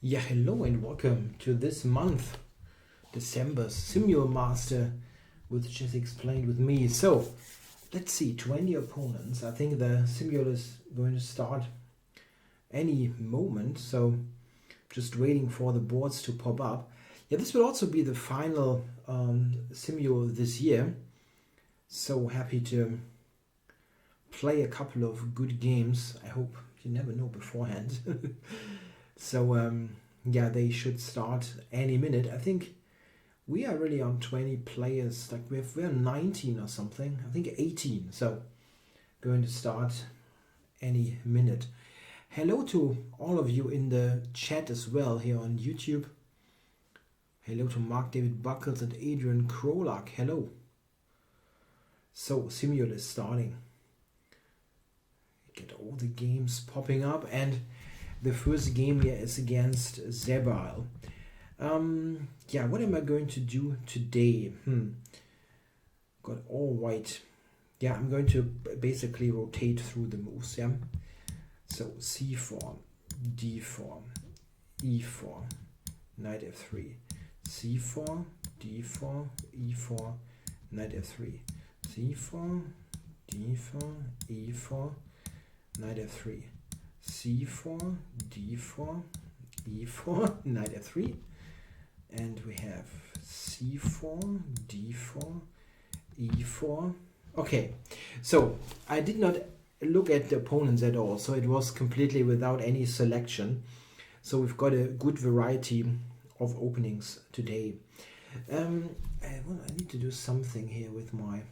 Yeah, hello and welcome to this month, December's SimulMaster with Chessexplained with me. So, let's see, 20 opponents. I think the Simul is going to start any moment, so just waiting for the boards to pop up. Yeah, this will also be the final Simul this year, so happy to play a couple of good games. I hope you never know beforehand. So yeah, they should start any minute. I think we are really on 20 players. Like we're 19 or something. I think 18. So going to start any minute. Hello to all of you in the chat as well here on YouTube. Hello to Mark David Buckles and Adrian Krolak. Hello. So Simul is starting. Get all the games popping up, and the first game here is against Zebail. Yeah, what am I going to do today? Got all white. Yeah, I'm going to basically rotate through the moves, yeah? So c4, d4, e4, knight f3, c4, d4, e4, knight f3, c4, d4, e4, knight f3, c4, d4, e4, knight f3, and we have c4, d4, e4. Okay, so I did not look at the opponents at all, so it was completely without any selection. So we've got a good variety of openings today. Well, I need to do something here with my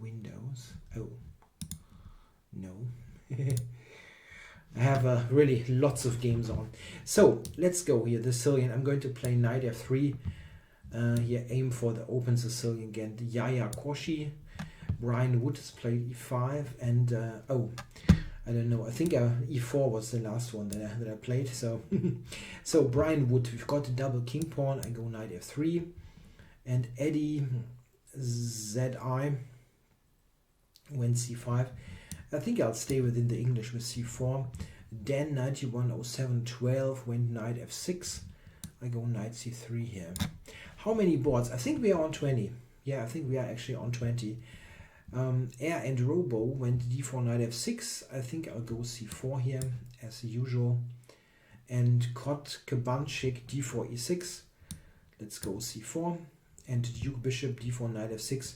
windows. Oh no. I have really lots of games on. So let's go here. The Sicilian. I'm going to play knight f3. Here, aim for the open Sicilian again. Yaya Koshi. Brian Wood has played e5, and oh, I don't know. I think e4 was the last one that I played. So, so Brian Wood. We've got a double king pawn. I go knight f3, and Eddie ZI went c5. I think I'll stay within the English with c4. Dan 910712 went knight f6. I go knight c3 here. How many boards? I think we are on 20. Yeah, I think we are actually on 20. Air and Robo went d4 knight f6. I think I'll go c4 here as usual. And Kot Kabanchik d4 e6. Let's go c4. And Duke Bishop d4 knight f6.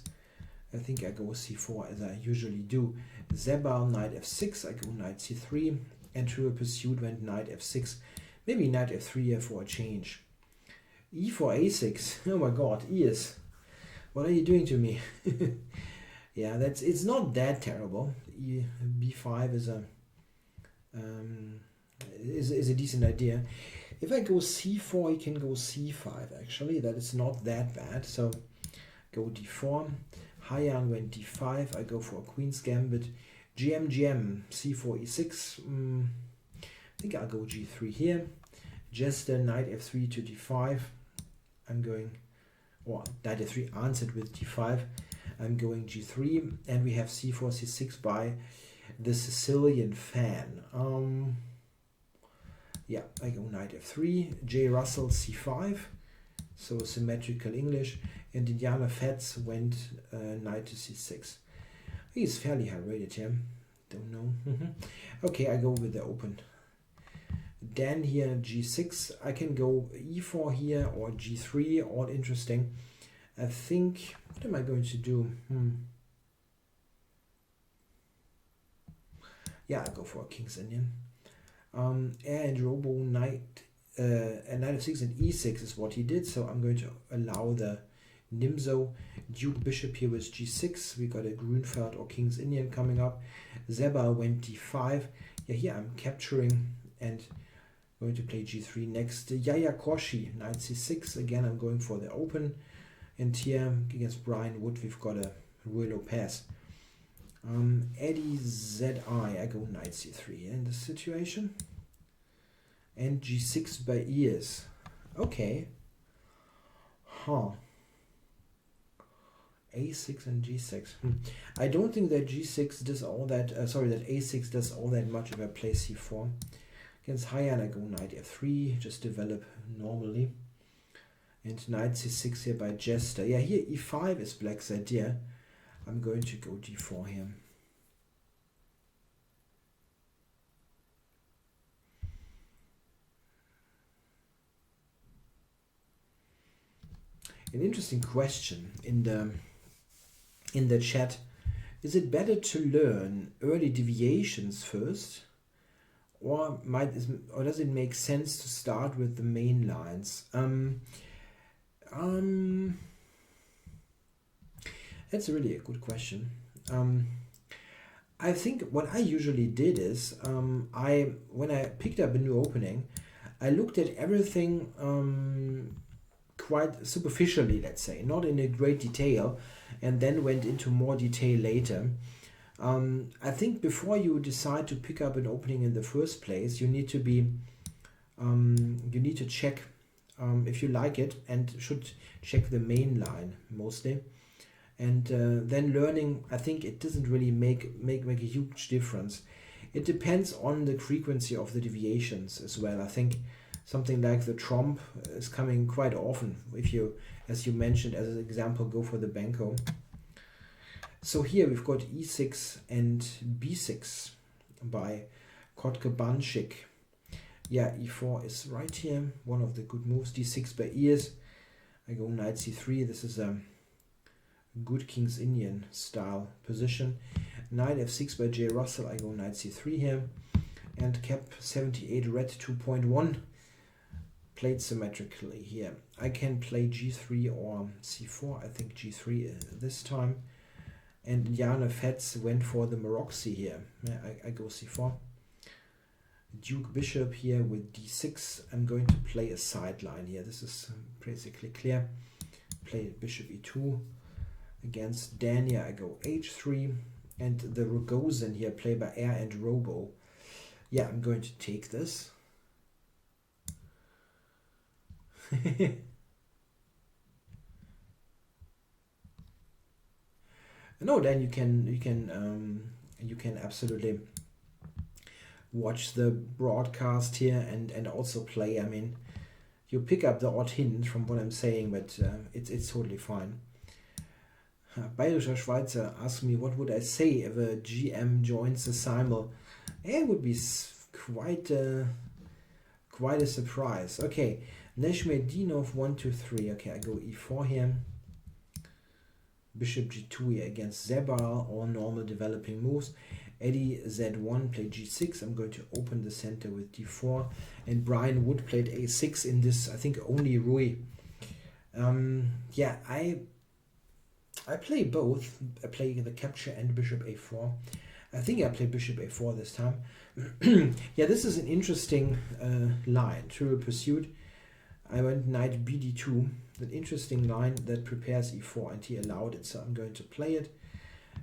I think I go c4 as I usually do. Zebail knight f6. I go knight c3. And Trivial Pursuit went knight f6. Maybe knight f3 here for a change. e4 a6. Oh my god, ES. What are you doing to me? Yeah, it's not that terrible. b5 is a decent idea. If I go c4, you can go c5 actually. That is not that bad. So go d4. Haiyan went d5. I go for a queen's gambit. GM, c4, e6. I think I'll go g3 here. Jester, knight f3 to d5. I'm going, or knight f3 answered with d5. I'm going g3, and we have c4, c6 by the Sicilian fan. Yeah, I go knight f3. J. Russell, c5. So symmetrical English. And Indiana Fats went knight to c6. He's fairly high rated here. Don't know. Okay, I go with the open. Dan here, g6. I can go e4 here or g3. All interesting. I think, what am I going to do? Yeah, I'll go for a King's Indian. And Robo knight, and knight f6 and e6 is what he did. So I'm going to allow the Nimzo. Duke Bishop here with g6. We got a Grunfeld or King's Indian coming up. Zebail went d5. Yeah, here I'm capturing and going to play g3 next. Yaya Koshi, knight c6. Again, I'm going for the open. And here against Brian Wood, we've got a Rui Lopez. Eddie ZI, I go knight c3 in this situation. And g6 by ears. Okay. Huh. a6 and g6. I don't think that g6 does all that, that a6 does all that much if I play c4. Against Haiyan I go knight f3, just develop normally. And knight c6 here by Jester. Yeah, here e5 is black's idea. I'm going to go d4 here. An interesting question in the chat. Is it better to learn early deviations first, or does it make sense to start with the main lines? That's really a good question. I think what I usually did is when I picked up a new opening, I looked at everything quite superficially, let's say, not in a great detail, and then went into more detail later. I think before you decide to pick up an opening in the first place, you need to check if you like it, and should check the main line mostly. And then learning, I think it doesn't really make a huge difference. It depends on the frequency of the deviations as well. I think something like the trompe is coming quite often if you, as you mentioned as an example, go for the banco. So here we've got e6 and b6 by Chessexplained. Yeah, e4 is right here, one of the good moves. d6 by ears. I go knight c3. This is a good King's Indian style position. Knight f6 by J. Russell. I go knight c3 here. And cap 78 red 2.1. Played symmetrically here. I can play g3 or c4. I think g3 this time. And Jana Fetz went for the Maroczy here. I go c4. Duke Bishop here with d6. I'm going to play a sideline here. This is basically clear. Play Bishop e2. Against Dania I go h3. And the Rogozin here, played by Air and Robo. Yeah, I'm going to take this. No, then you can absolutely watch the broadcast here and also play. I mean, you pick up the odd hint from what I'm saying, but it's totally fine. Bayerischer Schweizer asked me what would I say if a GM joins the Simul. It would be quite a surprise. Okay, Neshmedinov 1, 2, 3. Okay, I go e4 here. Bishop g2 here against Zebal, all normal developing moves. Eddie z1 played g6. I'm going to open the center with d4. And Brian Wood played a6 in this, I think, only Rui. Yeah, I play both. I play the capture and bishop a4. I think I play bishop a4 this time. Yeah, this is an interesting line. Trivial Pursuit. I went knight bd2. An interesting line that prepares e4, and he allowed it, so I'm going to play it.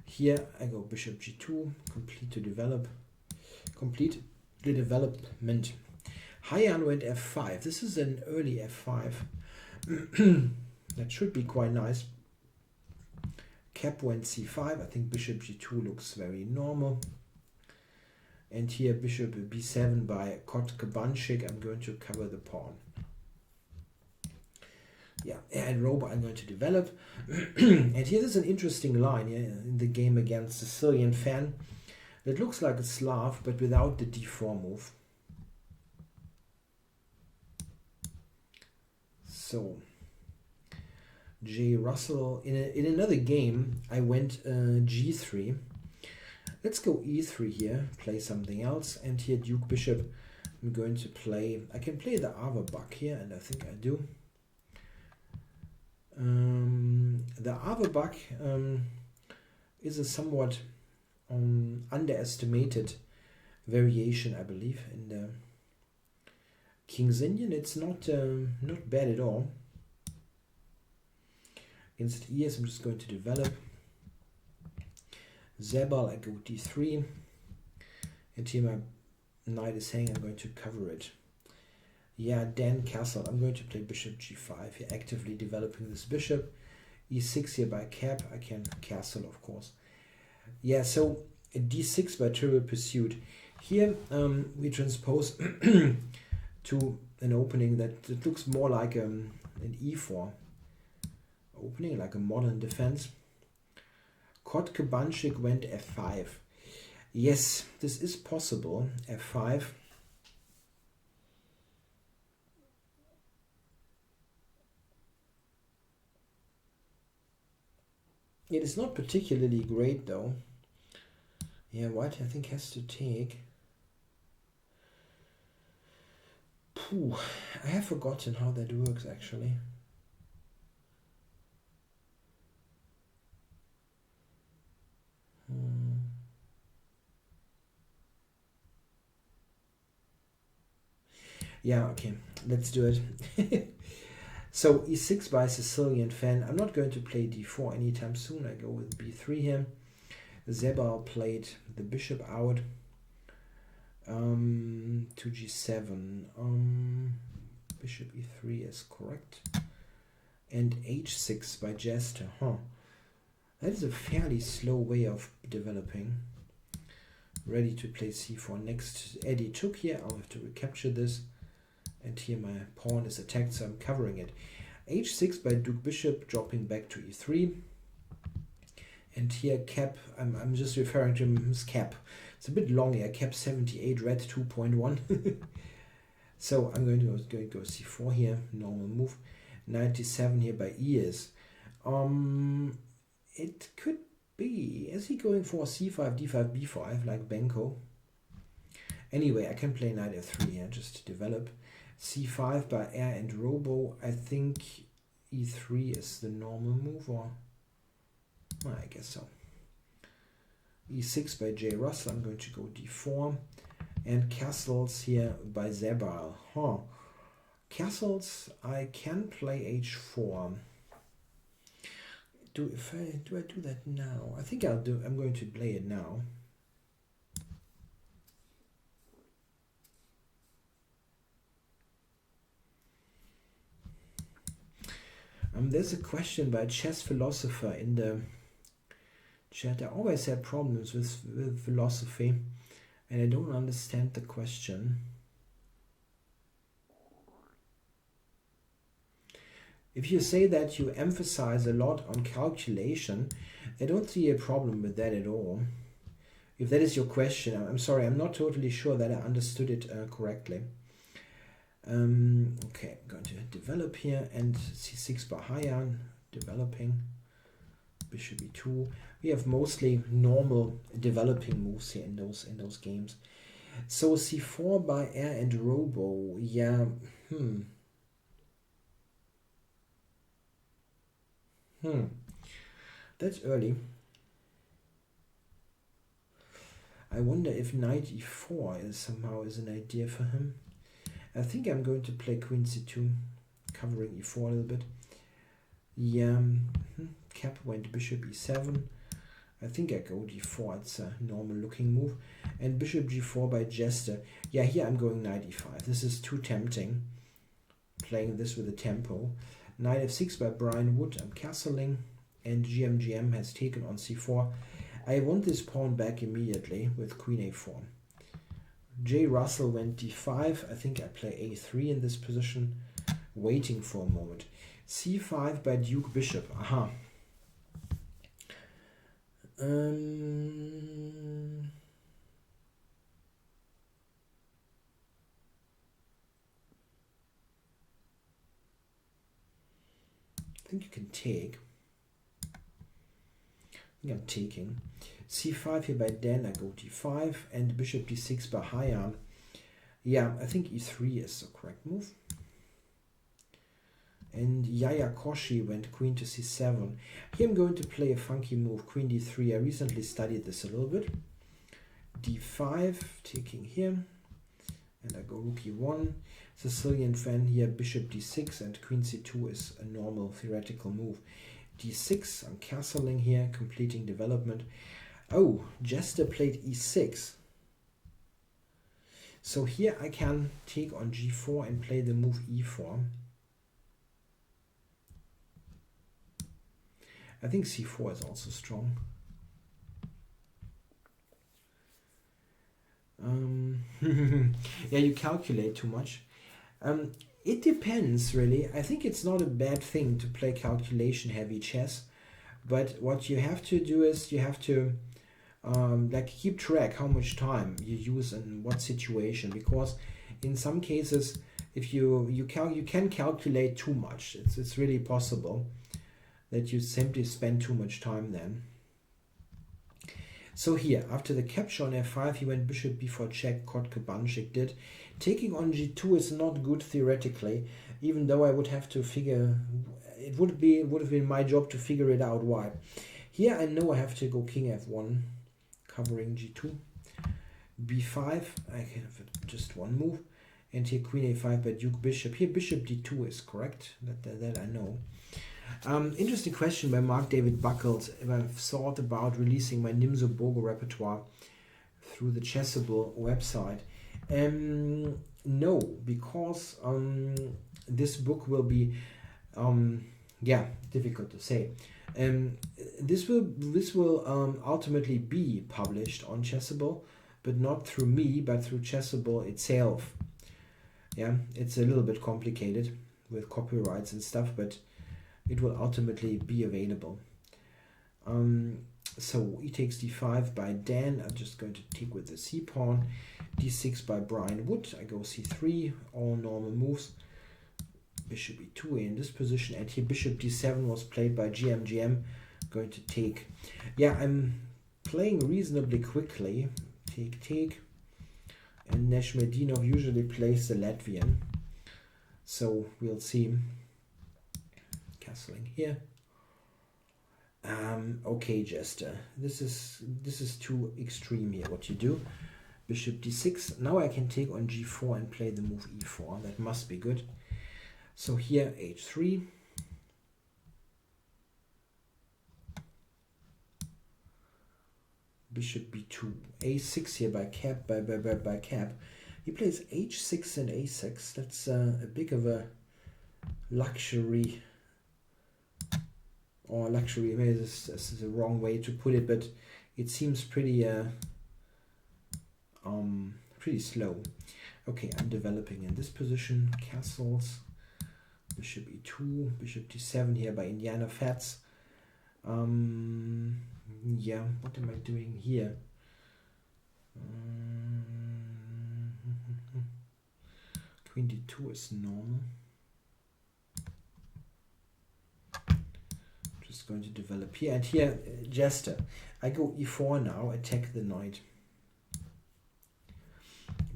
Here I go bishop g2, complete the development. Haiyan went f5. This is an early f5. That should be quite nice. Cap went c5. I think bishop g2 looks very normal. And here bishop b7 by Chessexplained. I'm going to cover the pawn. Yeah, and Robo I'm going to develop. And here there's an interesting line here in the game against the Sicilian fan. It looks like a Slav, but without the d4 move. So J. Russell, in another game, I went g3. Let's go e3 here, play something else. And here Duke Bishop, I'm going to play, I can play the Averbach here, and I think I do. The Averbach is a somewhat underestimated variation, I believe, in the King's Indian. It's not bad at all. Against ears, I'm just going to develop. Zebal, I go d3. And here my knight is hanging, I'm going to cover it. Yeah, Dan Castle, I'm going to play bishop g5 here, actively developing this bishop. e6 here by cap. I can castle, of course. Yeah, so d6 by trivial pursuit. Here we transpose to an opening that looks more like an e4 opening, like a modern defense. Kotke-Banschik went f5. Yes, this is possible. f5. It is not particularly great though. Yeah, white I think has to take. Pooh, I have forgotten how that works actually. Yeah, okay, let's do it. So e6 by Sicilian fan. I'm not going to play d4 anytime soon. I go with b3 here. Zebal played the bishop out to g7. Bishop e3 is correct. And h6 by Jester. That is a fairly slow way of developing. Ready to play c4 next. Eddie took here. I'll have to recapture this. And here my pawn is attacked, so I'm covering it. h6 by Duke Bishop, dropping back to e3. And here cap, I'm just referring to him as cap. It's a bit long here, cap 78, red 2.1. So I'm going to go c4 here, normal move. 97 here by e is. It could be, is he going for c5, d5, b5 like Benko? Anyway, I can play knight f3 here just to develop. c5 by air and robo. I think e3 is the normal move, or I guess so. e6 by J. Russell. I'm going to go d4 and castles here by Zebal. Castles. I can play h4. Do I do that now? I think I'm going to play it now. There's a question by Chess Philosopher in the chat. I always have problems with philosophy, and I don't understand the question. If you say that you emphasize a lot on calculation, I don't see a problem with that at all. If that is your question, I'm sorry, I'm not totally sure that I understood it correctly. Okay, I'm going to develop here, and c6 by Hayan, developing. Bishop e2. We have mostly normal developing moves here in those games. So c4 by air and robo. Yeah. That's early. I wonder if knight e4 is somehow an idea for him. I think I'm going to play queen c2, covering e4 a little bit. Yeah, cap went bishop e7. I think I go d4, it's a normal looking move. And bishop g4 by Jester. Yeah, here I'm going knight e5. This is too tempting, playing this with a tempo. Knight f6 by Brian Wood, I'm castling. And GMGM has taken on c4. I want this pawn back immediately with queen a4. J. Russell went d5. I think I play a3 in this position, waiting for a moment. c5 by Duke Bishop. Aha. I think you can take. I think I'm taking. c5 here by Dan, I go d5, and bishop d6 by Hayan. Yeah, I think e3 is the correct move. And Yaya Koshi went queen to c7. Here I'm going to play a funky move, queen d3. I recently studied this a little bit. d5, taking here. And I go rook e1. Sicilian fan here, bishop d6, and queen c2 is a normal theoretical move. d6, I'm castling here, completing development. Oh, Jester played e6. So here I can take on g4 and play the move e4. I think c4 is also strong. Yeah, you calculate too much. It depends, really. I think it's not a bad thing to play calculation-heavy chess, but what you have to do is you have to like keep track how much time you use in what situation, because in some cases, if you can calculate too much. It's really possible that you simply spend too much time then. So here, after the capture on f5, he went bishop b4 check, Kabanchik did. Taking on g2 is not good theoretically, even though I would have to figure, it would have been my job to figure it out why. Here I know I have to go king f1, covering g2, b5, I have just one move, and here queen a5 by duke bishop. Here bishop d2 is correct, that I know. Interesting question by Mark David Buckles, if I've thought about releasing my Nimzo Bogo repertoire through the Chessable website. No, because this book will be, difficult to say. This will ultimately be published on Chessable, but not through me, but through Chessable itself. Yeah, it's a little bit complicated with copyrights and stuff, but it will ultimately be available. So e takes d5 by Dan. I'm just going to take with the c pawn. d6 by Brian Wood. I go c3, all normal moves. Bishop e2 in this position, and here bishop d7 was played by GMGM. Going to take. Yeah, I'm playing reasonably quickly. Take. And Neshmedinov usually plays the Latvian. So we'll see. Castling here. Okay, Jester. This is too extreme here. What you do? Bishop d6. Now I can take on g4 and play the move e4. That must be good. So here h3. Bishop b2. a6 here by cap by cap. He plays h6 and a6. That's a bit of a luxury. Or luxury, maybe this is the wrong way to put it, but it seems pretty pretty slow. Okay, I'm developing in this position. Castles, bishop e2, bishop d7 here by Indiana Fats. Yeah, what am I doing here? Queen d2 is normal. Going to develop here, and here Jester. I go e4 now, attack the knight.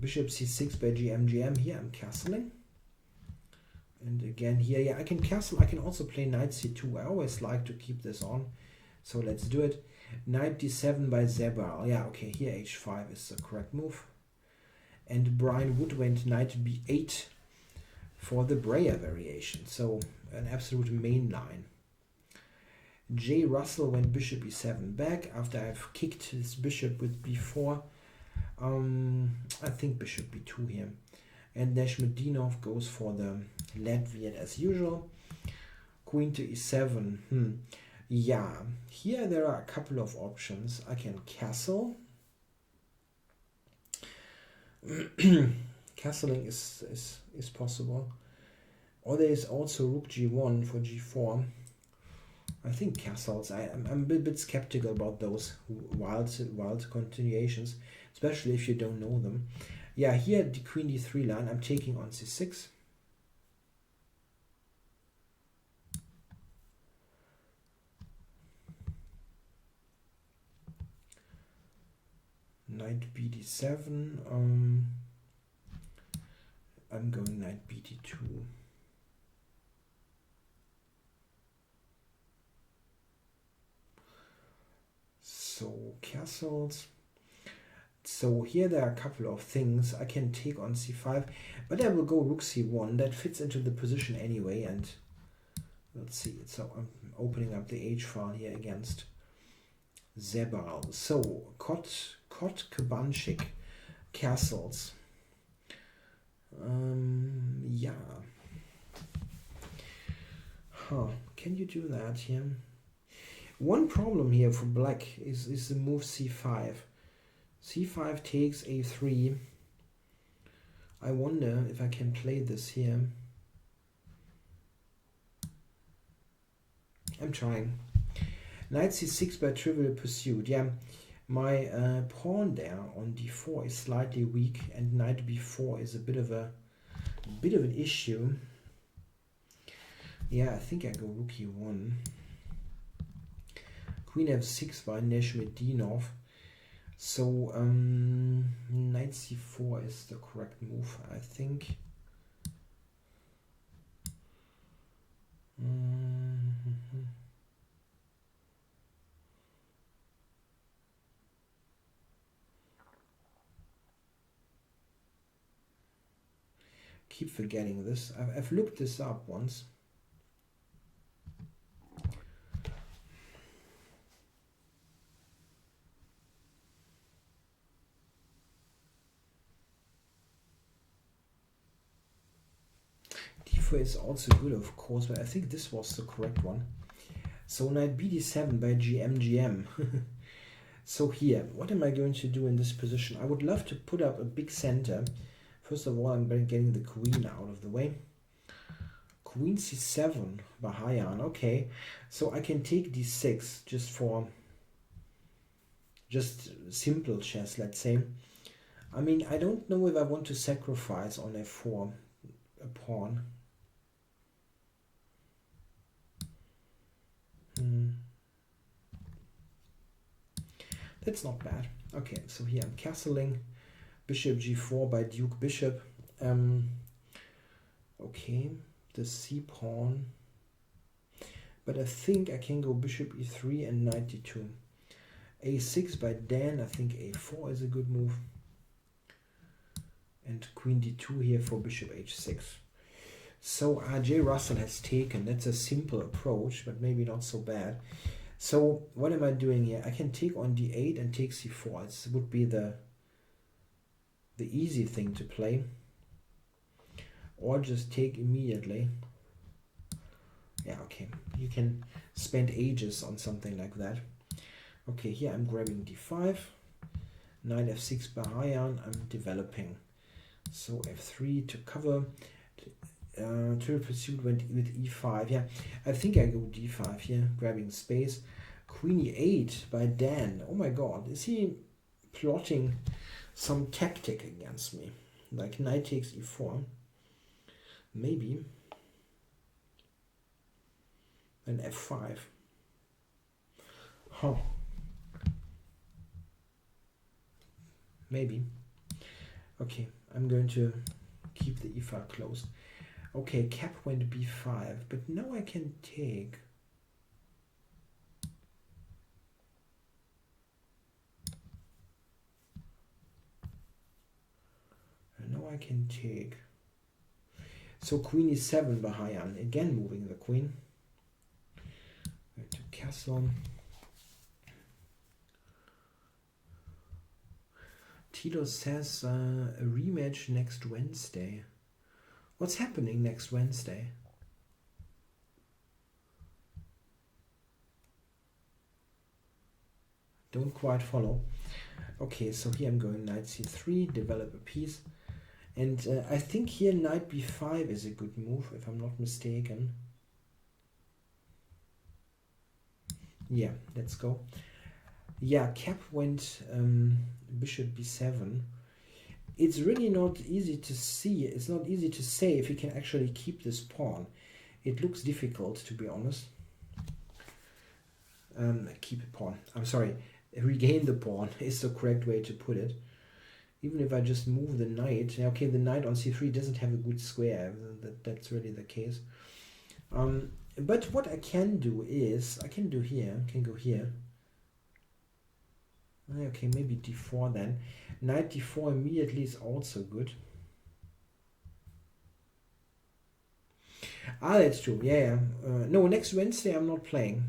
Bishop c6 by GMGM. Here I'm castling, and again here, yeah, I can castle. I can also play knight c2. I always like to keep this on, so let's do it. Knight d7 by Zebal. Yeah, okay, here h5 is the correct move, and Brian Wood went knight b8 for the Breyer variation, so an absolute main line. J. Russell went bishop e7 back after I've kicked his bishop with b4. I think bishop b2 here. And Neshmedinov goes for the Latvian as usual. Queen to e7. Yeah, here there are a couple of options. I can castle. Castling is possible. Or there is also rook g1 for g4. I think castles. I'm a bit skeptical about those wild continuations, especially if you don't know them. Yeah, here the queen d3 line. I'm taking on c6. Knight bd7. I'm going knight bd2. So castles. So here there are a couple of things. I can take on c5, but I will go rook c1. That fits into the position anyway, and let's see. So I'm opening up the h file here against Zebal. So Kabanchik castles. Yeah. Can you do that here? One problem here for black is the move c5. c5 takes a3. I wonder if I can play this here. I'm trying. Knight c6 by Trivial Pursuit. Yeah, my pawn there on d4 is slightly weak, and knight b4 is a bit of an issue. Yeah, I think I go rook e1. Queen f6 by Neshmedinov. So knight c4 is the correct move, I think. Keep forgetting this. I've looked this up once. D4 is also good, of course, but I think this was the correct one. So knight bd7 by GM. So here, what am I going to do in this position? I would love to put up a big center. First of all, I'm getting the queen out of the way. Queen c7 by Hayan. Okay, so I can take d6 just simple chess, let's say. I mean, I don't know if I want to sacrifice on f4 a pawn. That's not bad. Okay, so here I'm castling. Bishop g4 by Duke Bishop. Okay, the c pawn. But I think I can go Bishop e3 and knight d2. a6 by Dan. I think a4 is a good move. And Queen d2 here for Bishop h6. So J. Russell has taken. That's a simple approach, but maybe not so bad. So what am I doing here? I can take on d8 and take c4. This would be the easy thing to play. Or just take immediately. Yeah, okay. You can spend ages on something like that. Okay, here I'm grabbing d5. Knight f6 by Hayan. I'm developing. So f3 to cover. Trivial Pursuit went with e5. Yeah, I think I go d5 here, grabbing space. Queen e8 by Dan. Oh my god, is he plotting some tactic against me? Like knight takes e4. Maybe. And f5. Huh. Maybe. Okay, I'm going to keep the e5 closed. Okay, cap went b5, but now I can take. And now I can take. So queen e7 by Hayan, again moving the queen. Going to castle. Tito says a rematch next Wednesday. What's happening next Wednesday? Don't quite follow. Okay, so here I'm going knight c3, develop a piece. And I think here knight b5 is a good move, if I'm not mistaken. Yeah, let's go. Yeah, cap went bishop b7. It's really not easy to see. It's not easy to say if he can actually keep this pawn. It looks difficult, to be honest. Keep a pawn. I'm sorry. Regain the pawn is the correct way to put it. Even if I just move the knight. Okay, the knight on c3 doesn't have a good square. That's really the case. But what I can do is, I can do here. I can go here. Okay, maybe d4 then. Knight d4 immediately is also good. Ah, that's true. Yeah. No, next Wednesday I'm not playing.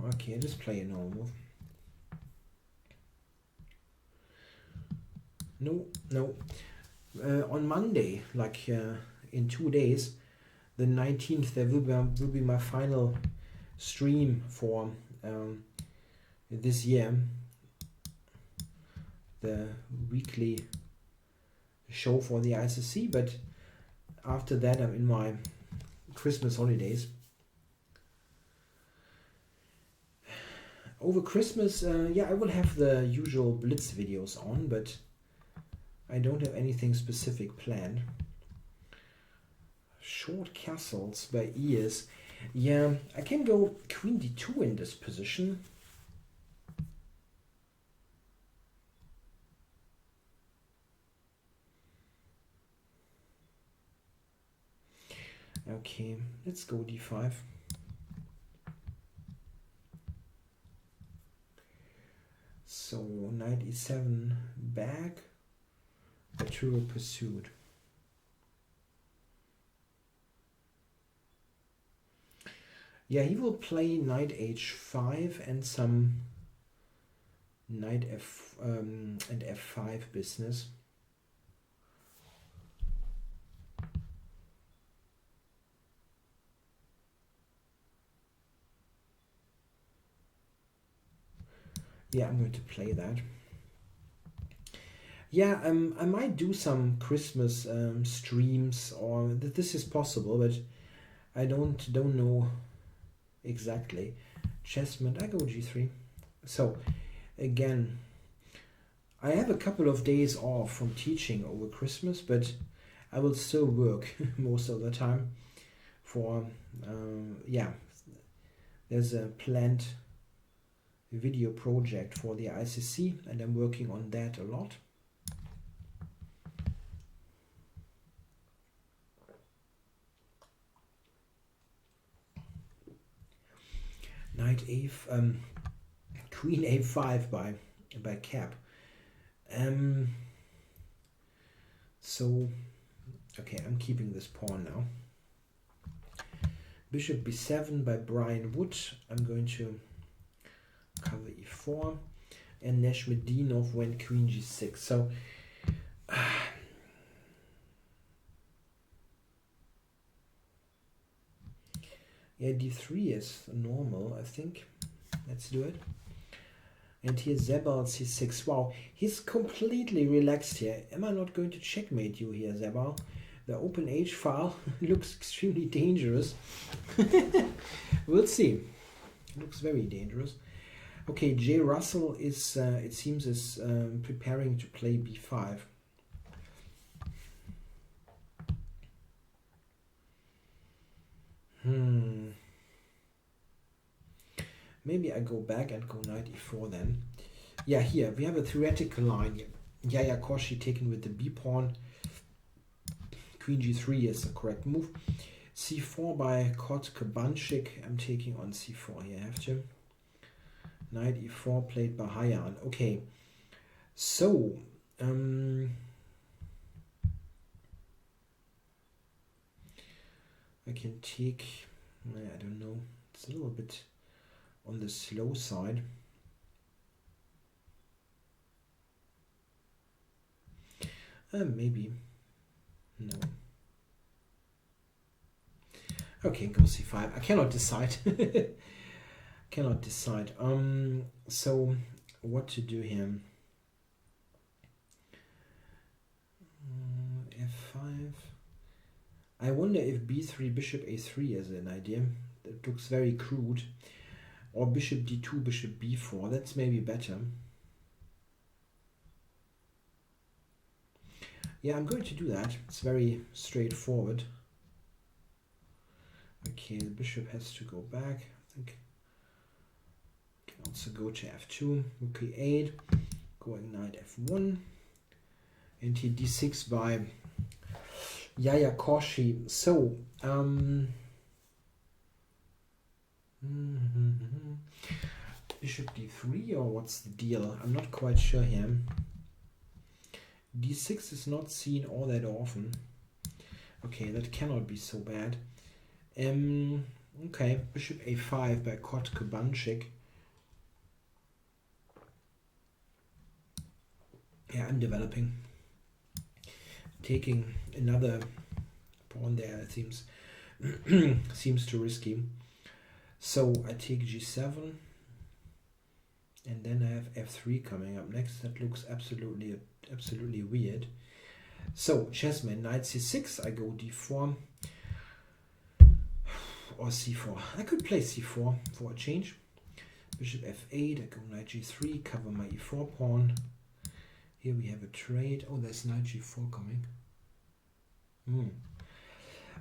Okay, just play a normal move. No, no. On Monday, like in 2 days, the 19th, there will be my final stream for this year. The weekly show for the ICC, but after that I'm in my Christmas holidays. Over Christmas, yeah, I will have the usual Blitz videos on, but I don't have anything specific planned. Short castles by ears. Yeah, I can go queen d2 in this position. Okay, let's go d5. So knight e7 back, a trivial pursuit. Yeah, he will play knight h5 and some knight f and f5 business. Yeah, I'm going to play that. Yeah, I might do some Christmas streams, or this is possible, but I don't know exactly. Chessman, I go g3. So again, I have a couple of days off from teaching over Christmas, but I will still work most of the time. For yeah, there's a planned video project for the ICC, and I'm working on that a lot. Knight a queen a5 by cap. So okay, I'm keeping this pawn now. Bishop b7 by Brian Wood. I'm going to cover e4, and Neshmedinov went queen g6. So yeah, d3 is normal, I think. Let's do it. And here's Zebal c6. Wow, he's completely relaxed here. Am I not going to checkmate you here, Zebal? The open H file looks extremely dangerous. We'll see. It looks very dangerous. Okay, J. Russell is, it seems, is preparing to play b5. Maybe I go back and go knight e4 then. Yeah, here we have a theoretical line. Yaya Koshi taken with the b pawn. Queen g3 is the correct move. c4 by Kot Kabanchik. I'm taking on c4 here, I have to. Knight e4 played by Hayan. Okay, so I can take, I don't know, it's a little bit on the slow side. Maybe. No. Okay, go c5. I cannot decide. Cannot decide. So what to do here? F5. I wonder if b3 bishop a3 is an idea. That looks very crude. Or bishop d2 bishop b4. That's maybe better. Yeah, I'm going to do that. It's very straightforward. Okay, the bishop has to go back. I think I can also go to f2, rook e8, going knight f1, and here d6 by Yaya Koshi. So bishop d3, or what's the deal? I'm not quite sure here. d6 is not seen all that often. Okay, that cannot be so bad. Okay, bishop a5 by Kot Kabanchik. Okay, I'm developing. Taking another pawn there, it seems too risky. So I take g7, and then I have f3 coming up next. That looks absolutely weird. So chessman, knight c6, I go d4 or c4. I could play c4 for a change. Bishop f8, I go knight g3, cover my e4 pawn. Here we have a trade. Oh, there's knight g4 coming.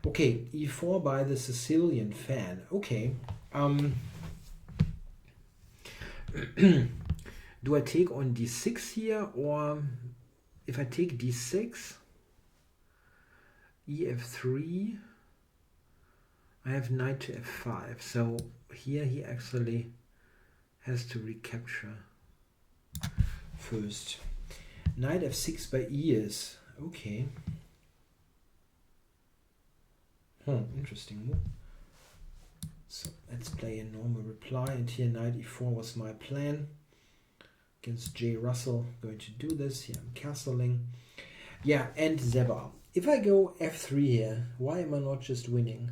Okay, e4 by the Sicilian fan. Okay. Do I take on d6 here, or if I take d6, ef3, I have knight to f5. So here he actually has to recapture first. Knight f6 by e is okay. Interesting move. So let's play a normal reply, and here knight e4 was my plan. Against J. Russell, going to do this. Here I'm castling. Yeah, and Zeba. If I go f3 here, why am I not just winning?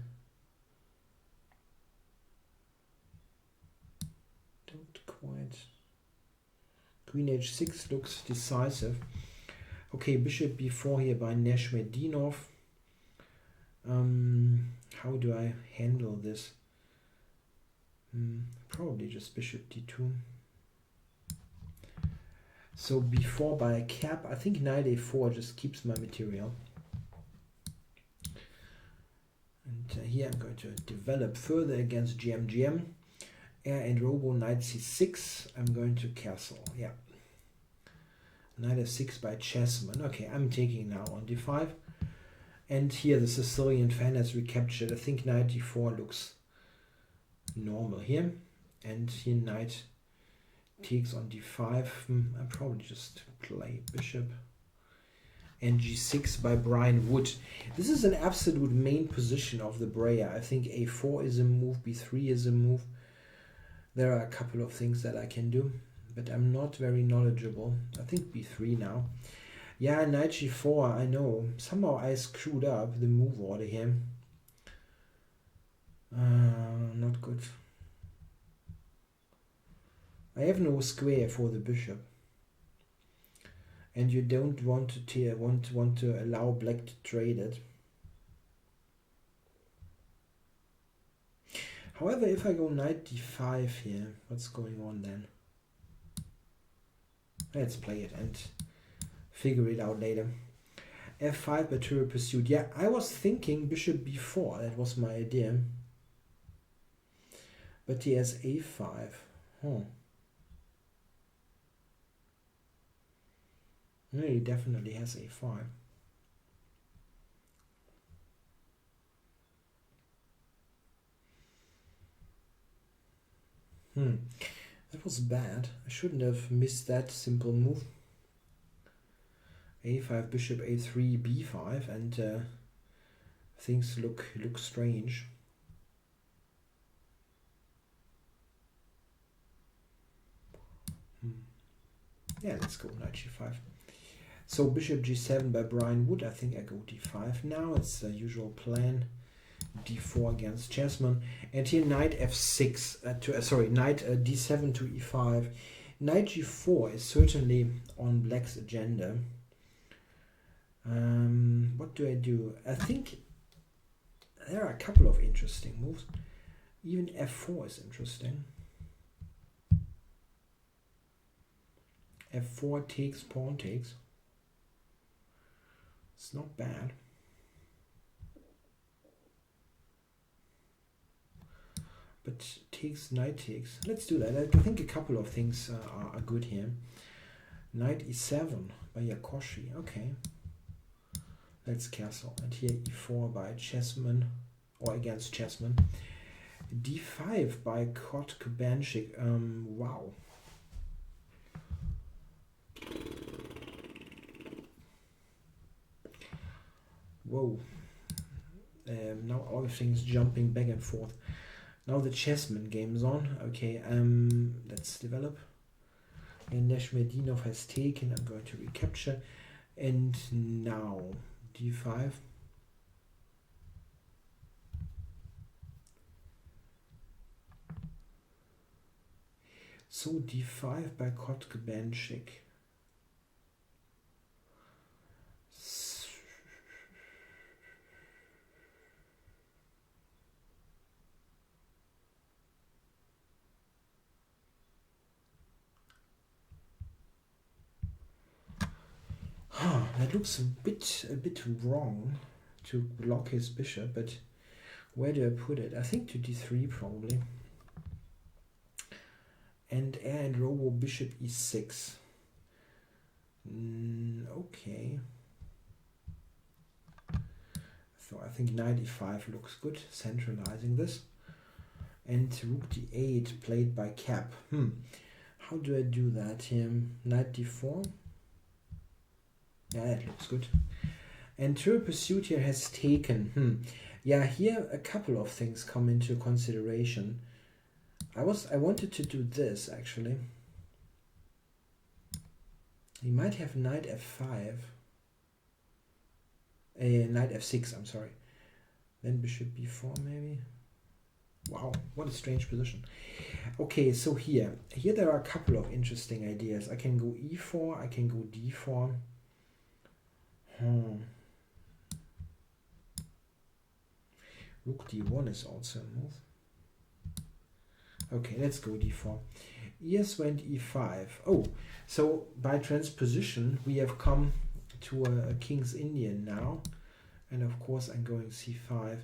Don't quite. Queen h6 looks decisive. Okay, bishop b4 here by Neshmedinov. How do I handle this? Probably just bishop d2. So b4 by a cap. I think knight a4 just keeps my material. And here I'm going to develop further against GM. And Robo knight c6. I'm going to castle. Yeah. Knight f6 by Chessman. Okay, I'm taking now on d5. And here the Sicilian fan has recaptured. I think knight d4 looks normal here. And here knight takes on d5. I'll probably just play bishop. And g6 by Brian Wood. This is an absolute main position of the Breyer. I think a4 is a move, b3 is a move. There are a couple of things that I can do, but I'm not very knowledgeable. I think b3 now. Yeah, knight g4, I know. Somehow I screwed up the move order here. Not good. I have no square for the bishop. And you don't want to allow black to trade it. However, if I go knight d5 here, what's going on then? Let's play it and figure it out later. f5 by Turo pursuit. Yeah, I was thinking bishop b4. That was my idea. But he has a5. No, he definitely has a5. That was bad. I shouldn't have missed that simple move. a5, bishop a3, b5, and things look strange. Yeah, let's go knight g5. So bishop g7 by Brian Wood. I think I go d5 now. It's the usual plan. d4 against Chessman. And here knight f6 knight d7 to e5. Knight g4 is certainly on black's agenda. What do I do? I think there are a couple of interesting moves. Even f4 is interesting. f4 takes, pawn takes. It's not bad. But takes, knight takes. Let's do that. I think a couple of things are good here. Knight e7 by Yakoshi. Okay. Let's castle. And here e4 by Chessman, or against Chessman. d5 by Kot Kubanchik. Wow. Whoa. Now all things jumping back and forth. Now the Chessman game is on. Okay, let's develop. And Neshmedinov has taken. I'm going to recapture. And now d5. So d5 by Kotkabanchik. That looks a bit wrong to block his bishop, but where do I put it? I think to d3 probably. And robo bishop e6. Okay. So I think knight e5 looks good, centralizing this. And rook d8 played by Cap. How do I do that here? Knight d4. Yeah, that looks good. And Triple Pursuit here has taken. Yeah, here a couple of things come into consideration. I wanted to do this actually. He might have knight f5. Knight f6, I'm sorry. Then bishop b4 maybe. Wow, what a strange position. Okay, so here there are a couple of interesting ideas. I can go e4, I can go d4. Rook d1 is also a move. Okay, let's go d4. Yes, went e5. Oh, so by transposition we have come to a King's Indian now. And of course I'm going c5.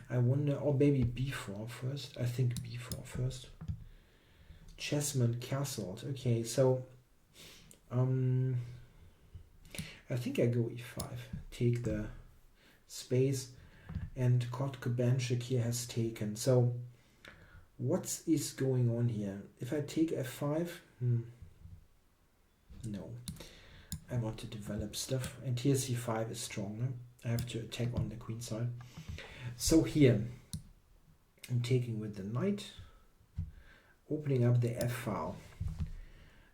I wonder, or maybe b4 first. I think b4 first. Chessman castled. Okay, so I think I go e5. Take the space, and Kotkabanchik here has taken. So what is going on here? If I take f5, no. I want to develop stuff, and here c5 is stronger. I have to attack on the queen side. So here I'm taking with the knight, opening up the f file,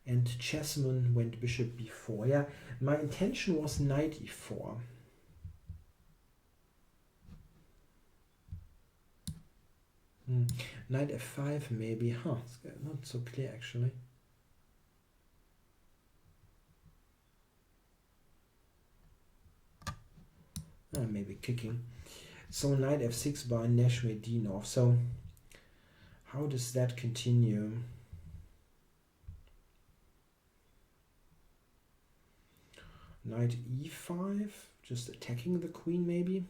and Chessman went bishop b4. Yeah, my intention was knight e4. Knight f5 maybe. It's not so clear actually. Maybe kicking. So knight f6 by Neshmedinov. So how does that continue? Knight e5, just attacking the queen maybe.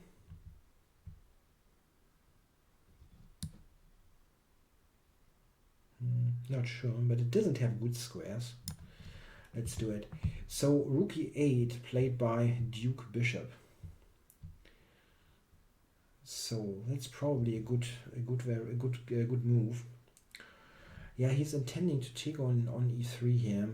Not sure, but it doesn't have good squares. Let's do it. So rook e8 played by Duke bishop. So that's probably a good move. Yeah, he's intending to take on e3 here.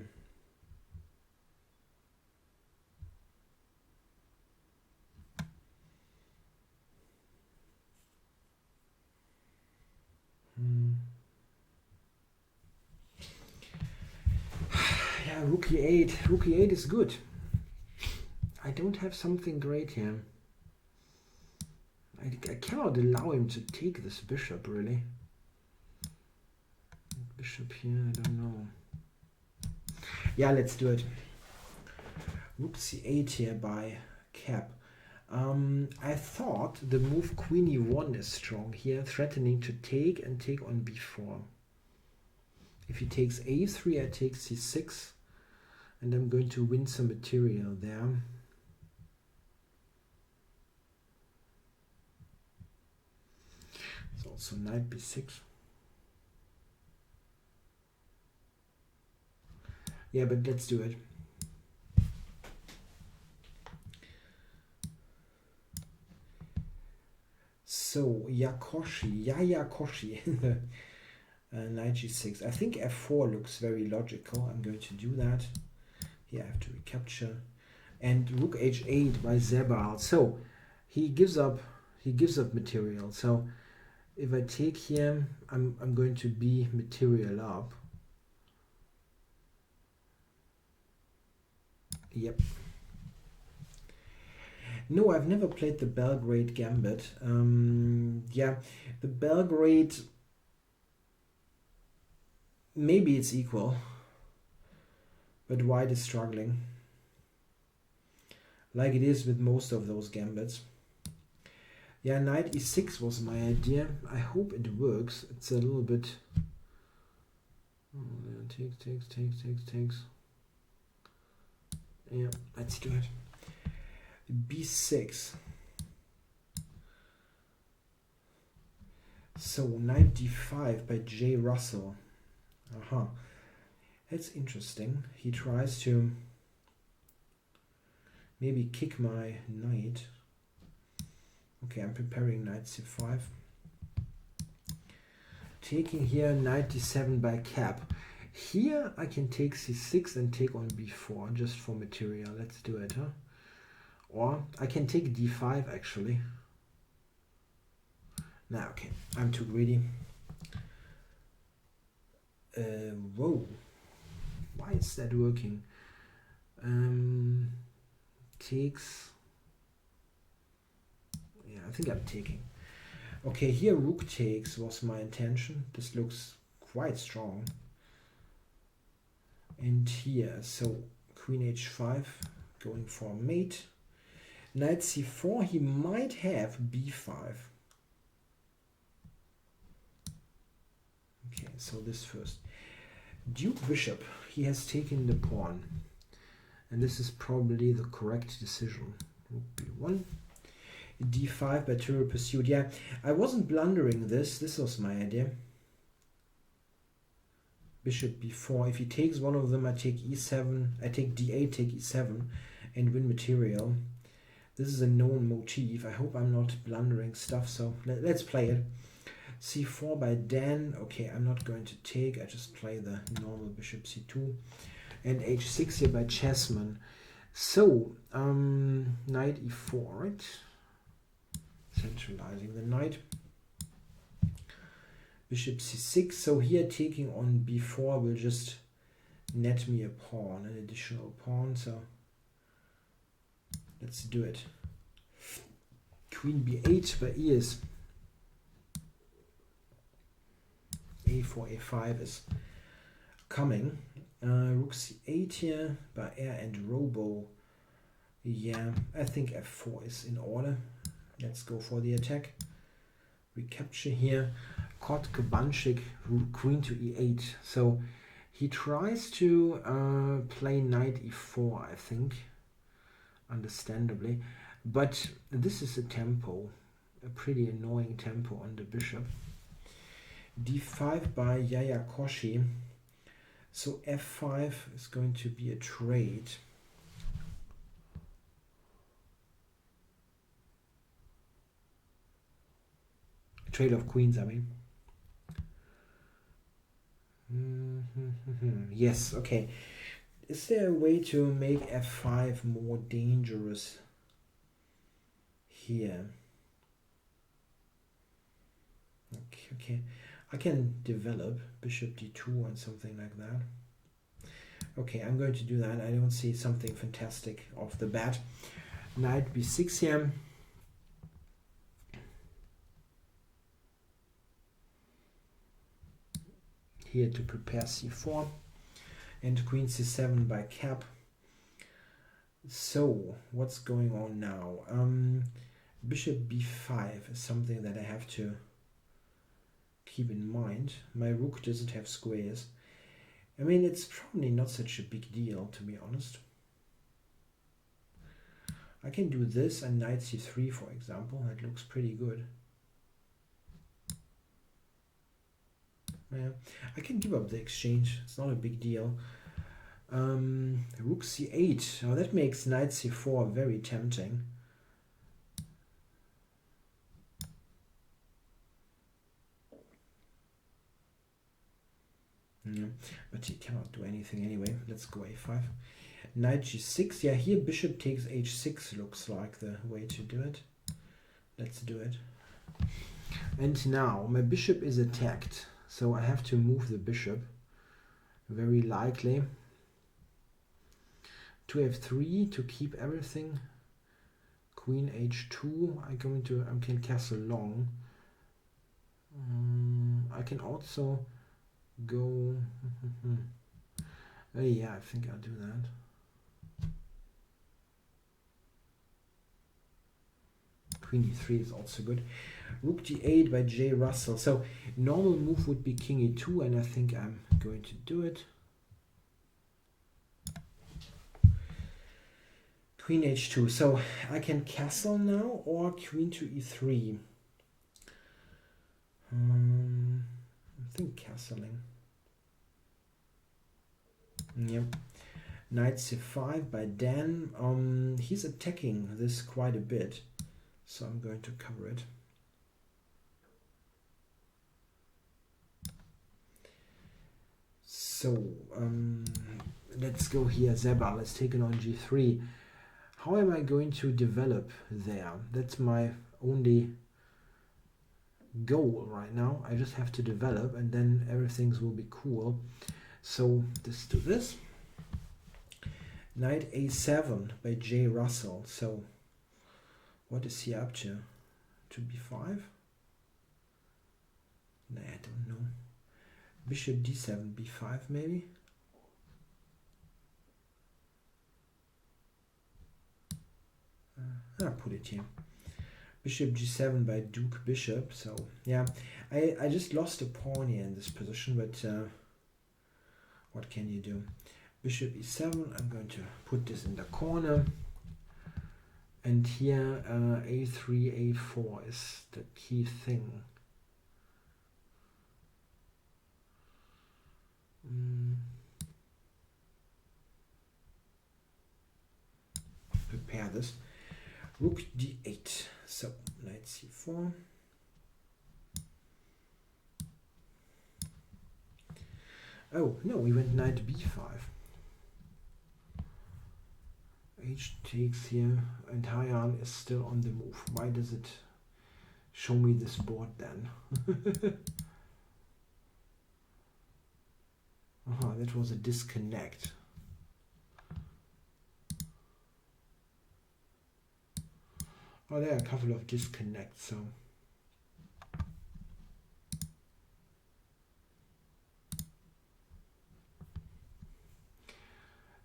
Yeah, rook e8. Rook e8 is good. I don't have something great here. I cannot allow him to take this bishop, really. Bishop here, I don't know. Yeah, let's do it. Rook c8 here by Cap. I thought the move queen e1 is strong here, threatening to take and take on b4. If he takes a3, I take c6, and I'm going to win some material there. It's also knight b6. Yeah, but let's do it. So Yakoshi, knight g6. I think f4 looks very logical. I'm going to do that. Here I have to recapture. And rook h8 by Zebal. So he gives up material. So if I take here, I'm going to be material up. Yep. No, I've never played the Belgrade Gambit. Yeah, the Belgrade, maybe it's equal, but white is struggling, like it is with most of those gambits. Yeah, knight e6 was my idea. I hope it works. It's a little bit... Oh, takes. Yeah, let's do it. b6. So knight d5 by J. Russell. Aha. That's interesting. He tries to maybe kick my knight. Okay, I'm preparing knight c5. Taking here knight d7 by cap. Here I can take c6 and take on b4 just for material. Let's do it, huh? Or I can take d5 actually. Nah, okay, I'm too greedy. Whoa. Why is that working? Takes... Yeah, I think I'm taking. Okay, here rook takes was my intention. This looks quite strong. And here, so queen h5, going for mate. Knight c4, he might have b5. Okay, so this first. Duke bishop, he has taken the pawn. And this is probably the correct decision. Rook b1. d5 by Tyrrell pursued. Yeah, I wasn't blundering this. This was my idea. Bishop b4. If he takes one of them, I take e7. I take d8, take e7, and win material. This is a known motif. I hope I'm not blundering stuff, so let's play it. c4 by Dan. Okay, I'm not going to take. I just play the normal bishop c2. And h6 here by Chessman. So, knight e4, right? Centralizing the knight. Bishop c6. So here taking on b4 will just net me a pawn, an additional pawn. So let's do it. Queen b8 by E is a4, a5 is coming. Rook c8 here by Air and Robo. Yeah, I think f4 is in order. Let's go for the attack. Recapture here. Kot Kubanchik, queen to e8. So he tries to play knight e4, I think, understandably. But this is a tempo, a pretty annoying tempo on the bishop. d5 by Yaya Koshi. So f5 is going to be a trade. Trade of queens, I mean. Yes, okay. Is there a way to make f5 more dangerous here? Okay. I can develop bishop d2 and something like that. Okay, I'm going to do that. I don't see something fantastic off the bat. Knight b6 here. Here to prepare c4. And queen c7 by cap. So, what's going on now? Bishop b5 is something that I have to keep in mind. My rook doesn't have squares. I mean, it's probably not such a big deal, to be honest. I can do this and knight c3, for example. That looks pretty good. Yeah, I can give up the exchange. It's not a big deal. Rook c8. Now that makes knight c4 very tempting. Yeah, but he cannot do anything anyway. Let's go a5. Knight g6. Yeah, here bishop takes h6 looks like the way to do it. Let's do it. And now my bishop is attacked. So I have to move the bishop. Very likely. to f3 to keep everything. Queen h2. I can castle long. I can also go. Yeah, I think I'll do that. Queen e3 is also good. Rook d8 by J. Russell. So normal move would be king e2, and I think I'm going to do it. Queen h2. So I can castle now or queen to e3. I think castling. Yep. Knight c5 by Dan. He's attacking this quite a bit, so I'm going to cover it. So let's go here. Zeba, let's take it on g3. How am I going to develop there? That's my only goal right now. I just have to develop and then everything will be cool. So let's do this. Knight a7 by J. Russell. So what is he up to? To b5? Nah, I don't know. Bishop d7, b5 maybe? I'll put it here. Bishop g7 by Duke Bishop. So yeah, I just lost a pawn here in this position, but what can you do? Bishop e7. I'm going to put this in the corner. And here a3, a4 is the key thing. Prepare this. Rook d8. So knight c4. Oh no, we went knight b5. H takes here, and Hayan is still on the move. Why does it show me this board then? That was a disconnect. Oh, there are a couple of disconnects, so.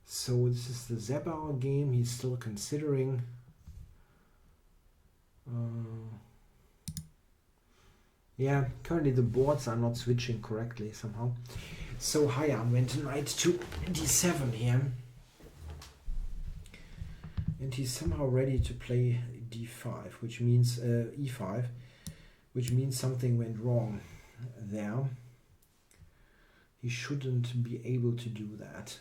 So this is the Zebauer game. He's still considering. Yeah, currently the boards are not switching correctly somehow. So Hayan went knight to d7 here. And he's somehow ready to play d5, which means e5, which means something went wrong there. He shouldn't be able to do that.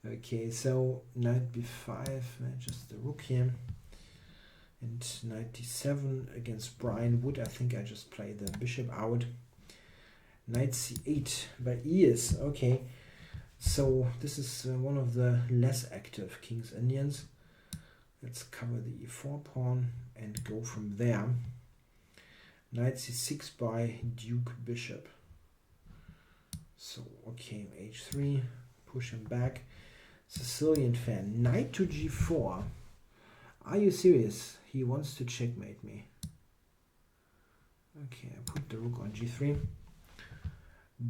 Okay, so knight b5, just the rook here. And knight d7 against Brian Wood. I think I just play the bishop out. Knight c8 by Ears. Okay, so this is one of the less active King's Indians. Let's cover the e4 pawn and go from there. Knight c6 by Duke Bishop. So, okay, h3, push him back. Sicilian fan. Knight to g4. Are you serious? He wants to checkmate me. Okay, I put the rook on g3.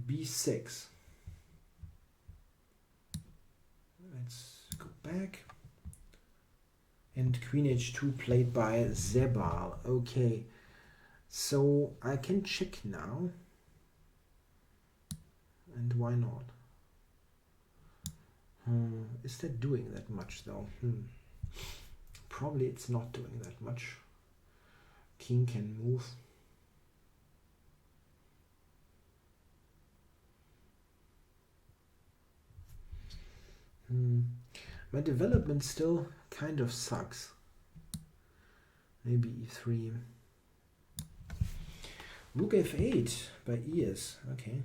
b6. Let's go back. And queen h2 played by Zebal. Okay, so I can check now. And why not? Is that doing that much though? Probably it's not doing that much. King can move. My development still kind of sucks. Maybe e3. Rook f8 by Ears. Okay.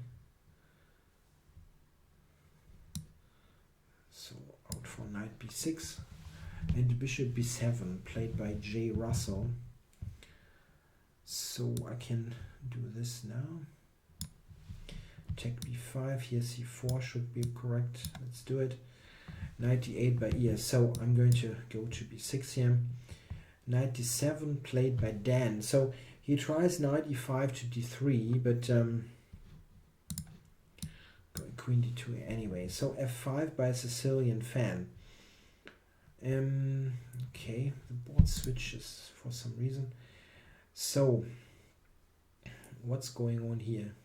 So out for knight b6 and bishop b7 played by J. Russell. So I can do this now. Check b5. Here c4 should be correct. Let's do it. 98 by ES. So I'm going to go to B6 here. 97 played by Dan. So he tries knight e5 to d3, but going queen d2 anyway. So f5 by a Sicilian fan. Okay, the board switches for some reason. So what's going on here?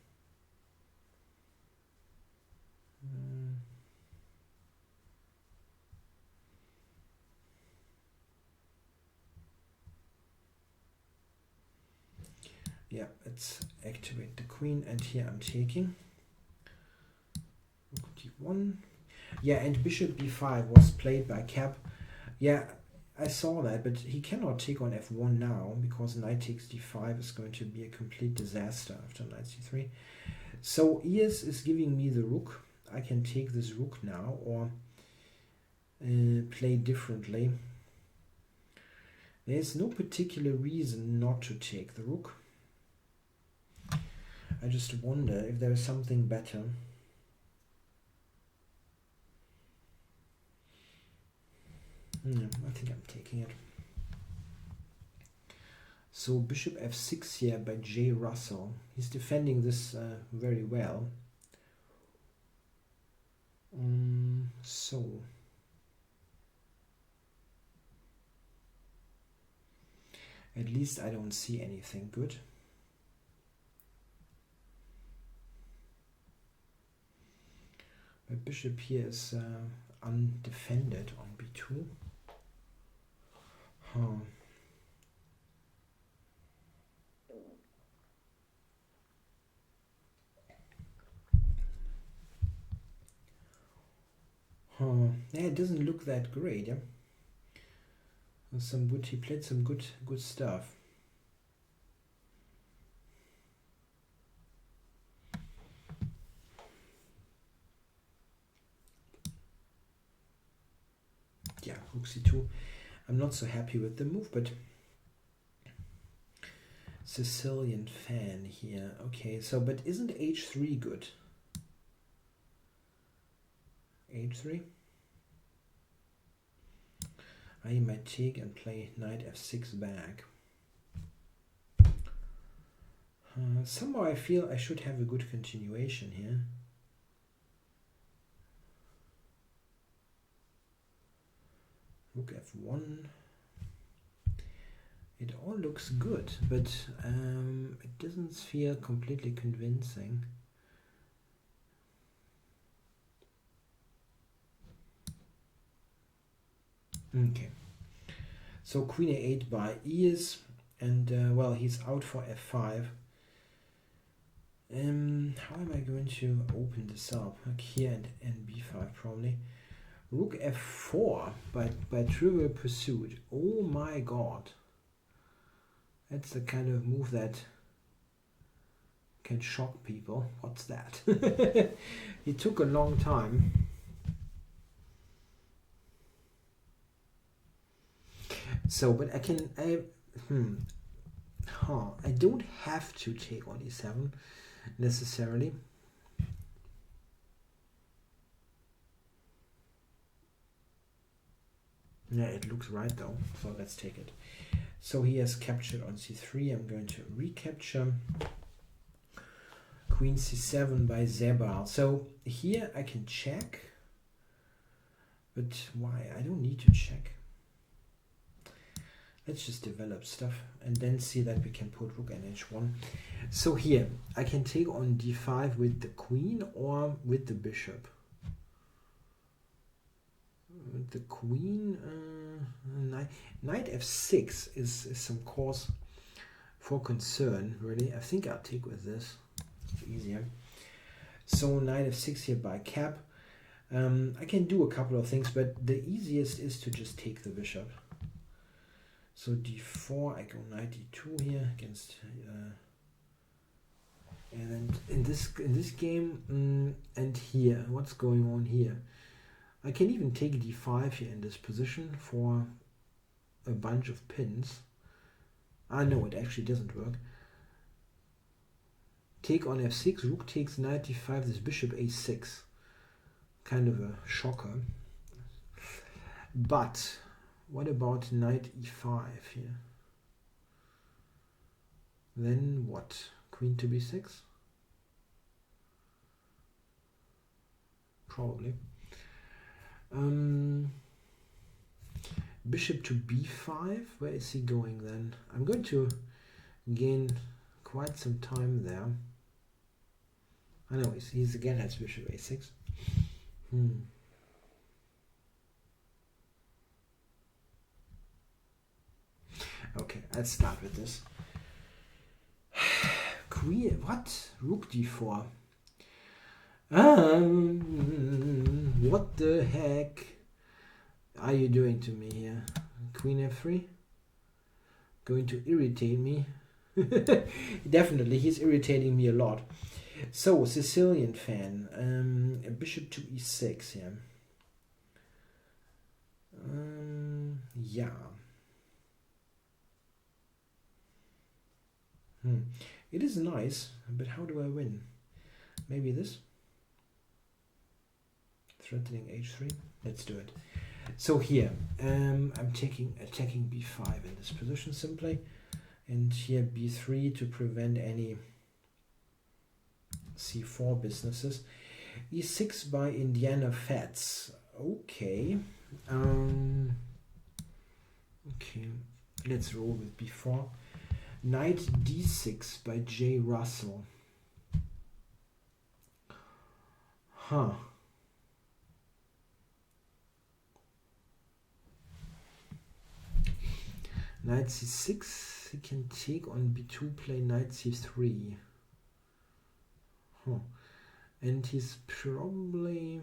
Yeah, let's activate the queen, and here I'm taking rook d1. Yeah, and bishop b5 was played by Cap. Yeah, I saw that, but he cannot take on f1 now because knight takes d5 is going to be a complete disaster after knight c3. So ES is giving me the rook. I can take this rook now or play differently. There's no particular reason not to take the rook. I just wonder if there is something better. I think I'm taking it. So bishop f6 here by J. Russell. He's defending this very well. So at least I don't see anything good. My bishop here is undefended on b2. Yeah, it doesn't look that great. Yeah, he played some good stuff. Yeah, rook c2. I'm not so happy with the move, but Sicilian fan here. Okay, so but isn't h3 good? h3. I might take and play knight f6 back. Somehow I feel I should have a good continuation here. Rook f1. It all looks good, but it doesn't feel completely convincing. Okay, so queen a8 by ES, and well, he's out for f5. How am I going to open this up? Like here and b5 probably. Rook f4 by Trivial Pursuit. Oh my god. That's the kind of move that can shock people. What's that? It took a long time. So, but I don't have to take on e7 necessarily. Yeah, it looks right though, so let's take it. So he has captured on c3. I'm going to recapture. Queen c7 by Zebal. So here I can check, but why? I don't need to check. Let's just develop stuff and then see that we can put rook and h1. So here I can take on d5 with the queen or with the bishop. With the queen, knight f6 is some cause for concern, really. I think I'll take with this. It's easier. So knight f6 here by Cap. I can do a couple of things, but the easiest is to just take the bishop. So d4, I go knight d2 here against, and in this game, and here, what's going on here? I can even take d5 here in this position for a bunch of pins. No, it actually doesn't work. Take on f6, rook takes knight d5, this bishop a6. Kind of a shocker. But what about knight e5 here? Then what? Queen to b6? Probably. Bishop to b5. Where is he going then? I'm going to gain quite some time there. I know he's again has bishop a6. Okay, let's start with this. Queen, what? Rook d4. What the heck are you doing to me here? Queen f3? Going to irritate me? Definitely, he's irritating me a lot. So, Sicilian fan, bishop to e6, yeah. Yeah. It is nice, but how do I win? Maybe this? Threatening h3. Let's do it. So here, I'm attacking b5 in this position simply, and here b3 to prevent any c4 businesses. e6 by Indiana Fats. Okay. Okay. Let's roll with b4. Knight d6 by J. Russell. Huh. Knight c6, he can take on b2, play knight c3. Huh. And he's probably...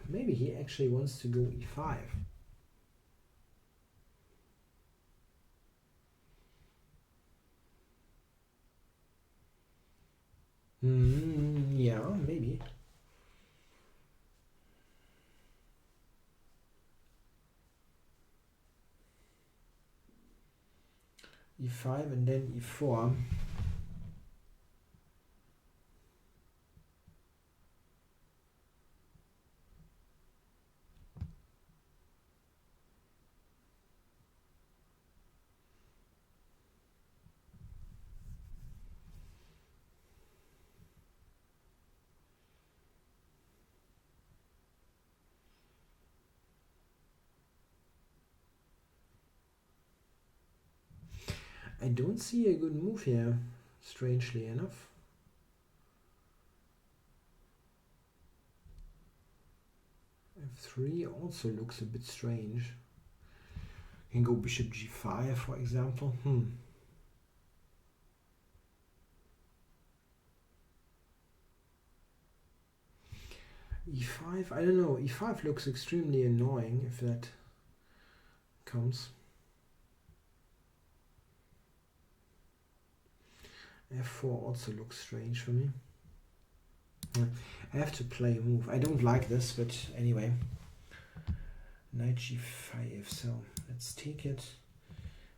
Maybe he actually wants to go e5. Yeah, maybe. e5 and then e4. I don't see a good move here, strangely enough. f3 also looks a bit strange. Can go bishop g5, for example. e5, I don't know. e5 looks extremely annoying if that comes. f4 also looks strange for me. I have to play a move. I don't like this, but anyway. Knight g5, so let's take it.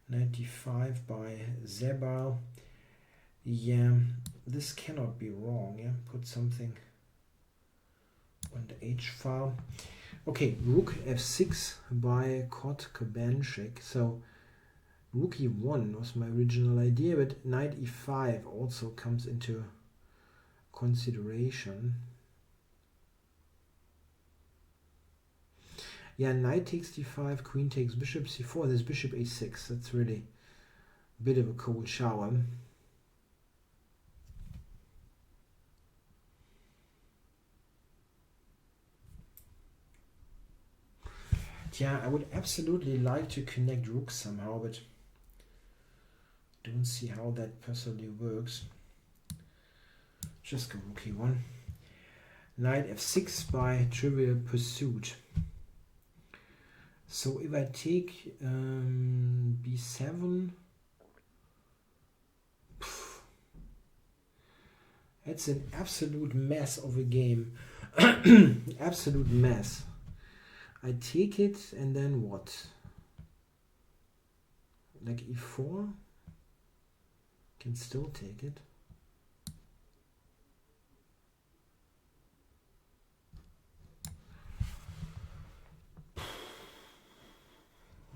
Knight d5 by Zebal. Yeah, this cannot be wrong. Yeah, put something on the h file. Okay, rook f6 by Kot Kabanchik. So rook e1 was my original idea, but knight e5 also comes into consideration. Yeah, knight takes d5, queen takes bishop c4. There's bishop a6. That's really a bit of a cold shower. Yeah, I would absolutely like to connect rooks somehow, but don't see how that personally works. Just go rook e1. Knight f6 by Trivial Pursuit. So if I take b7, it's an absolute mess of a game. Absolute mess. I take it and then what? Like e4? Can still take it.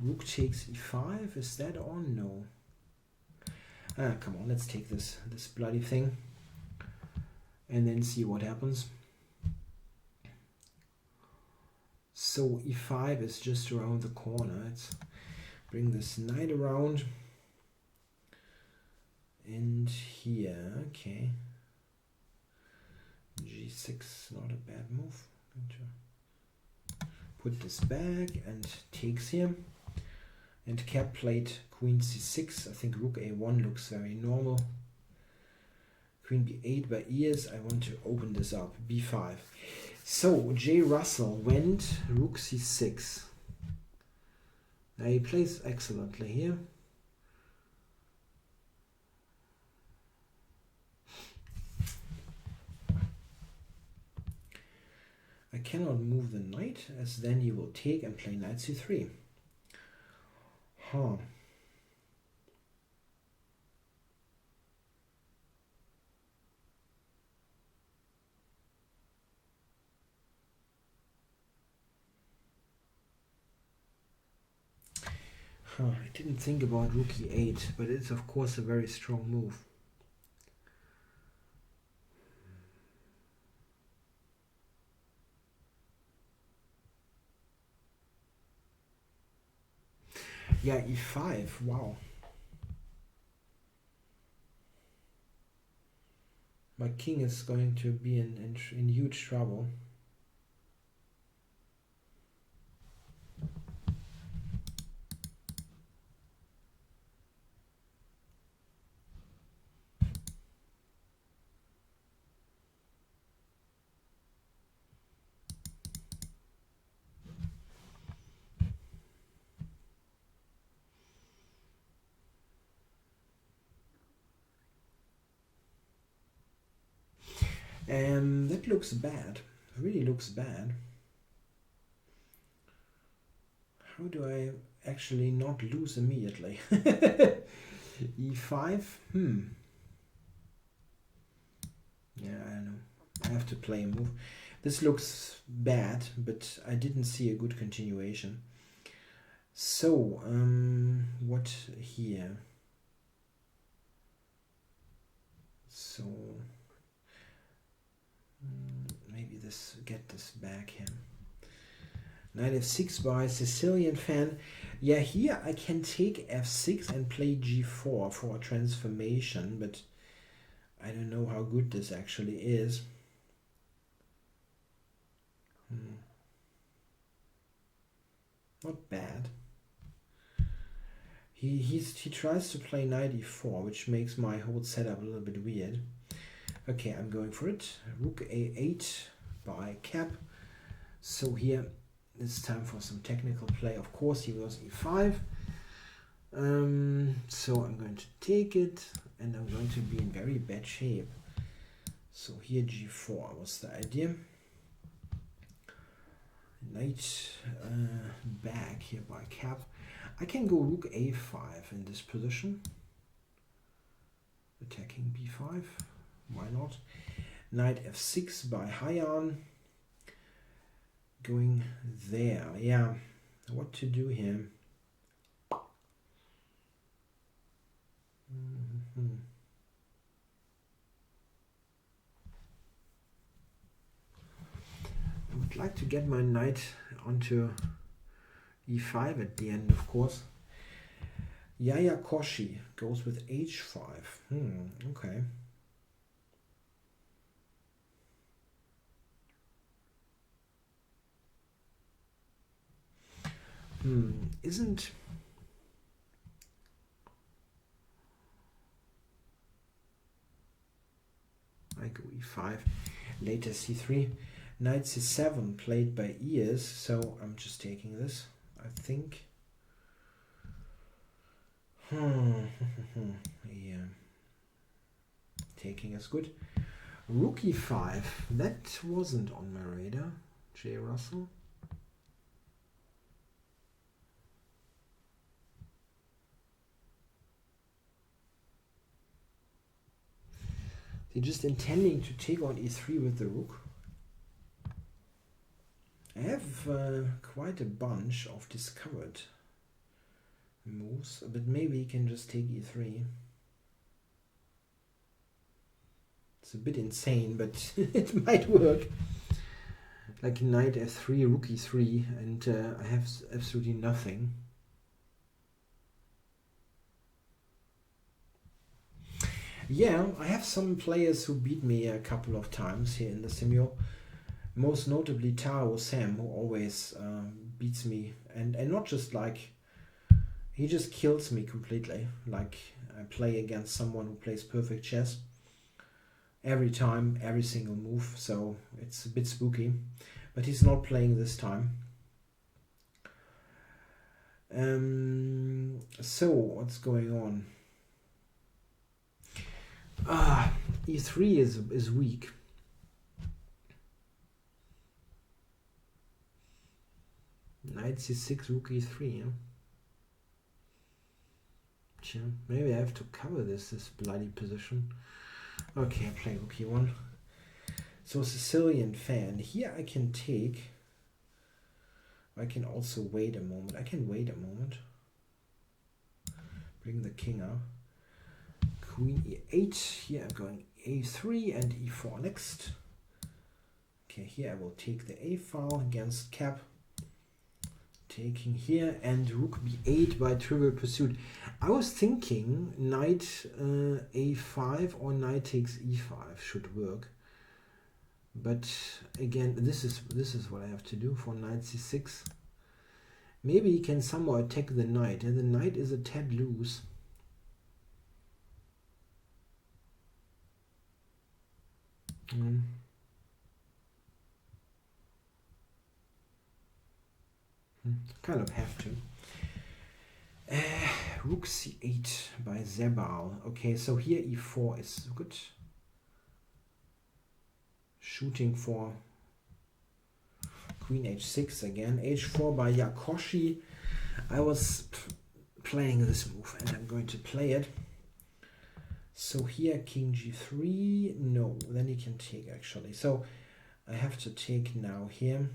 Rook takes e5. Is that on? No. Ah, come on, let's take this bloody thing and then see what happens. So e5 is just around the corner. Let's bring this knight around. And here, okay. g6, not a bad move. I'm going to put this back and takes here. And Cap played queen c6. I think rook a1 looks very normal. Queen b8 by ears. I want to open this up. b5. So J. Russell went rook c6. Now he plays excellently here. I cannot move the knight, as then he will take and play knight c3. Huh. I didn't think about rook e8, but it's of course a very strong move. Yeah, e5, wow. My king is going to be in huge trouble. That looks bad. Really looks bad. How do I actually not lose immediately? e5? Yeah, I know. I have to play a move. This looks bad, but I didn't see a good continuation. So, what here? So, maybe this, get this back here. Knight f6 by Sicilian fan. Yeah, here I can take f6 and play g4 for a transformation, but I don't know how good this actually is. Not bad. He tries to play knight e4, which makes my whole setup a little bit weird. Okay, I'm going for it. Rook a8 by Cap. So here it's time for some technical play. Of course, he was e5. So I'm going to take it, and I'm going to be in very bad shape. So here g4 was the idea. Knight back here by Cap. I can go rook a5 in this position. Attacking b5. Why not? Knight f6 by Hayan. Going there. Yeah. What to do here? I would like to get my knight onto e5 at the end, of course. Yaya Koshi goes with h5. Okay. Isn't I go e5, later c3, knight c7 played by ears, so I'm just taking this, I think. Yeah, taking is good. Rook e5, that wasn't on my radar. J. Russell. They're just intending to take on e3 with the rook. I have quite a bunch of discovered moves, but maybe he can just take e3. It's a bit insane, but it might work. Like knight f3, rook e3, and I have absolutely nothing. Yeah, I have some players who beat me a couple of times here in the Simul. Most notably Taro Sam, who always beats me, and not just like, he just kills me completely. Like, I play against someone who plays perfect chess every time, every single move, so it's a bit spooky. But he's not playing this time. So what's going on? E3 is weak. Knight c6, rook e3. Yeah? Sure. Maybe I have to cover this bloody position. Okay, I play rook e1. So Sicilian fan. Here I can take. I can also wait a moment. I can wait a moment. Bring the king up. Queen e8. Here I'm going a3 and e4 next. Okay, here I will take the a file against cap. Taking here, and rook b8 by Trivial Pursuit. I was thinking knight a5 or knight takes e5 should work. But again, this is what I have to do for knight c6. Maybe he can somehow attack the knight, and the knight is a tad loose. Kind of have to. Rook c8 by Zebal. Okay, so here e4 is good. Shooting for queen h6 again. h4 by Yakoshi. I was playing this move and I'm going to play it. So here king g3. No, then he can take actually. So I have to take now here.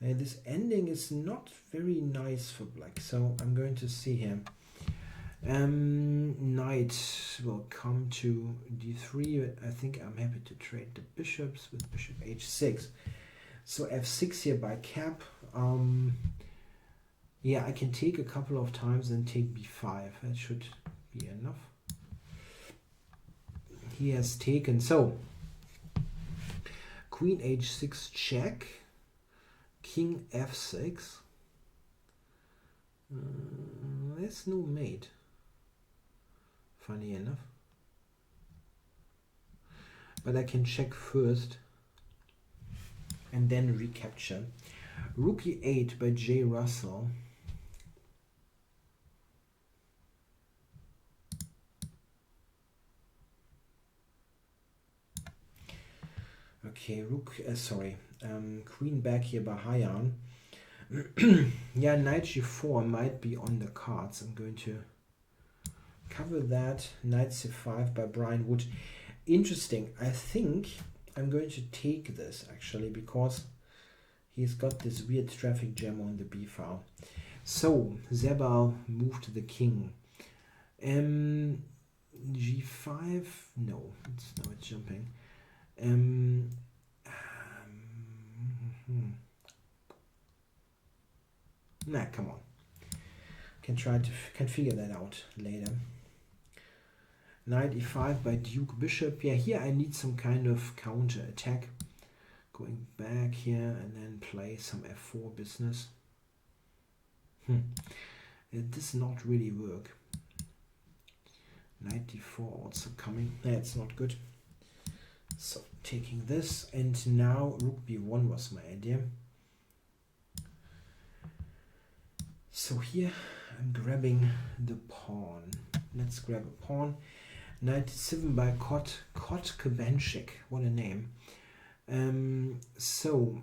This ending is not very nice for black, so I'm going to see here. Knight will come to d3. I think I'm happy to trade the bishops with bishop h6. So f6 here by cap. Yeah, I can take a couple of times and take b5. That should be enough. He has taken. So queen h6 check. King f6. There's no mate. Funny enough. But I can check first and then recapture. Rook e8 by J. Russell. Okay, queen back here by Hayan. Yeah, knight g4 might be on the cards. I'm going to cover that. Knight c5 by Brian Wood. Interesting. I think I'm going to take this actually because he's got this weird traffic jam on the b file. So Zebal moved the king. G5. No, it's jumping. Nah, come on. Can figure that out later. Knight e5 by Duke Bishop. Yeah, here I need some kind of counter attack. Going back here and then play some f4 business. It does not really work. Knight d4 also coming. That's not good. So taking this, and now rook b1 was my idea. So here I'm grabbing the pawn. Let's grab a pawn. Knight 7 by Kot Kabanchik. What a name. So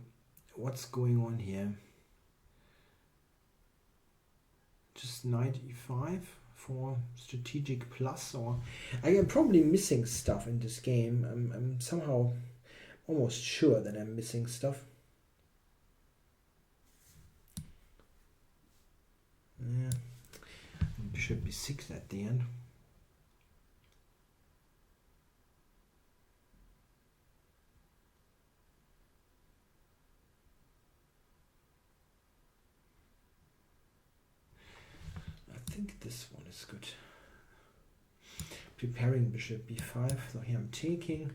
what's going on here? Just knight e5 for strategic plus, or I am probably missing stuff in this game. I'm somehow almost sure that I'm missing stuff. bishop b6 at the end. I think this one is good. Preparing bishop b5, so here I'm taking.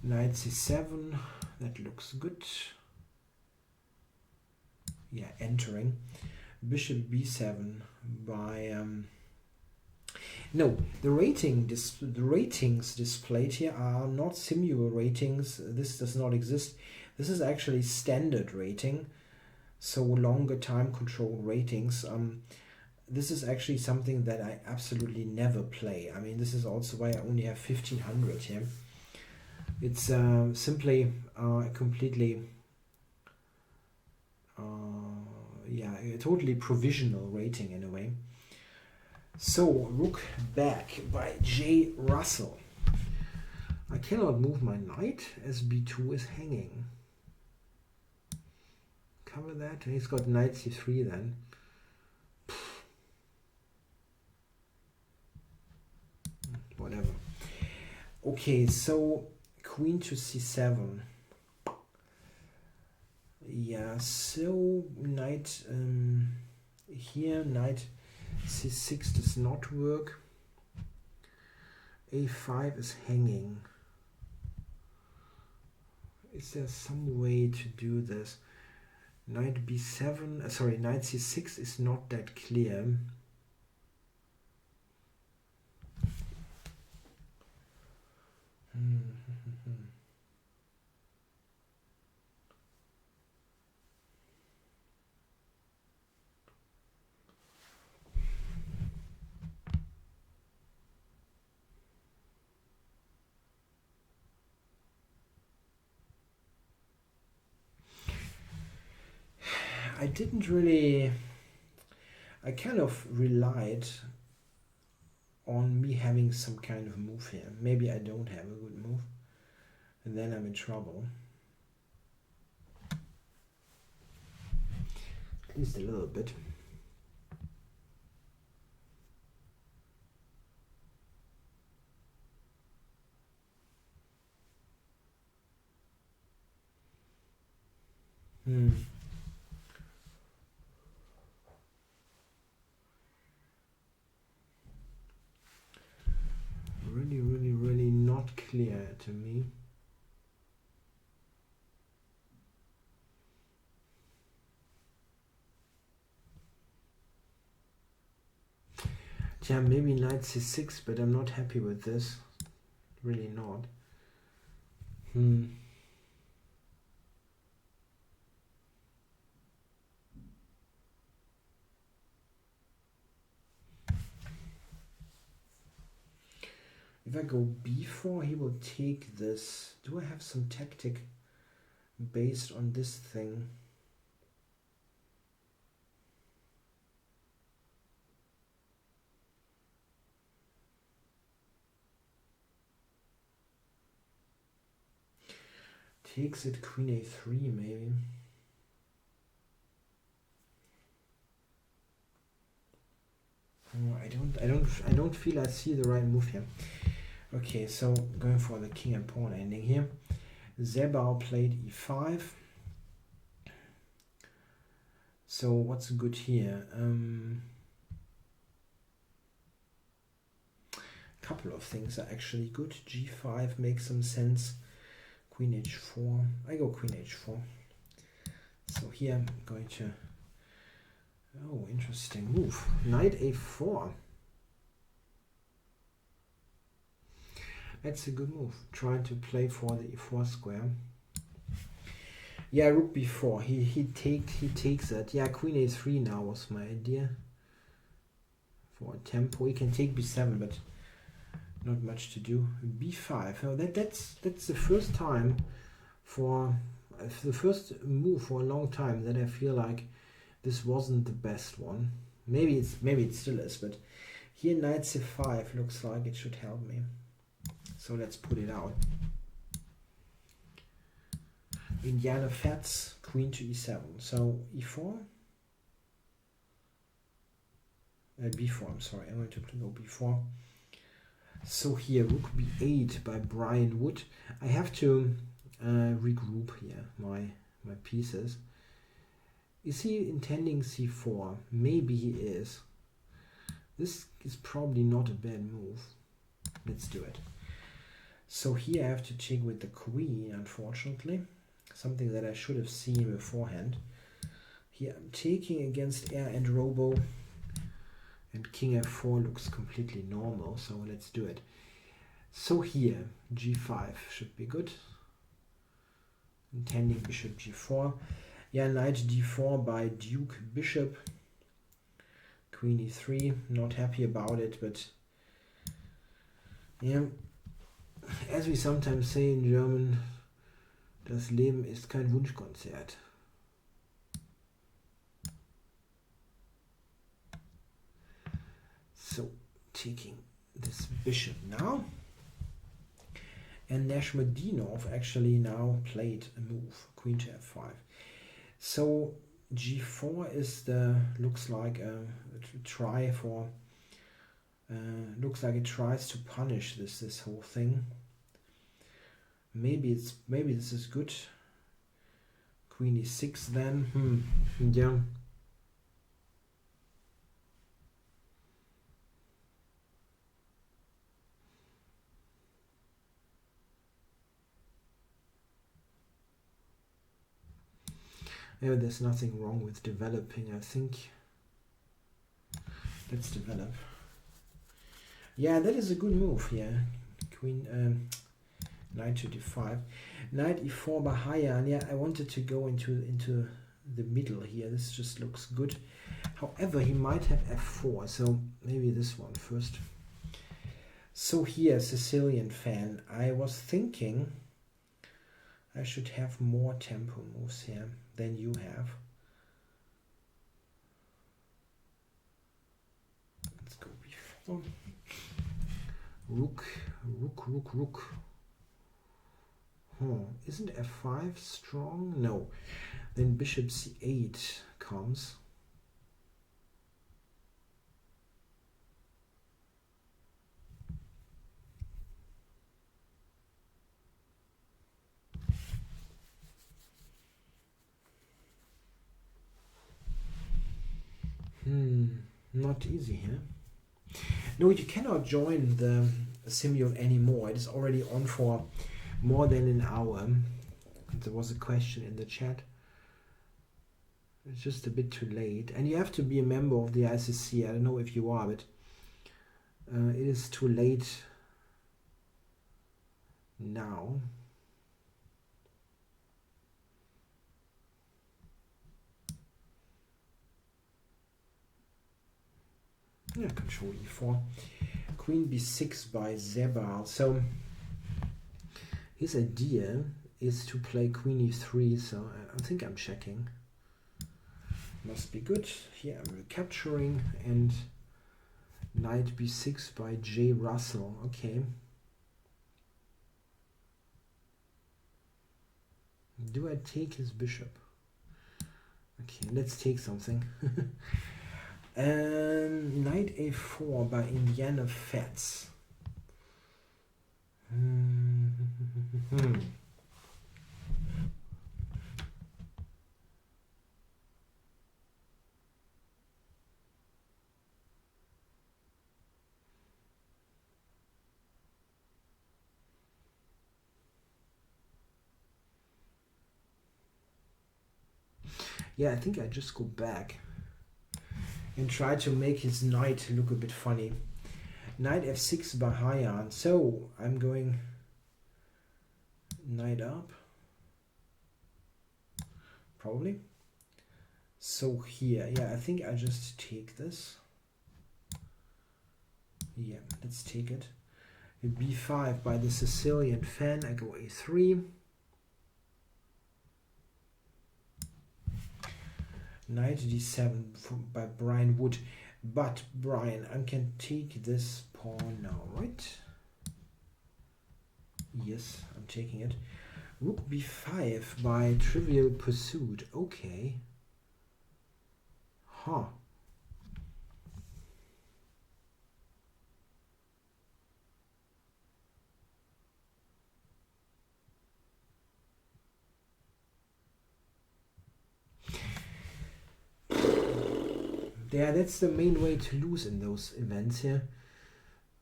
Knight c7, that looks good. Yeah, entering. Bishop b7 by no, the ratings displayed here are not Simul ratings. This does not exist. This is actually standard rating, so longer time control ratings. This is actually something that I absolutely never play. I mean, this is also why I only have 1500 here. It's simply completely yeah, a totally provisional rating in a way. So, rook back by J. Russell. I cannot move my knight as b2 is hanging. Cover that. He's got knight c3 then. Whatever. Okay, so queen to c7. Yeah, so knight here, knight c6 does not work. a5 is hanging. Is there some way to do this? Knight b7, sorry, knight c6 is not that clear. I didn't really, I kind of relied on me having some kind of move here. Maybe I don't have a good move, and then I'm in trouble. At least a little bit. Really not clear to me. Yeah, maybe knight c6, but I'm not happy with this. Really not. If I go b4, he will take this. Do I have some tactic based on this thing? Takes it queen a3 maybe. Oh, I don't feel I see the right move here. Okay, so going for the king and pawn ending here. Zebao played e5. So what's good here? Couple of things are actually good. g5 makes some sense. Queen h4. I go queen h4. So here I'm going to... Oh, interesting move. Knight a4. That's a good move. Trying to play for the e4 square. Yeah, rook b4. He takes it. Yeah, queen a3 now was my idea. For tempo. He can take b7, but not much to do. b5. Oh, that's the first time for the first move for a long time that I feel like this wasn't the best one. Maybe it still is, but here knight c5 looks like it should help me. So let's put it out. Indiana Fats, queen to e7. So e4. b4, I'm sorry, I'm going to go b4. So here, rook b8 by Brian Wood. I have to regroup here my pieces. Is he intending c4? Maybe he is. This is probably not a bad move. Let's do it. So here I have to check with the queen, unfortunately. Something that I should have seen beforehand. Here I'm taking against air and robo. And king f4 looks completely normal, so let's do it. So here, g5 should be good. Intending bishop g4. Yeah, knight d4 by duke bishop. Queen e3, not happy about it, but yeah, as we sometimes say in German, das Leben ist kein Wunschkonzert. So, taking this bishop now. And Nashmadinov actually now played a move, queen to f5. So g4 is looks like a try for, looks like it tries to punish this whole thing. Maybe this is good. Queen e6 then. Yeah. Yeah, there's nothing wrong with developing, I think. Let's develop. Yeah, that is a good move here. Queen, knight to d5. Knight e4 by Hayan. Yeah, I wanted to go into the middle here. This just looks good. However, he might have f4, so maybe this one first. So here, Sicilian fan. I was thinking I should have more tempo moves here than you have. Let's go before. Rook. Isn't f5 strong? No. Then bishop c8 comes. Not easy here. No, you cannot join the Simul anymore. It is already on for more than an hour. There was a question in the chat. It's just a bit too late. And you have to be a member of the ICC. I don't know if you are, but it is too late now. Yeah, control e4. Queen b6 by Zebal. So his idea is to play queen e3, so I think I'm checking. Must be good. Here I'm recapturing, and knight b6 by J. Russell. Okay. Do I take his bishop? Okay, let's take something. Knight a4 by Indiana Fats. Yeah, I think I just go back and try to make his knight look a bit funny. Knight f6 by Hayan. So I'm going knight up, probably. So here, yeah, I think I just take this. Yeah, let's take it. b5 by the Sicilian fan. I go a3. Knight d7 by Brian Wood. But Brian, I can take this pawn now, right? Yes, I'm taking it. Rook b5 by Trivial Pursuit. Okay. Huh. Yeah, that's the main way to lose in those events here.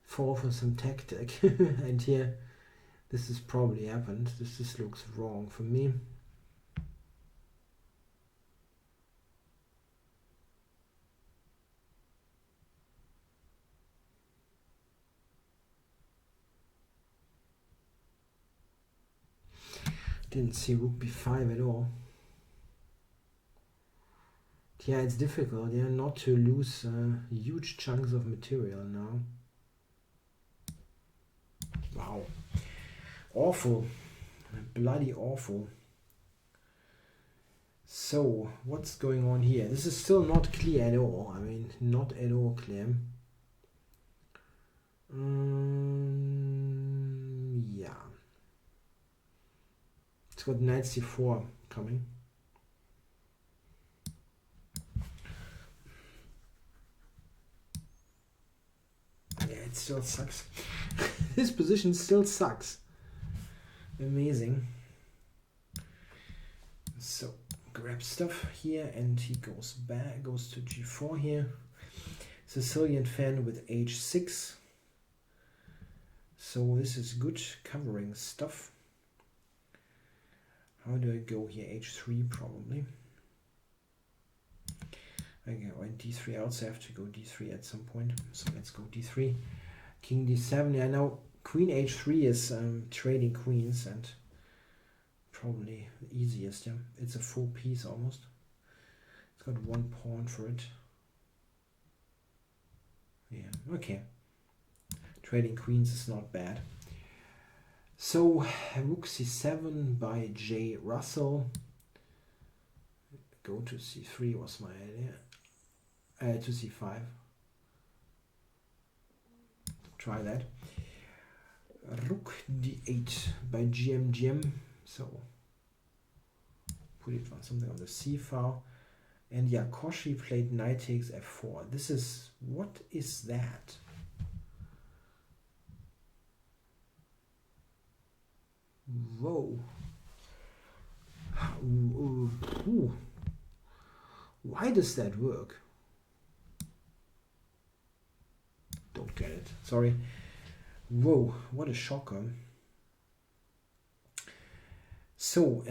Fall for some tactic. And here, this has probably happened. This looks wrong for me. Didn't see rook b5 at all. Yeah, it's difficult, yeah, not to lose huge chunks of material now. Wow. Awful. Bloody awful. So, what's going on here? This is still not clear at all. I mean, not at all clear. Yeah. It's got knight c4 coming. Yeah, it still sucks. This position still sucks. Amazing. So, grab stuff here, and he goes back, goes to g4 here. Sicilian fan with h6. So this is good covering stuff. How do I go here? h3 probably. Okay, or d3. I also have to go d3 at some point. So let's go d3. King d7. Yeah, now queen h3 is trading queens, and probably the easiest. Yeah, it's a full piece almost. It's got one pawn for it. Yeah, okay. Trading queens is not bad. So rook c7 by J. Russell. Go to c3 was my idea. To c5. Try that. Rook d8 by GM. So put it on something on the c file. And yeah, Koshi played knight takes f4. This is, what is that? Whoa. Ooh. Why does that work? Don't get it. Sorry. Whoa, what a shocker. So,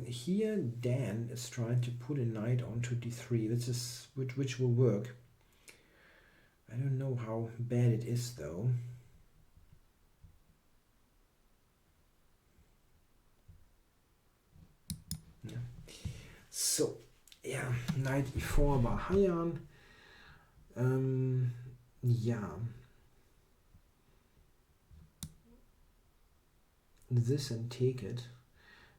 here Dan is trying to put a knight onto d3. This is which will work. I don't know how bad it is though. Yeah. So, yeah, knight e4 by Hayan. Yeah. This and take it.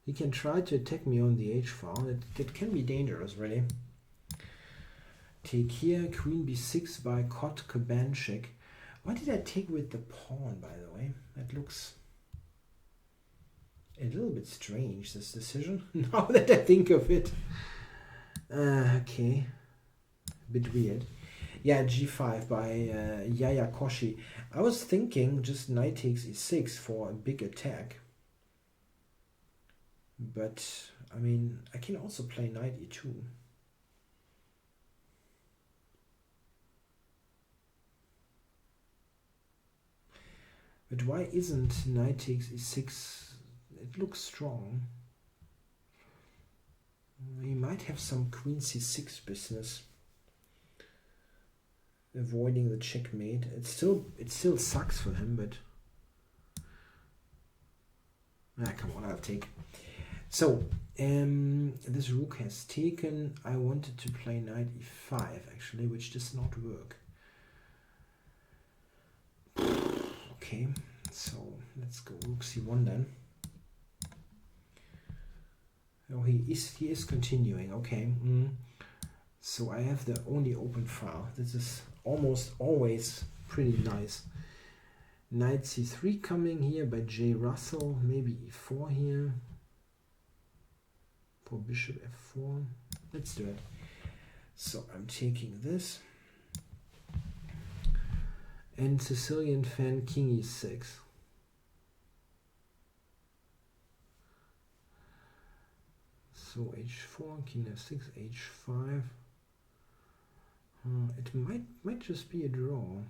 He can try to attack me on the h file. It can be dangerous, really. Take here, queen b6 by Kot Kabanchik. Why did I take with the pawn, by the way? That looks a little bit strange, this decision, now that I think of it. Okay. A bit weird. Yeah, g5 by Yaya Koshi. I was thinking just knight takes e6 for a big attack. But, I mean, I can also play knight e2. But why isn't knight takes e6? It looks strong. He might have some queen c6 business, avoiding the checkmate. It still sucks for him, but come on, I'll take. So this rook has taken. I wanted to play knight e5 actually, which does not work. Okay, so let's go rook c1 then. Oh, he is continuing. Okay. So I have the only open file. This is almost always pretty nice. Knight c3 coming here by J. Russell. Maybe e4 here for bishop f4. Let's do it. So I'm taking this. And Sicilian fan king e6. So h4, king f6, h5. It might just be a draw.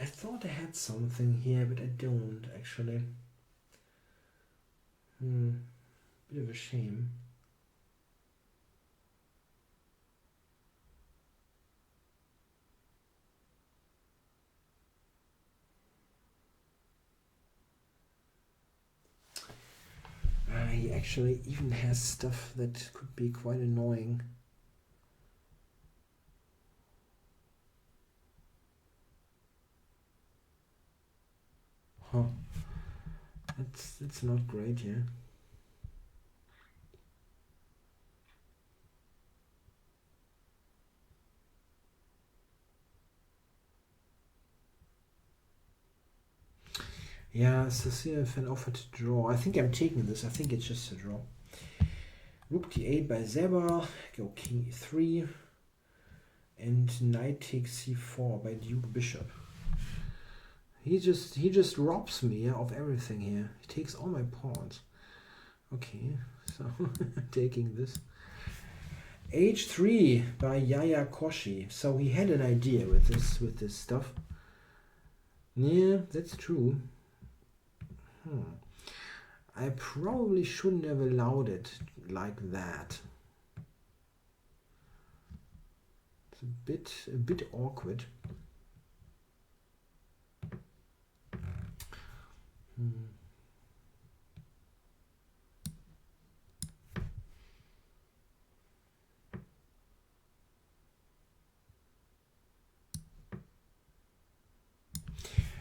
I thought I had something here, but I don't actually. Bit of a shame. He actually even has stuff that could be quite annoying. Huh. That's not great, yeah. Yeah, Cecilia fan offered to draw. I think I'm taking this. I think it's just a draw. Rook d8 by Zebra. Go king e3. And knight takes c4 by Duke Bishop. He just robs me of everything here. He takes all my pawns. Okay, so taking this. H3 by Yaya Koshi. So he had an idea with this stuff. Yeah, that's true. I probably shouldn't have allowed it like that. It's a bit awkward.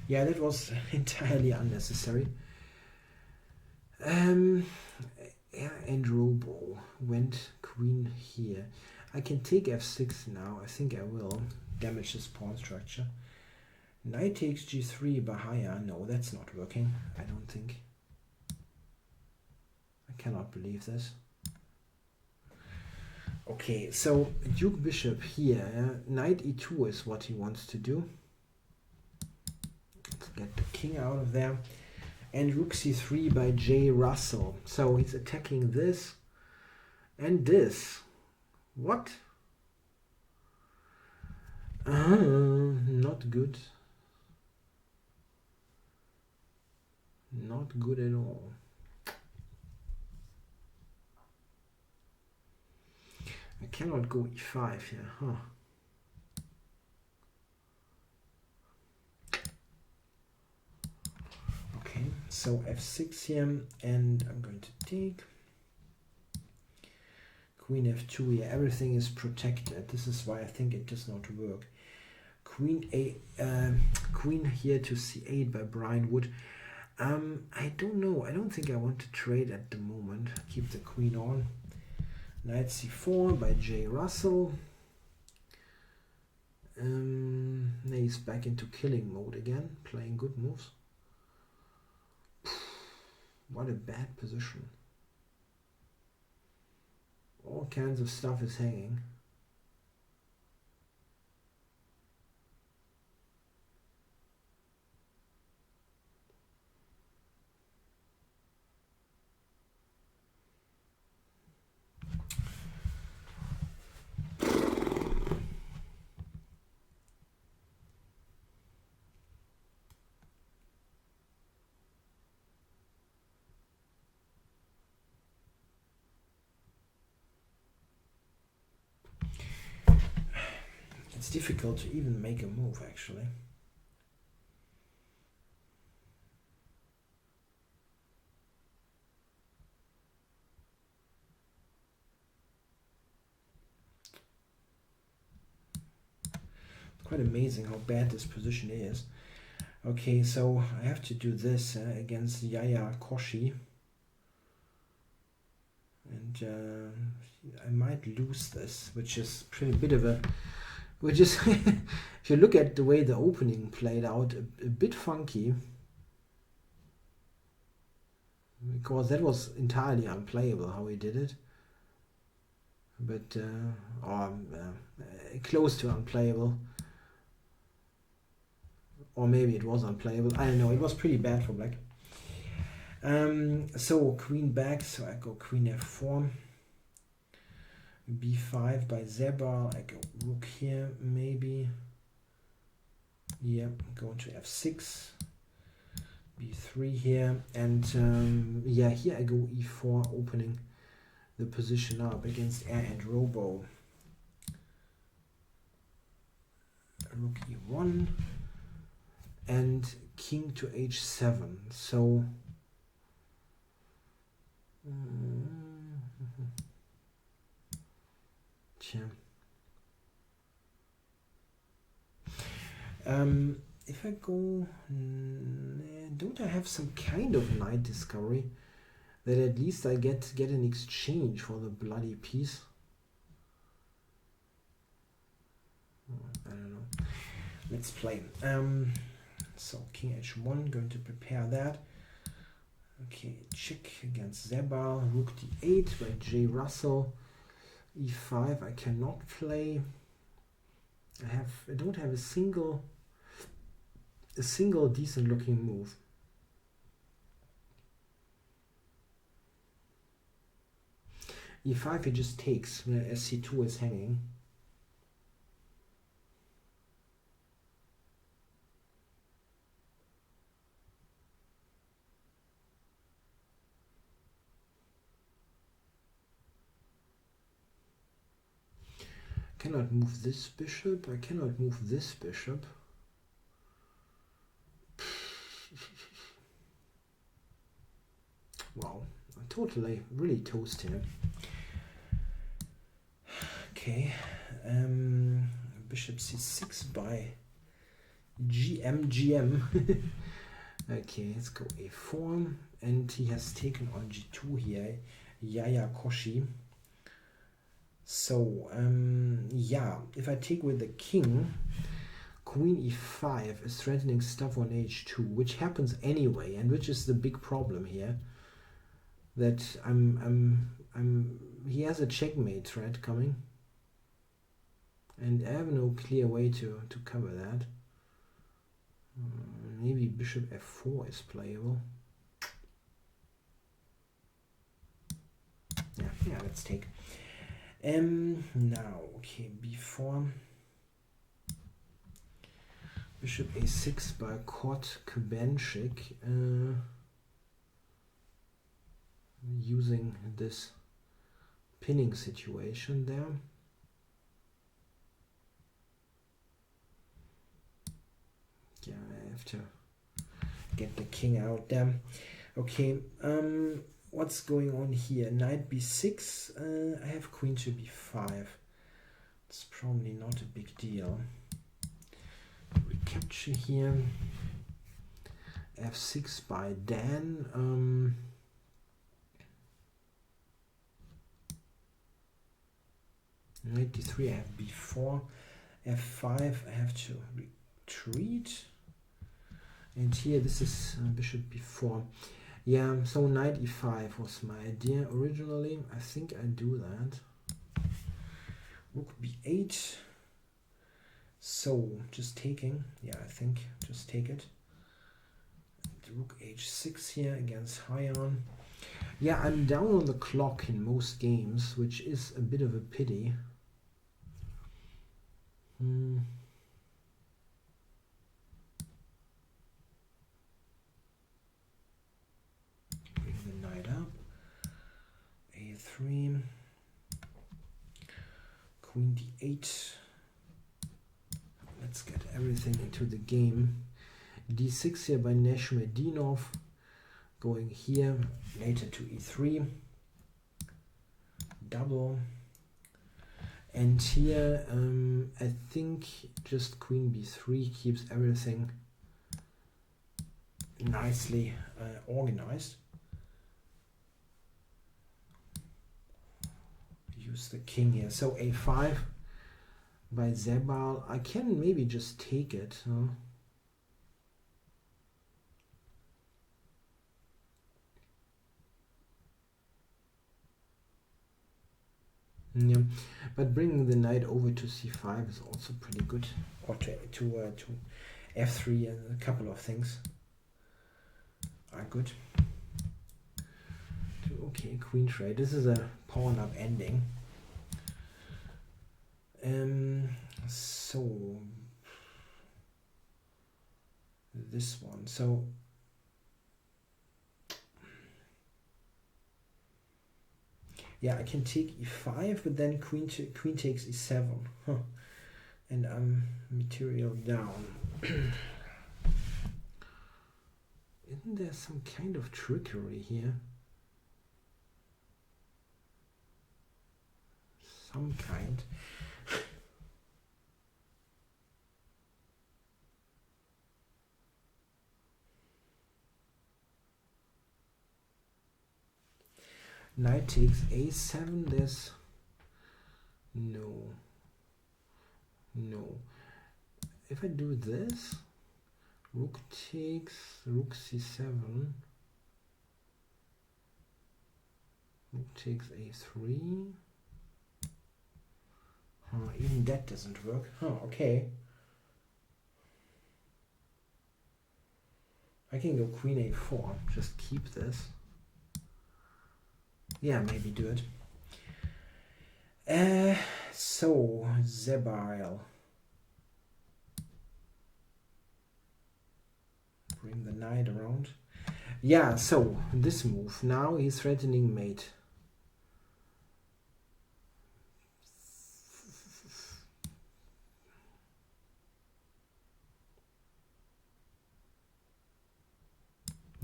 Yeah, that was entirely unnecessary. And Robo went queen here. I can take f6 now. I think I will damage this pawn structure. Knight takes g3 by Haya. No, that's not working. I don't think. I cannot believe this. Okay, so Duke Bishop here. Knight e2 is what he wants to do. Let's get the king out of there. And Rook c3 by J. Russell. So he's attacking this and this. What? Not good. Not good at all. I cannot go e5 here, huh? Okay, so f6 here, and I'm going to take queen f2 here. Everything is protected. This is why I think it does not work. Queen here to c8 by Brian Wood. I don't know. I don't think I want to trade at the moment. Keep the queen on. Knight c4 by J. Russell. He's back into killing mode again, playing good moves. What a bad position. All kinds of stuff is hanging. It's difficult to even make a move, actually. It's quite amazing how bad this position is. Okay, so I have to do this against Yaya Koshi. And I might lose this, which is pretty bit of a... Which is, if you look at the way the opening played out, a bit funky. Because that was entirely unplayable how he did it. but close to unplayable. Or maybe it was unplayable. I don't know. It was pretty bad for black. So queen back. So I go queen f4. b5 by Zebal. I go rook here, maybe. Yeah, going to f6. b3 here. And yeah, here I go e4, opening the position up against air and robo. Rook e1. And king to h7. So if I go, don't I have some kind of knight discovery that at least I get an exchange for the bloody piece? I don't know. Let's play. So king h1, going to prepare that. Okay, check against Zebal. Rook d8 by J. Russell. e5 I cannot play. I don't have a single decent looking move. e5 it just takes as c2 is hanging. Cannot move this bishop. I cannot move this bishop. Wow, I totally really toast him. Okay, bishop c6 by GM. Okay, let's go a4, and he has taken on g2 here. Yaya Koshi. So, yeah, if I take with the king, queen e5 is threatening stuff on h2, which happens anyway, and which is the big problem here. That he has a checkmate threat coming, and I have no clear way to cover that. Maybe bishop f4 is playable. Yeah, let's take. Now, okay, b4. Bishop a6 by Kot Kubanchik. Using this pinning situation there. Yeah, I have to get the king out there. Okay, what's going on here? Knight b6. I have queen to b5. It's probably not a big deal. Recapture here. f6 by Dan. Knight d3. I have b4. f5. I have to retreat. And here this is bishop b4. Yeah, so knight e5 was my idea originally. I think I do that. Rook b8. So just taking. Yeah, I think just take it. Rook h6 here against Hyon. Yeah, I'm down on the clock in most games, which is a bit of a pity. a3, queen d8. Let's get everything into the game. d6 here by Neshmedinov, going here later to e3, double, and here I think just queen b3 keeps everything nicely organized. Use the king here. So a5 by Zebal. I can maybe just take it. Huh? Yeah, but bringing the knight over to c5 is also pretty good, or to f3, and a couple of things are good. Okay, queen trade. This is a pawn up ending. So this one. So yeah, I can take e5, but then queen takes e7. Huh. And I'm material down. Isn't there some kind of trickery here? Some kind. Knight takes a7. There's no. If I do this, rook takes, rook c7, rook takes a3. Even that doesn't work. Okay. I can go queen a4. Just keep this. Yeah, maybe do it. So Zebail. Bring the knight around. Yeah, so this move. Now he's threatening mate.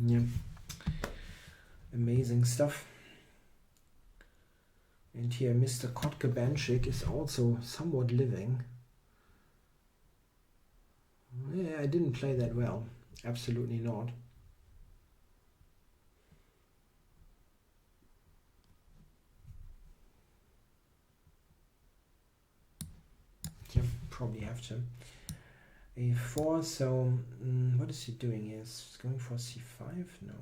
Yeah. Amazing stuff. And here Mr. Kotkabanchik is also somewhat living. Yeah, I didn't play that well. Absolutely not. Yeah, probably have to. a4, so what is he doing here? He's going for c5? No.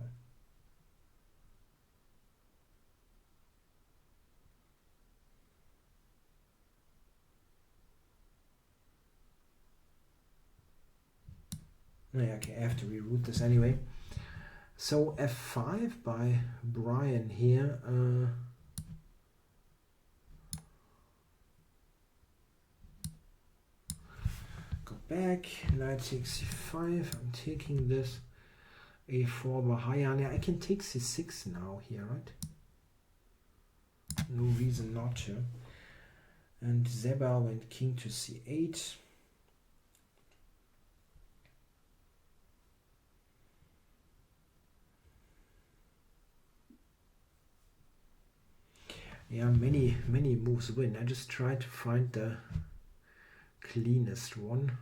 Yeah, okay, I have to reroute this anyway. So f5 by Brian here. Go back, knight takes c5. I'm taking this. a4 by Hayan. Yeah, I can take c6 now here, right? No reason not to. And Zebail went king to c8. Yeah, many moves win. I just try to find the cleanest one.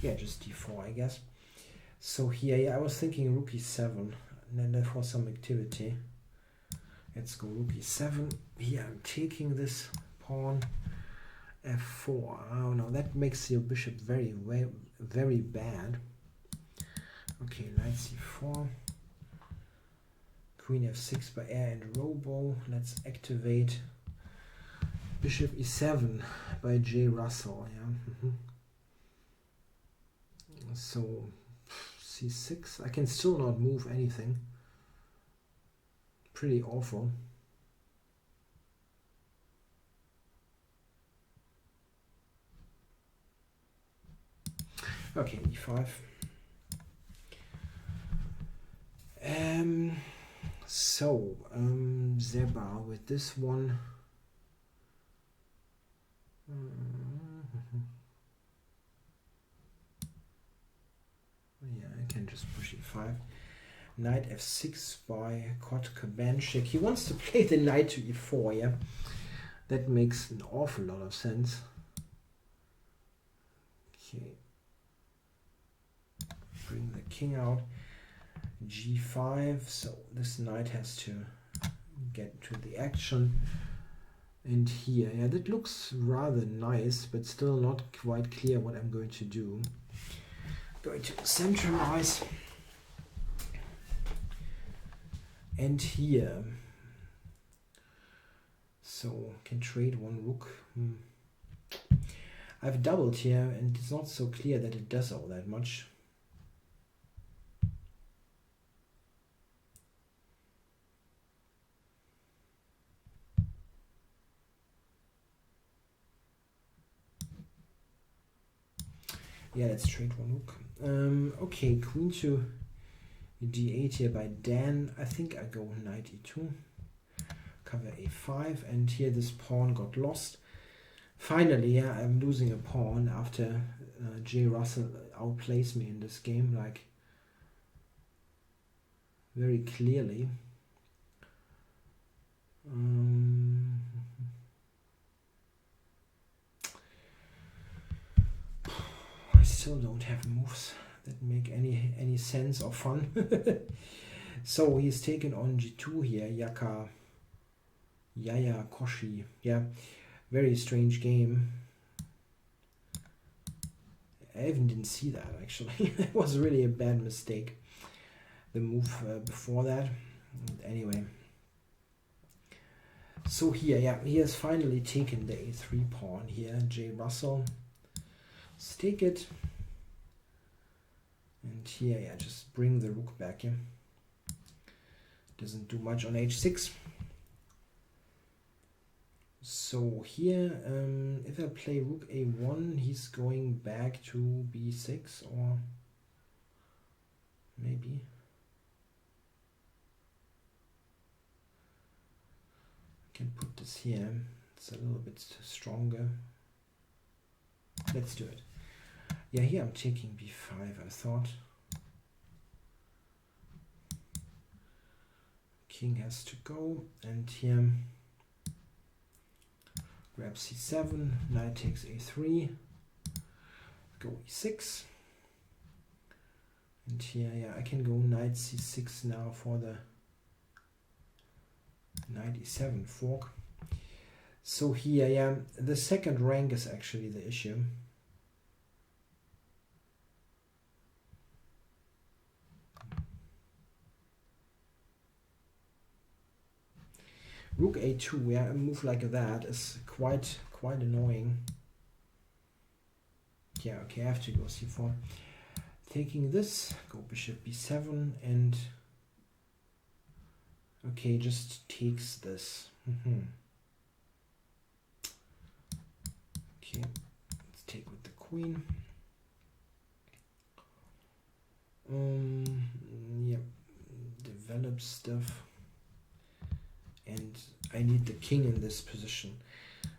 Yeah, just d4, I guess. So here, yeah, I was thinking rook e7, and then for some activity. Let's go rook e7. Here I'm taking this pawn. f4. Oh no, that makes your bishop very bad. Okay, knight c4. Queen f6 by air and robo. Let's activate bishop e7 by J. Russell. Yeah. So c6. I can still not move anything. Pretty awful. Okay, e5. So Zebail with this one. Yeah, I can just push e5. Knight f6 by Kotkabanchik. He wants to play the knight to e4, yeah? That makes an awful lot of sense. Okay. Bring the king out. g5, so this knight has to get to the action. And here, yeah, that looks rather nice, but still not quite clear what I'm going to do. Going to centralize. And here, so can trade one rook. I've doubled here, and it's not so clear that it does all that much. Yeah, let's trade one rook. Okay, queen to d8 here by Dan. I think I go knight e2, cover a5, and here this pawn got lost. Finally, yeah, I'm losing a pawn after J. Russell outplays me in this game, like very clearly. I still don't have moves that make any sense or fun. So he's taken on g2 here, Yaya Koshi. Yeah, very strange game. I even didn't see that actually. It was really a bad mistake, the move before that. Anyway, so here, yeah, he has finally taken the a3 pawn here, J. Russell. Let's take it. And here, yeah, just bring the rook back here. Doesn't do much on h6. So here, if I play rook a1, he's going back to b6, or maybe. I can put this here. It's a little bit stronger. Let's do it. Yeah, here I'm taking b5, I thought. King has to go, and here grab c7, knight takes a3, go e6, and here, yeah, I can go knight c6 now for the knight e7 fork. So here, yeah, the second rank is actually the issue. Rook a2, yeah, a move like that is quite annoying. Yeah, okay, I have to go c4. Taking this, go bishop b7, and okay, just takes this. Okay, let's take with the queen. Yeah, develop stuff. And I need the king in this position.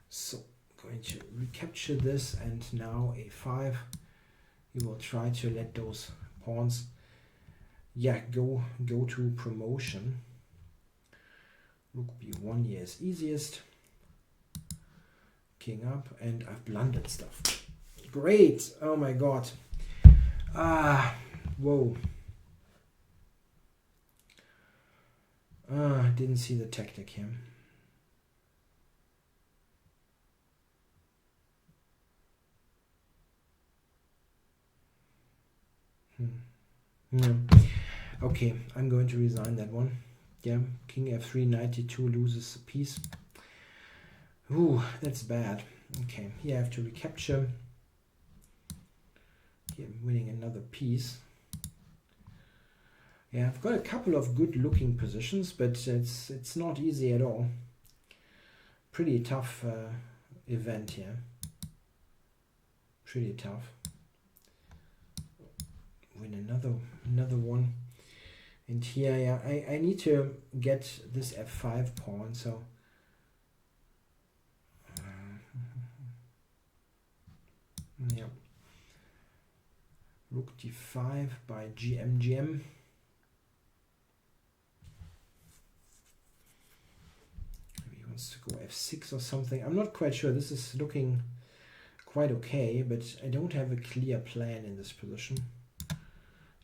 So going to recapture this, and now a5. You will try to let those pawns, yeah, go to promotion. Rook b1 here is easiest. King up, and I've blundered stuff. Great! Oh my god. Whoa. Didn't see the tactic here. Yeah. Okay, I'm going to resign that one. Yeah, king f3, knight d2 loses a piece. Ooh, that's bad. Okay, here I have to recapture. Here I'm winning another piece. Yeah, I've got a couple of good looking positions, but it's not easy at all. Pretty tough event here. Pretty tough. Win another one. And here, yeah, I need to get this f5 pawn, so yeah. Rook d5 by GM. To go f6 or something. I'm not quite sure. This is looking quite okay, but I don't have a clear plan in this position.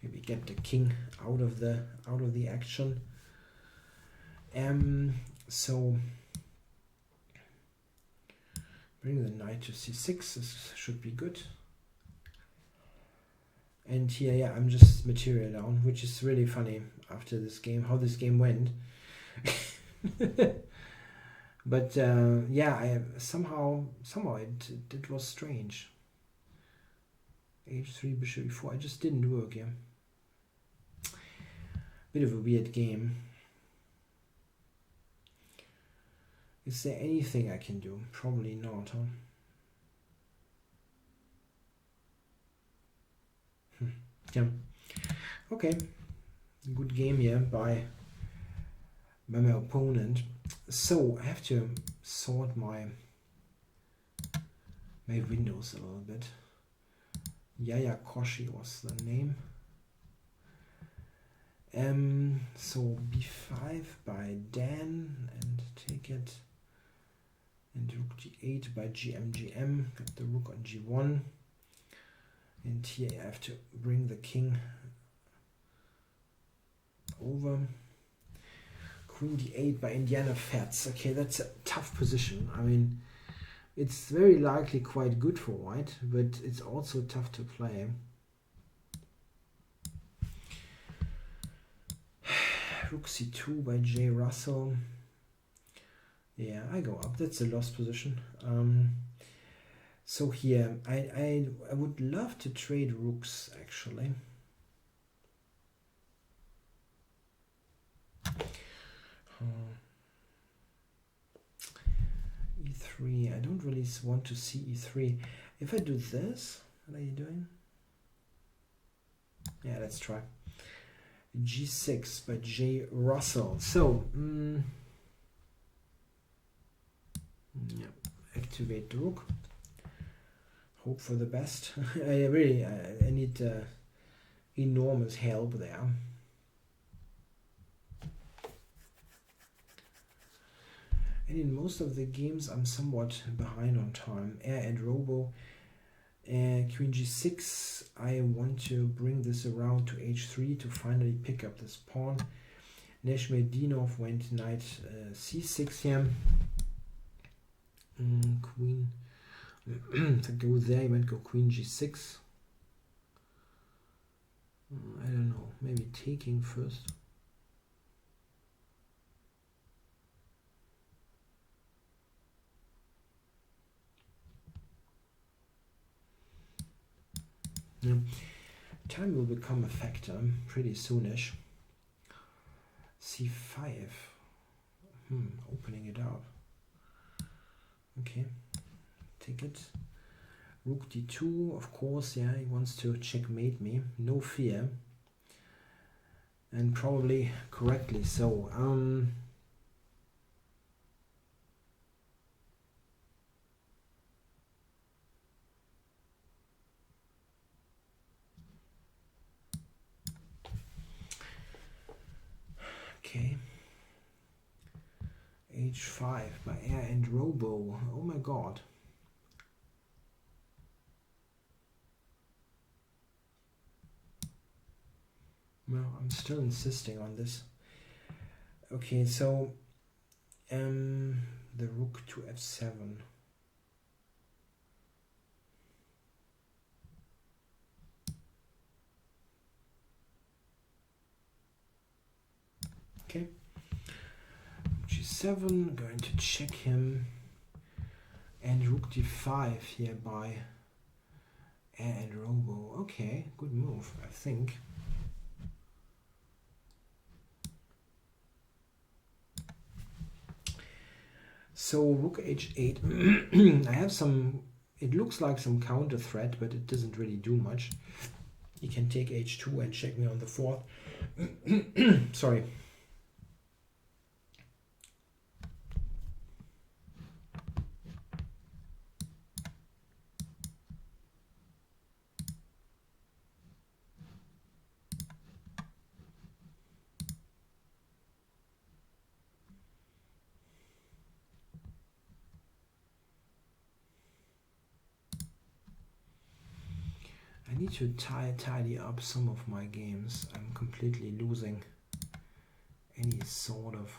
Maybe get the king out of the action. So Bring the knight to c6. This should be good. And here, yeah, I'm just material down, which is really funny after this game, how this game went. But yeah, I somehow it was strange. H3 bishop e4. I just didn't work, yeah. Bit of a weird game. Is there anything I can do? Probably not, huh? Yeah. Okay. Good game here by my opponent. So I have to sort my windows a little bit. Yaya Koshi was the name. So b5 by Dan and take it, and rook g8 by GM. Got the rook on g1, and here I have to bring the king over. Queen d8 by Indiana Fats. Okay, that's a tough position. I mean, it's very likely quite good for white, but it's also tough to play. Rook c2 by J. Russell. Yeah, I go up. That's a lost position. So here, I would love to trade rooks, actually. E3. I don't really want to see E3. If I do this, what are you doing? Yeah, let's try. G6 by J. Russell. So, yeah, activate the rook. Hope for the best. I need enormous help there. And in most of the games, I'm somewhat behind on time. Air and Robo. Queen g6. I want to bring this around to h3 to finally pick up this pawn. Neshmedinov went knight c6 here. Queen to go there. He went go queen g6. I don't know. Maybe taking first. Yeah. Time will become a factor pretty soonish. c5. Opening it up. Okay. Take it. Rook d2, of course, yeah, he wants to checkmate me. No fear. And probably correctly so. Okay. h5 by Air and Robo. Oh my god. Well, I'm still insisting on this. Okay, so the rook to f7. Okay. g7, going to check him. And rook d5 here by Air and Robo. Okay, good move, I think. So rook h8. I have some, it looks like some counter threat, but it doesn't really do much. He can take h2 and check me on the fourth. Sorry. I need to tidy up some of my games. I'm completely losing any sort of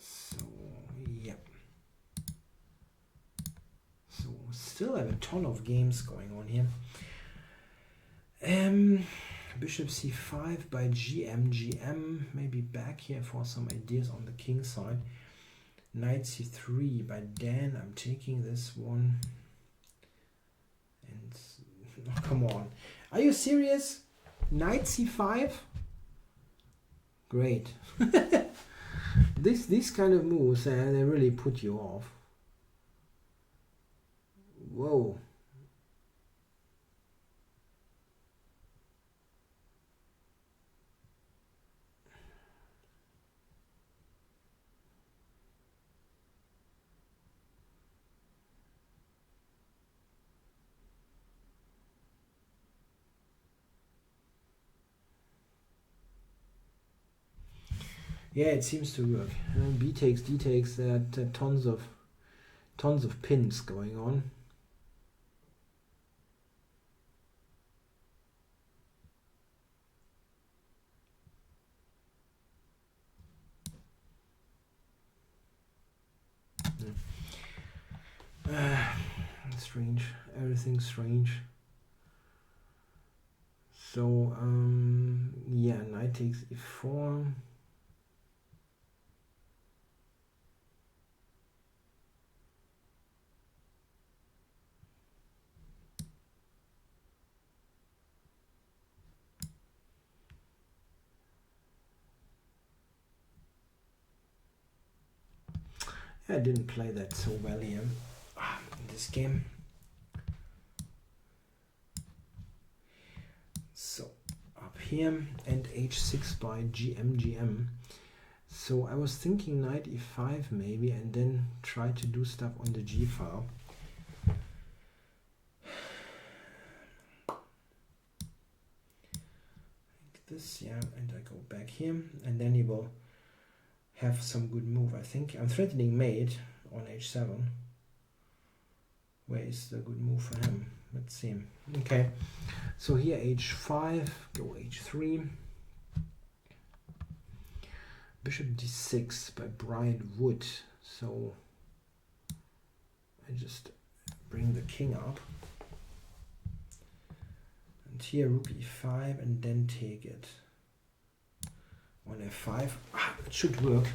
So, yeah. So, still have a ton of games going on here. Bishop c5 by GM. Maybe back here for some ideas on the king side. Knight c3 by Dan. I'm taking this one. And oh, come on. Are you serious? Knight c5? Great. These kind of moves, they really put you off. Whoa. Yeah, it seems to work. B takes, D takes. Tons of pins going on. Strange. Everything's strange. So yeah, knight takes e4. I didn't play that so well here in this game. So up here and h6 by GM. So I was thinking knight e5 maybe, and then try to do stuff on the g file. Like this, yeah, and I go back here, and then he will have some good move. I think I'm threatening mate on h7. Where is the good move for him? Let's see. Okay, so here h5, go h3. Bishop d6 by Brian Wood. So I just bring the king up. And here rook e5 and then take it. On f5. It should work.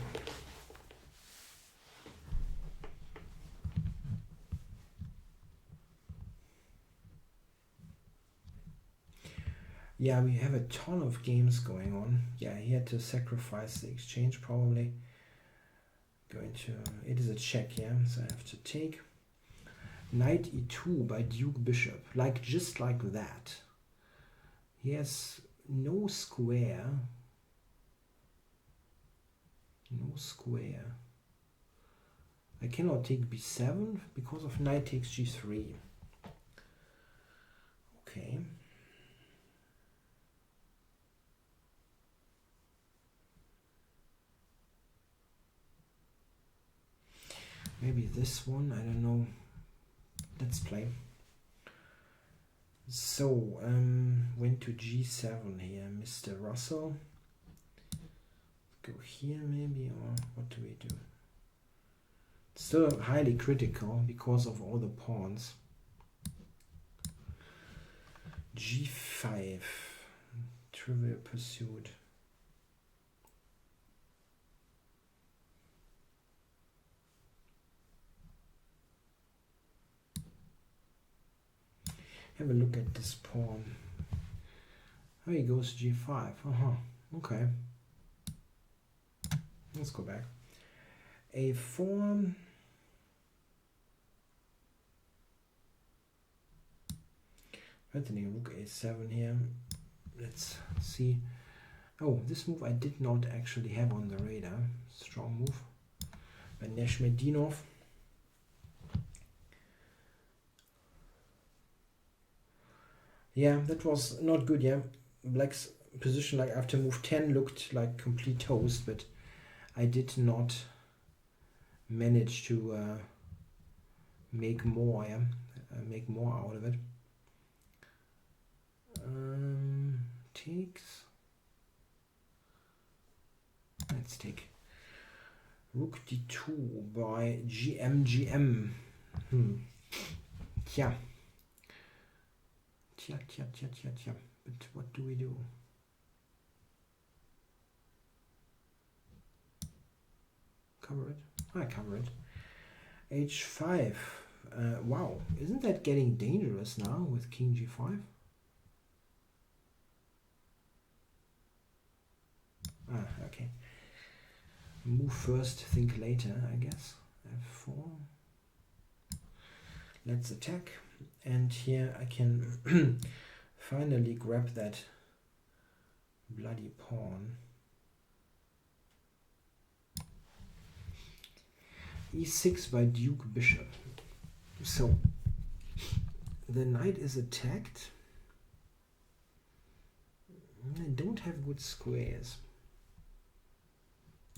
Yeah, we have a ton of games going on. Yeah, he had to sacrifice the exchange probably. It is a check, yeah, so I have to take. Knight e2 by Duke Bishop. Just like that. He has no square. No square. I cannot take b7 because of knight takes g3. Okay. Maybe this one, I don't know. Let's play. So, went to g7 here, Mr. Russell. Go here maybe, or what do we do? Still highly critical because of all the pawns. g5, Trivial Pursuit. Have a look at this pawn. Oh, he goes g5. Okay. Let's go back. a4. Threatening rook a7 here. Let's see. Oh, this move I did not actually have on the radar. Strong move by Neshmedinov. Yeah, that was not good, yeah. Black's position like after move 10 looked like complete toast, but I did not manage to make more, yeah. Make more out of it. Takes. Let's take Rook d2 by GM. Tja. But what do we do? Cover it. I cover it. H5. Wow, isn't that getting dangerous now with King G5? Okay. Move first, think later, I guess. F4. Let's attack. And here I can finally grab that bloody pawn. E6 by Duke Bishop. So the knight is attacked. I don't have good squares.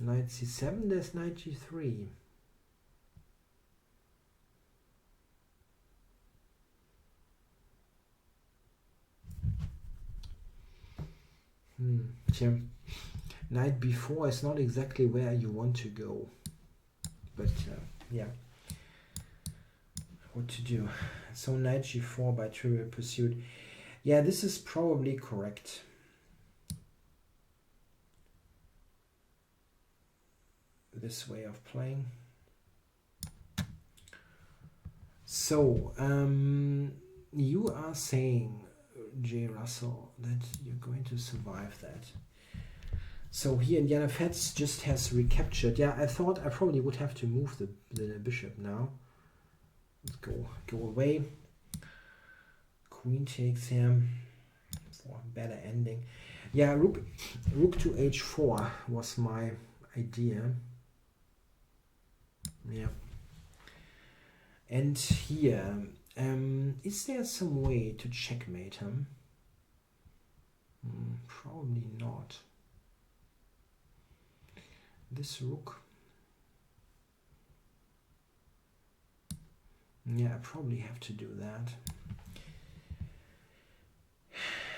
Knight c7, there's knight g3. Knight b4 is not exactly where you want to go. But yeah, what to do? So knight g4 by Trivial Pursuit. Yeah, this is probably correct. This way of playing. So you are saying, J. Russell, that you're going to survive that. So here Indiana Fats just has recaptured. Yeah, I thought I probably would have to move the bishop now. Let's go away. Queen takes him for a better ending. Yeah, rook to h4 was my idea. Yeah. And here, is there some way to checkmate him? Probably not. This rook. Yeah, I probably have to do that.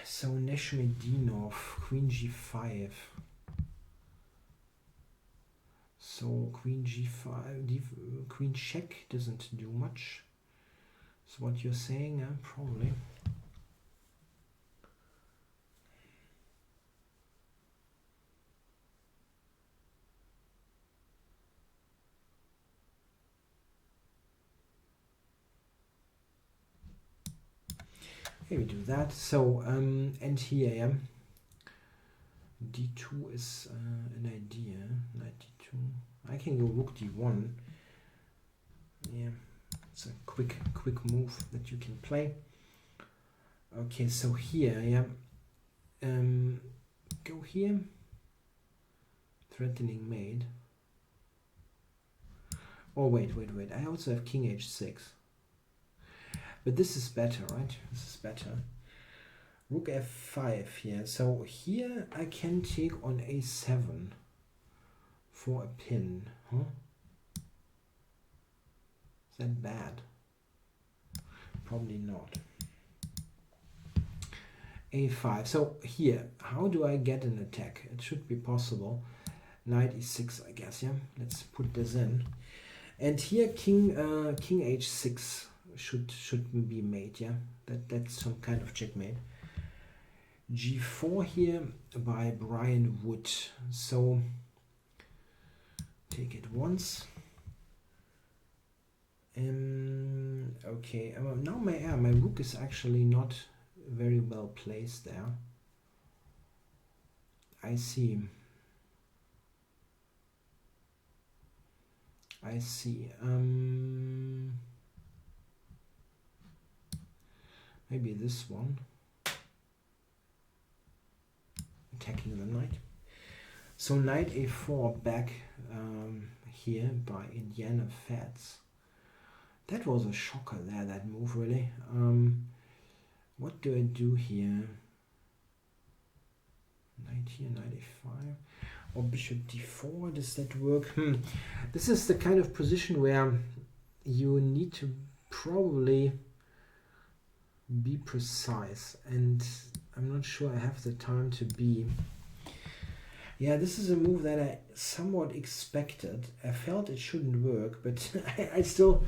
So Neshmedinov, Queen g5. So Queen g5, Queen check doesn't do much. Is what you're saying? Probably. Okay, we do that. So and here, yeah, d2 is an idea. Knight d2. I can go rook d1. Yeah, it's a quick move that you can play. Okay, so here, yeah, go here. Threatening mate. Oh wait. I also have king h6. But this is better, right? This is better. Rook f5 here. So here I can take on a7 for a pin. Huh? Is that bad? Probably not. a5. So here, how do I get an attack? It should be possible. Knight e6, I guess. Yeah. Let's put this in. And here, king h6 should be made. Yeah. That's some kind of checkmate. G4 here by Brian Wood. So take it once. Okay. Now my rook is actually not very well placed there. I see. Maybe this one. Attacking the knight. So knight a4 back here by Indiana Fats. That was a shocker there, that move really. What do I do here? Knight here, knight a5. Or bishop d4, does that work? This is the kind of position where you need to probably be precise, and I'm not sure I have the time to be. Yeah, this is a move that I somewhat expected. I felt it shouldn't work, but I still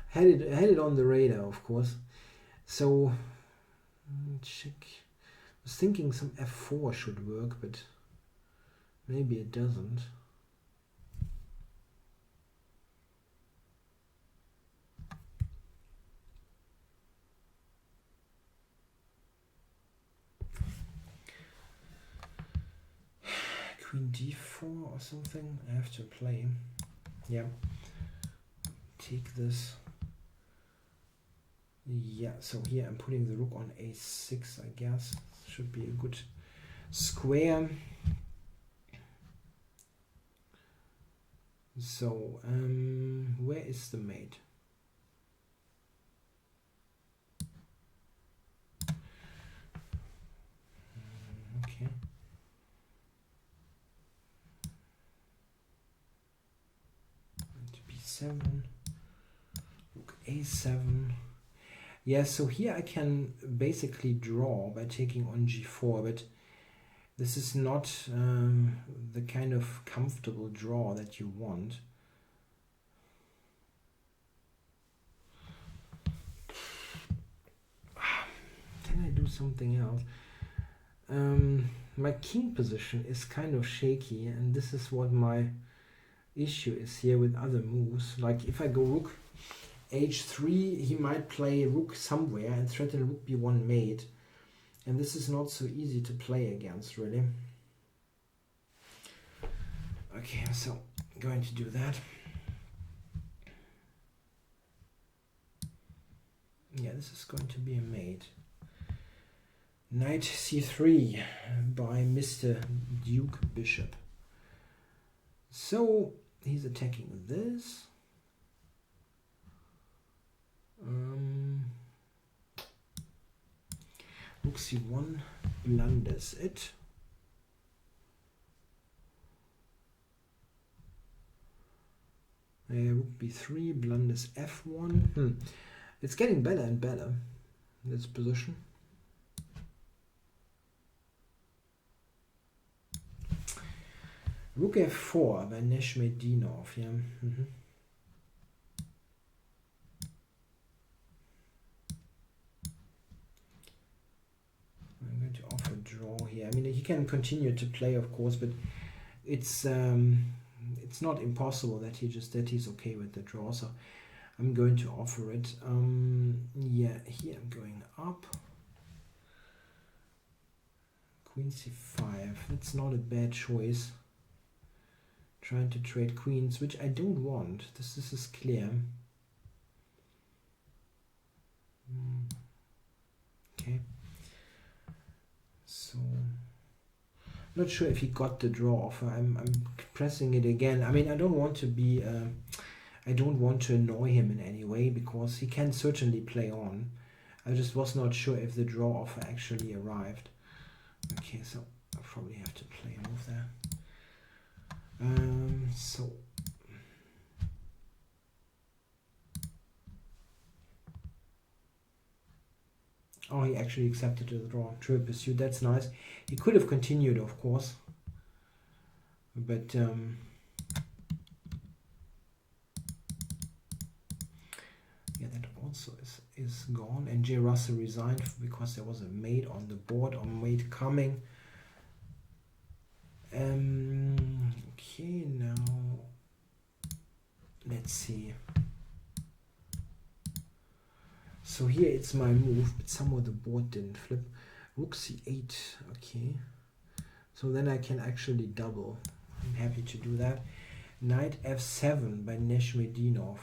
had it on the radar, of course. So check. I was thinking some f4 should work, but maybe it doesn't. Queen d4 or something. I have to play. Yeah. Take this. Yeah, so here I'm putting the rook on a6, I guess. Should be a good square. So, where is the mate? Okay. B7, rook a7. Yeah, so here I can basically draw by taking on g4, but this is not the kind of comfortable draw that you want. Can I do something else? My king position is kind of shaky, and this is what my issue is here with other moves. Like if I go rook h3, he might play rook somewhere and threaten rook b1 mate, and this is not so easy to play against, really. Okay, so I'm going to do that. Yeah, this is going to be a mate. Knight c3 by Mr. Duke Bishop. So he's attacking this. Rook c1 blunders it. Rook b3 blunders f1. It's getting better and better, this position. Rook f4 by Neshmedinov, yeah. I'm going to offer draw here. I mean, he can continue to play, of course, but it's not impossible that he's okay with the draw. So I'm going to offer it. Yeah, here I'm going up. Queen c5. That's not a bad choice. Trying to trade queens, which I don't want. This is clear. Okay. So, not sure if he got the draw offer. I'm pressing it again. I mean, I don't want to be. I don't want to annoy him in any way because he can certainly play on. I just was not sure if the draw offer actually arrived. Okay, so I probably have to play a move there. So oh, he actually accepted the draw. True pursuit, that's nice. He could have continued, of course, but yeah, that also is gone. And J. Russell resigned because there was a mate on the board, or mate coming. Okay, now let's see. So here it's my move, but somehow the board didn't flip. Rook c8, okay. So then I can actually double. I'm happy to do that. Knight f7 by Neshmedinov.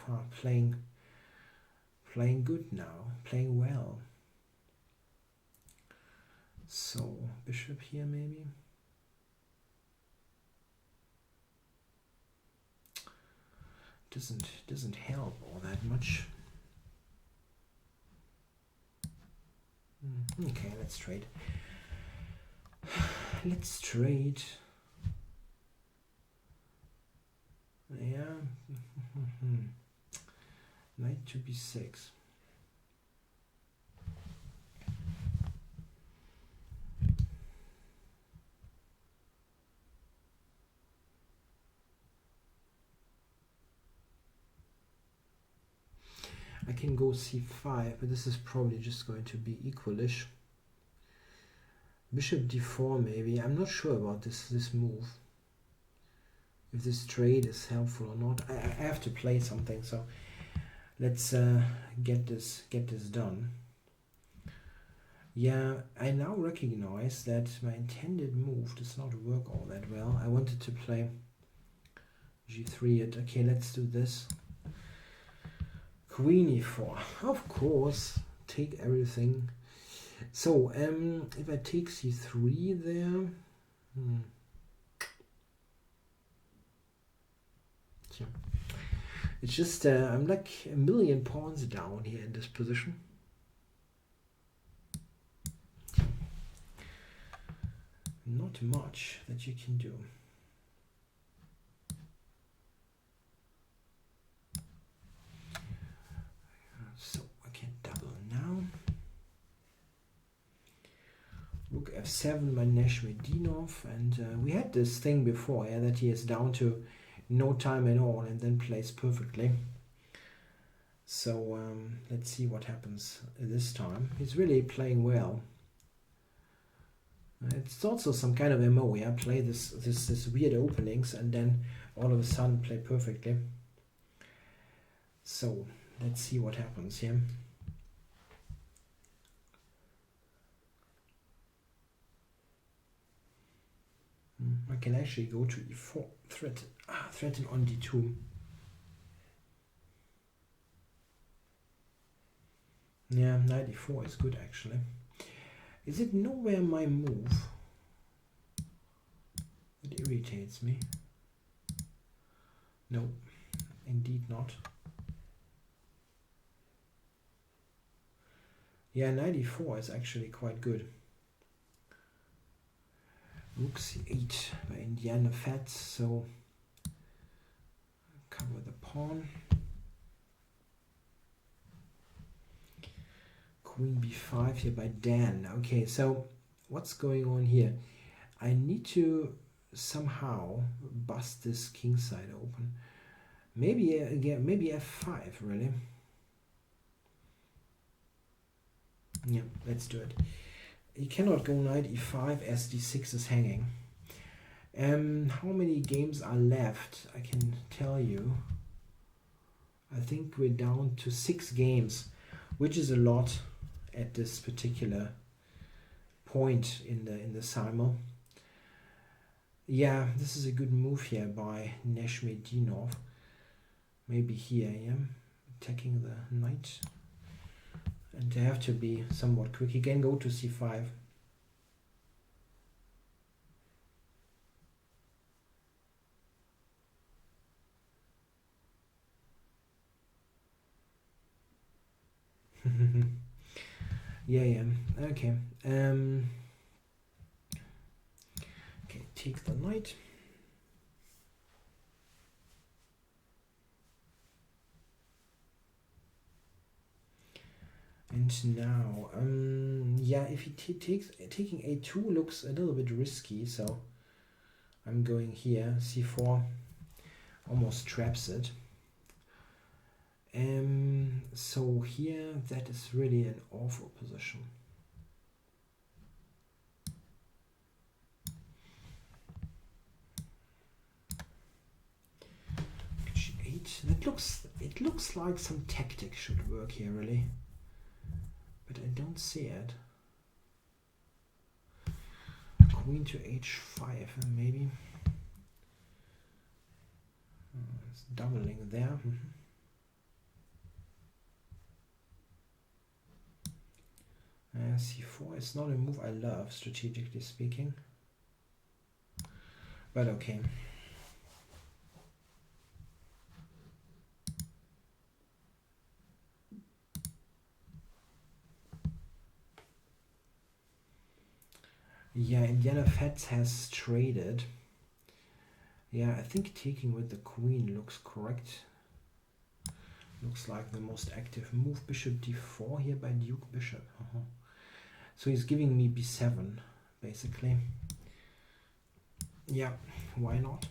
Playing good now, playing well. So bishop here maybe. Doesn't help all that much. Okay, let's trade. Let's trade. Yeah. Knight to b6. I can go c5, but this is probably just going to be equalish. Bishop d4 maybe. I'm not sure about this move. If this trade is helpful or not. I have to play something, so let's get this done. Yeah, I now recognize that my intended move does not work all that well. I wanted to play g3. Okay, let's do this. Queen e4. Of course, take everything. So, if I take c3 there, it's just I'm like a million pawns down here in this position. Not much that you can do. So I can double now. Rook f7 by Neshmedinov, and we had this thing before, yeah, that he is down to no time at all and then plays perfectly. So let's see what happens this time. He's really playing well. It's also some kind of MO, yeah. Play this weird openings and then all of a sudden play perfectly. So let's see what happens here. I can actually go to e4, threaten on d2. Yeah, knight e4 is good actually. Is it nowhere my move? It irritates me. No, indeed not. Yeah, knight e4 is actually quite good. Rook c8 by Indiana Fats, so cover the pawn. Queen b5 here by Dan. Okay, so what's going on here? I need to somehow bust this king side open. Maybe again, maybe f5 really. Yeah, let's do it. You cannot go knight e5 as d6 is hanging. How many games are left? I can tell you. I think we're down to 6 games, which is a lot at this particular point in the Simul. Yeah, this is a good move here by Neshmedinov. Maybe here, yeah, attacking the knight. And they have to be somewhat quick. He can go to c5. Yeah. Okay. Okay, take the knight. And now, yeah, if he taking a2 looks a little bit risky, so I'm going here. c4 almost traps it. So here, that is really an awful position. G8. It looks like some tactics should work here, really. But I don't see it. Queen to h5, maybe. It's doubling there. c4 is not a move I love, strategically speaking. But okay. Yeah, Indiana Fats has traded. Yeah, I think taking with the queen looks correct. Looks like the most active move. Bishop d4 here by Duke Bishop. So he's giving me b7, basically. Yeah, why not?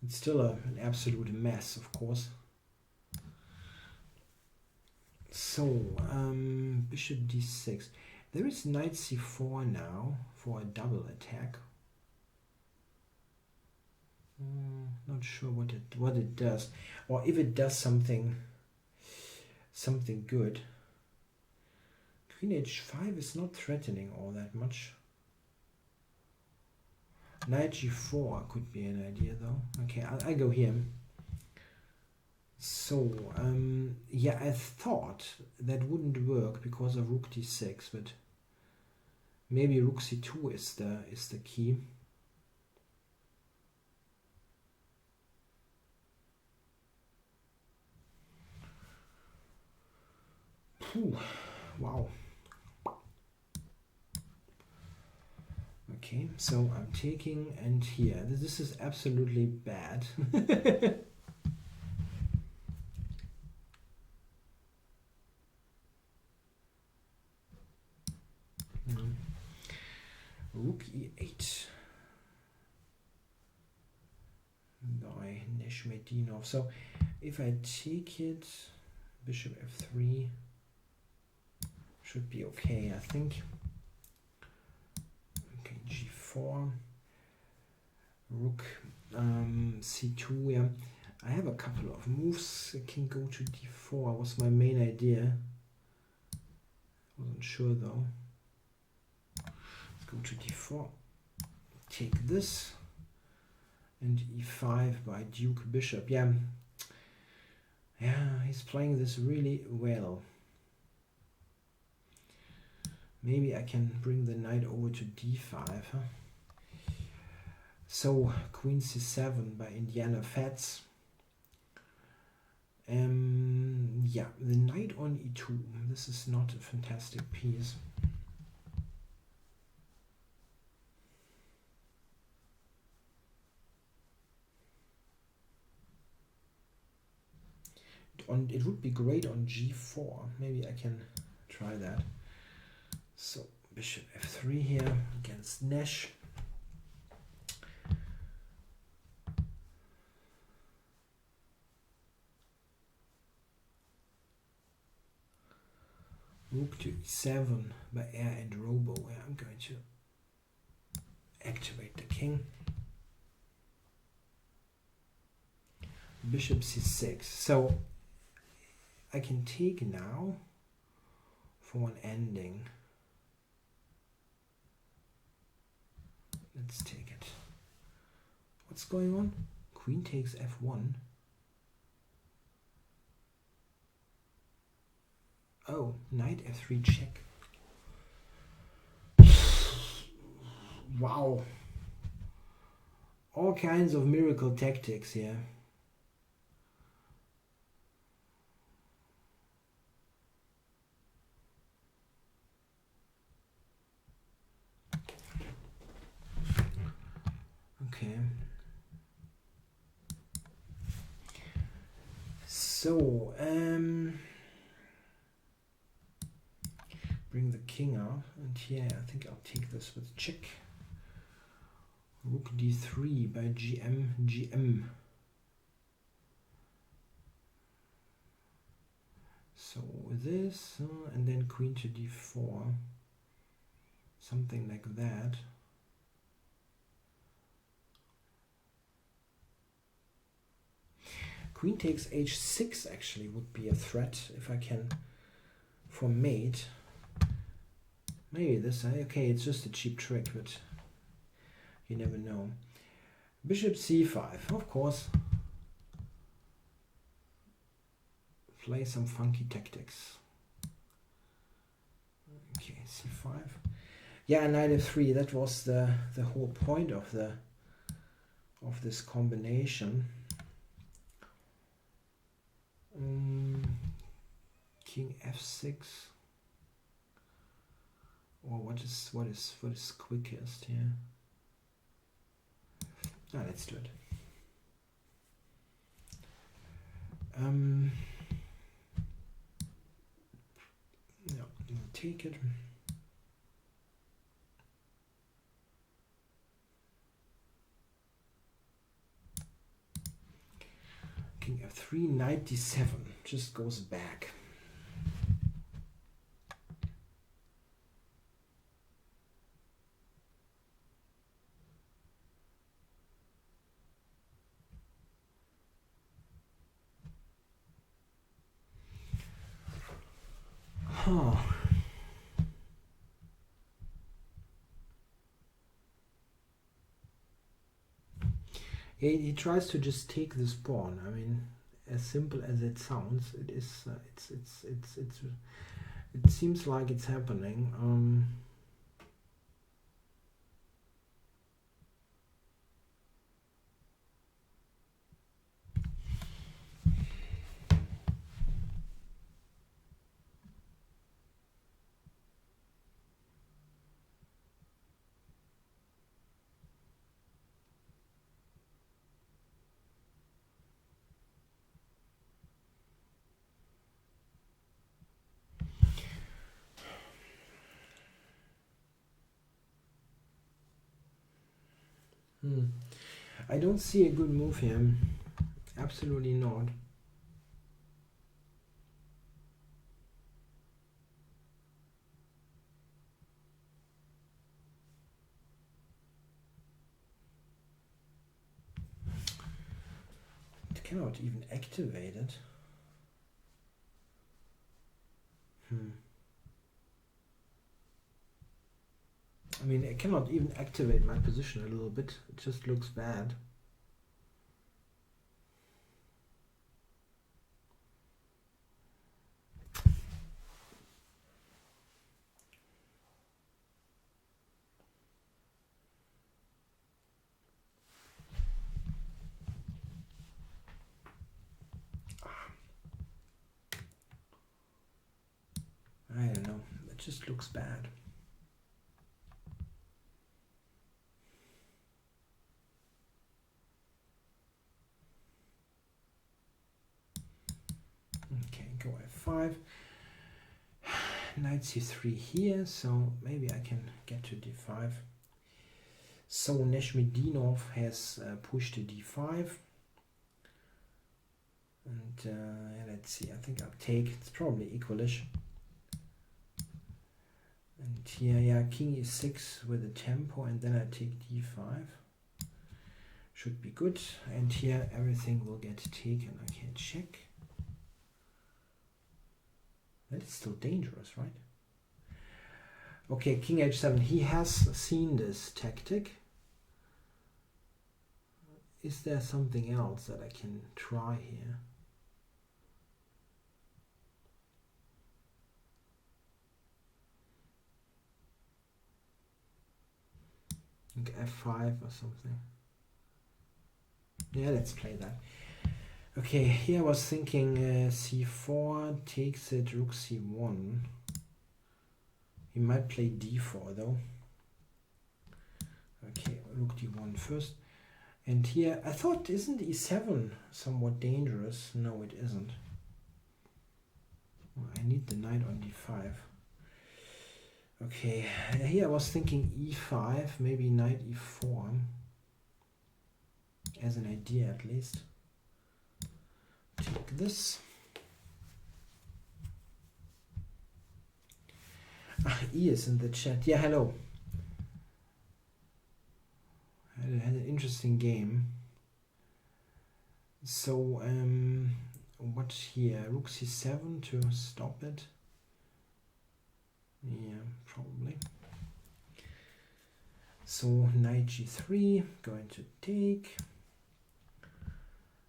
It's still an absolute mess, of course. So, bishop d6. There is knight c4 now for a double attack. Not sure what it does, or if it does something good. Queen h5 is not threatening all that much. Knight g4 could be an idea though. Okay, I go here. So, yeah, I thought that wouldn't work because of rook d6, but maybe rook c2 is the key. Ooh, wow. Okay, so I'm taking, and here, this is absolutely bad. Rook e8 by Neshmedinov. So if I take it, bishop f3 should be okay, I think. Okay, g4, rook c2. Yeah, I have a couple of moves. I can go to d4 was my main idea. Wasn't sure though. Let's go to d4. Take this. And e5 by Duke Bishop. Yeah, he's playing this really well. Maybe I can bring the knight over to d5. Huh? So Queen c7 by Indiana Fats. Yeah, the knight on e2. This is not a fantastic piece. It would be great on g4. Maybe I can try that. So bishop f3 here against Nesh. Rook to e7 by Air and Robo. Where I'm going to activate the king. Bishop c6. So I can take now for an ending. Let's take it. What's going on? Queen takes f1. Oh, knight f3 check. Wow. All kinds of miracle tactics here. Okay. So, bring the king up, and here I think I'll take this with check. Rook d3 by GM. So this, and then queen to d4, something like that. Queen takes h6 actually would be a threat if I can for mate. Maybe this, okay, it's just a cheap trick, but you never know. Bishop c5, of course. Play some funky tactics. Okay, c5. Yeah, knight f3, that was the whole point of this combination. King f6, or what is quickest here? Let's do it. No, we'll take it. King f3, knight d7, just goes back. Huh. He tries to just take this pawn. I mean, as simple as it sounds, it is. It seems like it's happening. I don't see a good move here. Absolutely not. It cannot even activate it. I mean, I cannot even activate my position a little bit. It just looks bad. I don't know. It just looks bad. Okay, go f5. Knight c3 here, so maybe I can get to d5. So Neshmedinov has pushed to d5. And let's see, I think I'll take, it's probably equalish. And here, yeah, king e6 with a tempo, and then I take d5. Should be good. And here everything will get taken. I can check. That is still dangerous, right? Okay, king h7. He has seen this tactic. Is there something else that I can try here? I think f5 or something. Yeah, let's play that. Okay, here I was thinking c4 takes it, rook c1. He might play d4 though. Okay, rook d1 first. And here, I thought, isn't e7 somewhat dangerous? No, it isn't. Oh, I need the knight on d5. Okay, here I was thinking e5, maybe knight e4. As an idea at least. Take this. E is in the chat. Yeah, hello. I had an interesting game. So, what here? Rook c7 to stop it. Yeah, probably. So, knight g3, going to take.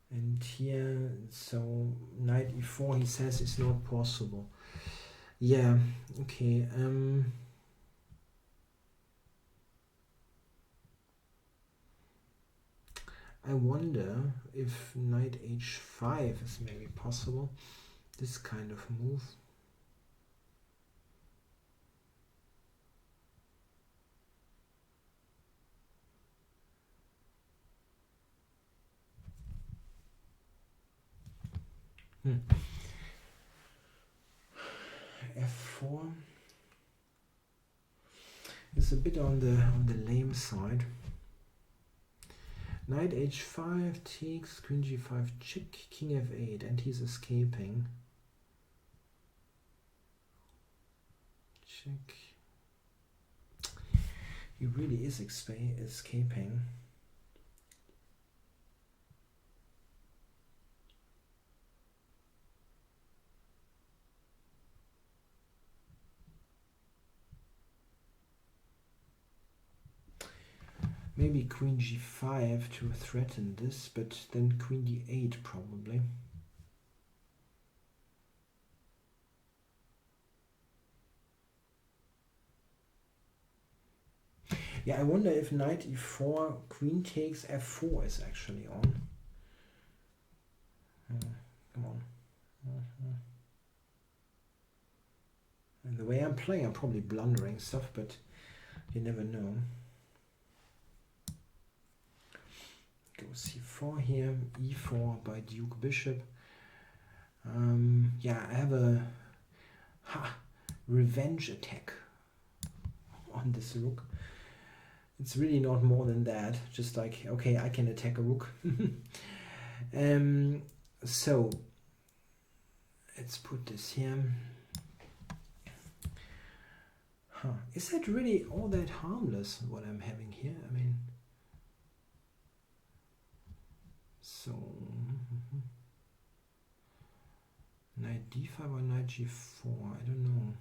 And here, so knight e4, he says, is not possible. Yeah, okay. I wonder if knight h5 is maybe possible. This kind of move. F4 is a bit on the lame side. Knight h5 takes, queen g5 check, king f8, and he's escaping. Check. He really is escaping. Maybe queen g5 to threaten this, but then queen d8 probably. Yeah, I wonder if knight e4, queen takes f4 is actually on. Come on. And the way I'm playing, I'm probably blundering stuff, but you never know. Go c4 here, e4 by duke bishop. Yeah, I have a revenge attack on this rook. It's really not more than that. Just like, okay, I can attack a rook. So let's put this here. Is that really all that harmless, what I'm having here? I mean, so knight d5 or knight g4, I don't know.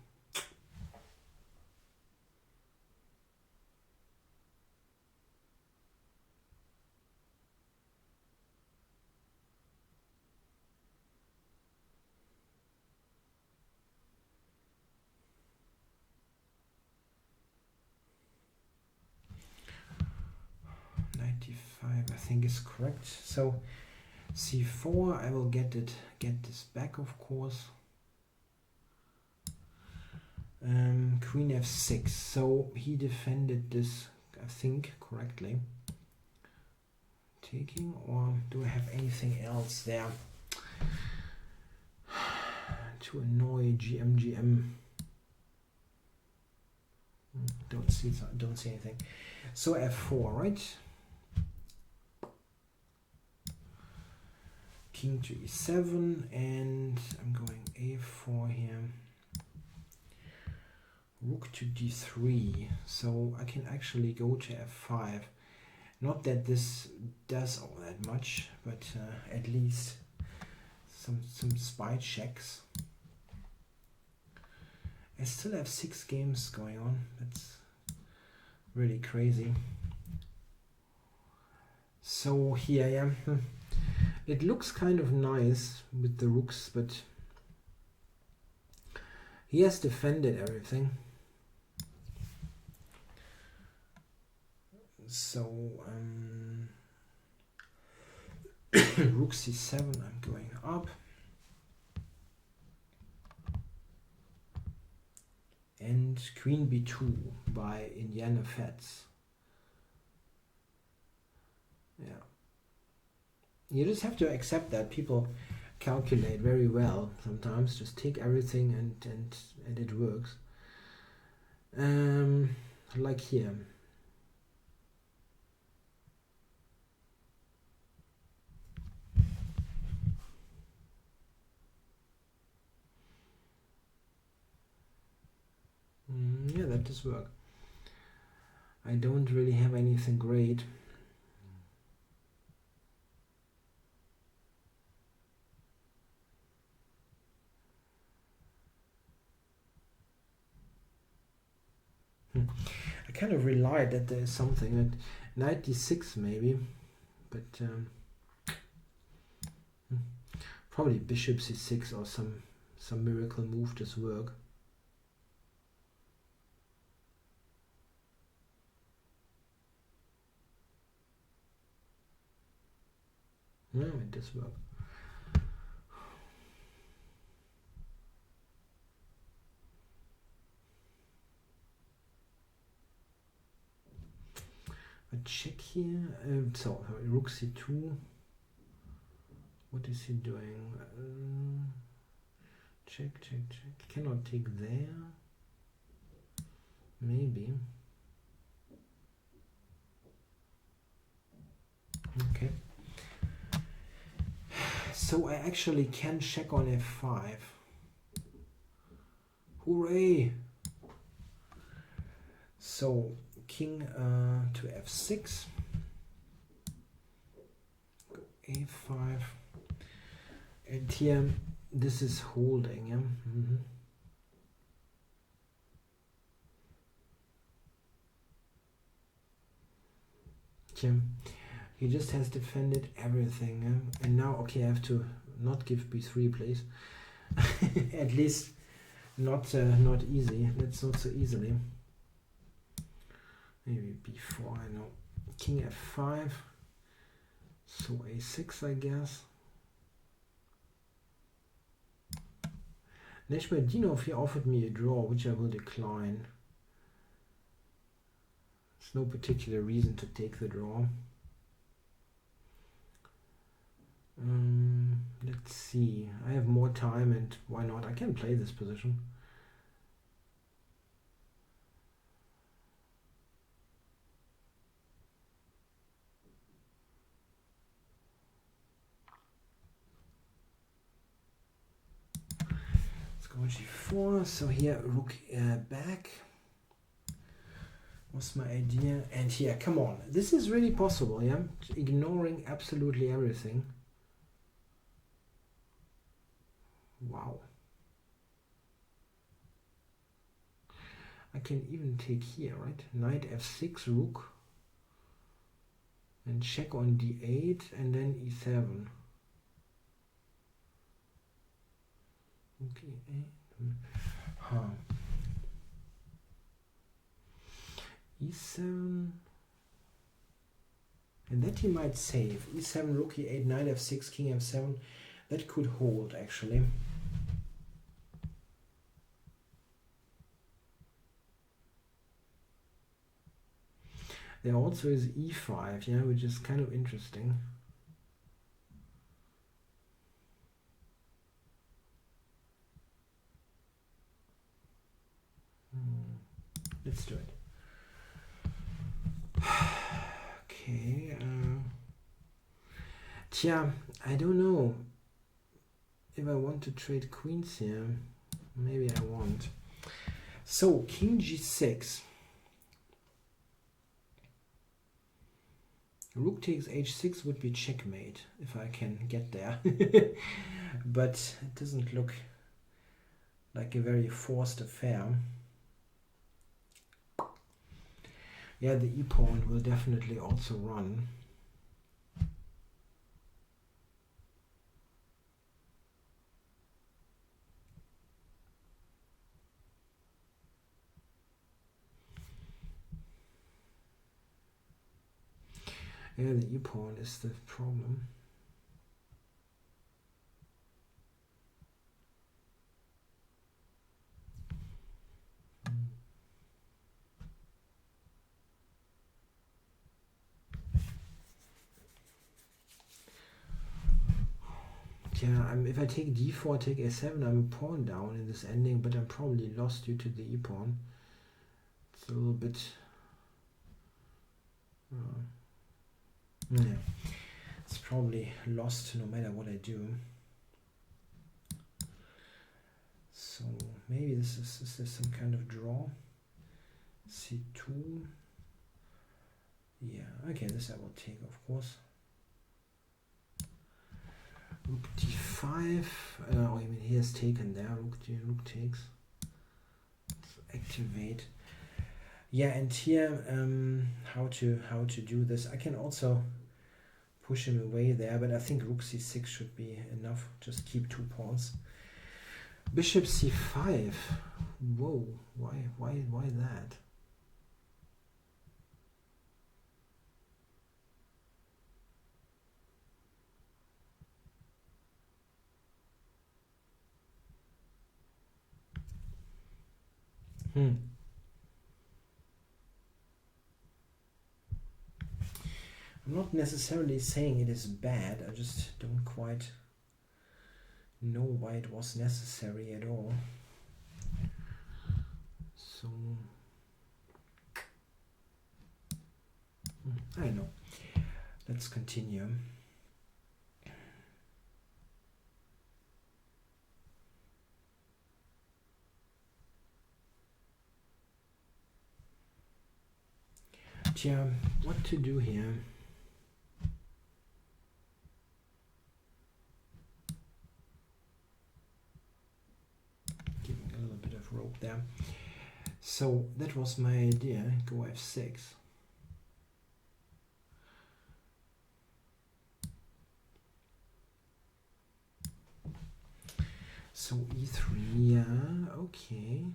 I think is correct. So c4, I will get this back, of course. Queen f6. So he defended this, I think, correctly. Taking, or do I have anything else there to annoy GM? Don't see anything. So f4, right? King to e7, and I'm going a4 here. Rook to d3, so I can actually go to f5. Not that this does all that much, but at least some spy checks. I still have 6 games going on. That's really crazy. So here, yeah. It looks kind of nice with the rooks, but he has defended everything. So rook c7, I'm going up. And queen b2 by Indiana Fats. Yeah. You just have to accept that people calculate very well sometimes. Just take everything and it works. Like here. Yeah, that does work. I don't really have anything great. I kind of relied that there is something at knight d6 maybe, but probably bishop c6 or some miracle move does work. No, it does work. A check here. So rook c2. What is he doing? Check, check, check. Cannot take there. Maybe. So I actually can check on f5. Hooray! So king to f6. Go a5. And here this is holding. Yeah? He just has defended everything. And now, okay, I have to not give b3, please. At least not easy. That's not so easily. Maybe b4, I know. King f5. So a6, I guess. Neshmedinov, he offered me a draw, which I will decline. There's no particular reason to take the draw. Let's see. I have more time, and why not? I can play this position. Let's go g4. So here, rook back was my idea. And here, come on. This is really possible, yeah? Ignoring absolutely everything. Wow. I can even take here, right? Knight f6, rook. And check on d8 and then e7. Okay. e7. And that he might save. e7, rook e8, knight f6, king f7. That could hold, actually. There also is e5, yeah, which is kind of interesting. Let's do it. Okay. I don't know if I want to trade queens here. Maybe I won't. So king g6. Rook takes h6 would be checkmate if I can get there. But it doesn't look like a very forced affair. Yeah, the e-pawn will definitely also run. Yeah, the e-pawn is the problem. Yeah, if I take d4, take a7, I'm a pawn down in this ending, but I'm probably lost due to the e-pawn. It's a little bit... yeah, it's probably lost no matter what I do. So maybe this is some kind of draw. c2. Yeah, okay, this I will take, of course. Rook d5. Oh, I mean, he has taken there. Rook takes. Let's activate. Yeah, and here, how to do this? I can also push him away there, but I think rook c6 should be enough. Just keep 2 pawns. Bishop c5. Whoa, why that? I'm not necessarily saying it is bad, I just don't quite know why it was necessary at all. So, I don't know. Let's continue. Yeah, what to do here? Giving a little bit of rope there. So that was my idea. Go f6. So e3, yeah, okay.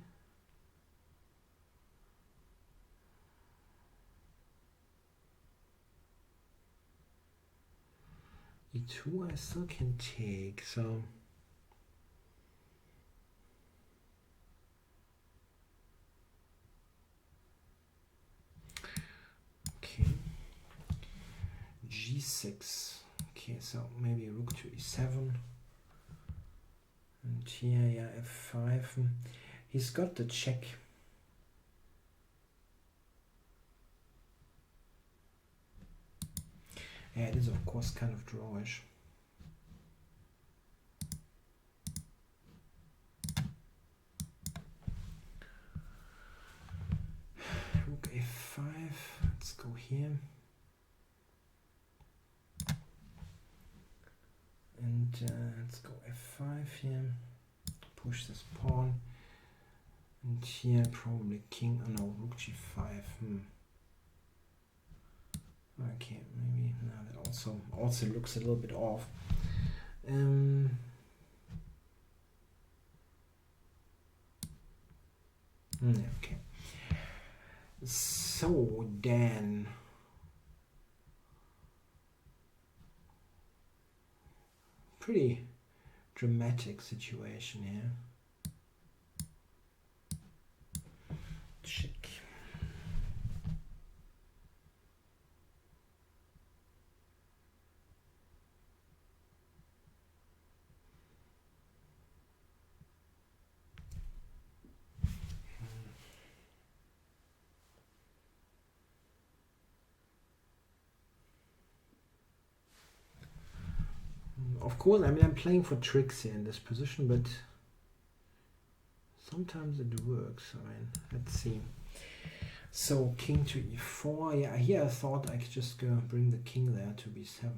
e2 I still can take, so okay. g6. Okay, so maybe rook to e7. And here, yeah, f5. He's got the check. Yeah, it is of course kind of drawish. Rook a5. Let's go here. And let's go f5 here. Push this pawn. And here probably king. Oh no, rook g5. Okay, maybe no, that also looks a little bit off. Okay. So then, pretty dramatic situation here. Check. Of course, I mean, I'm playing for tricks here in this position, but sometimes it works. I mean, let's see. So king to e4. Yeah, here I thought I could just go bring the king there to b7.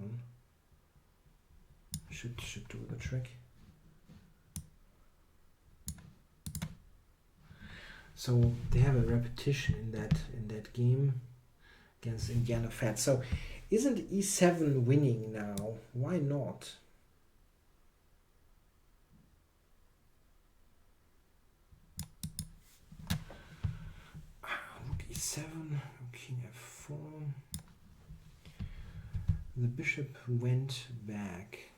Should do the trick. So they have a repetition in that game against Indiana Fat. So isn't e7 winning now? Why not? Rook e7, king f4. The bishop went back.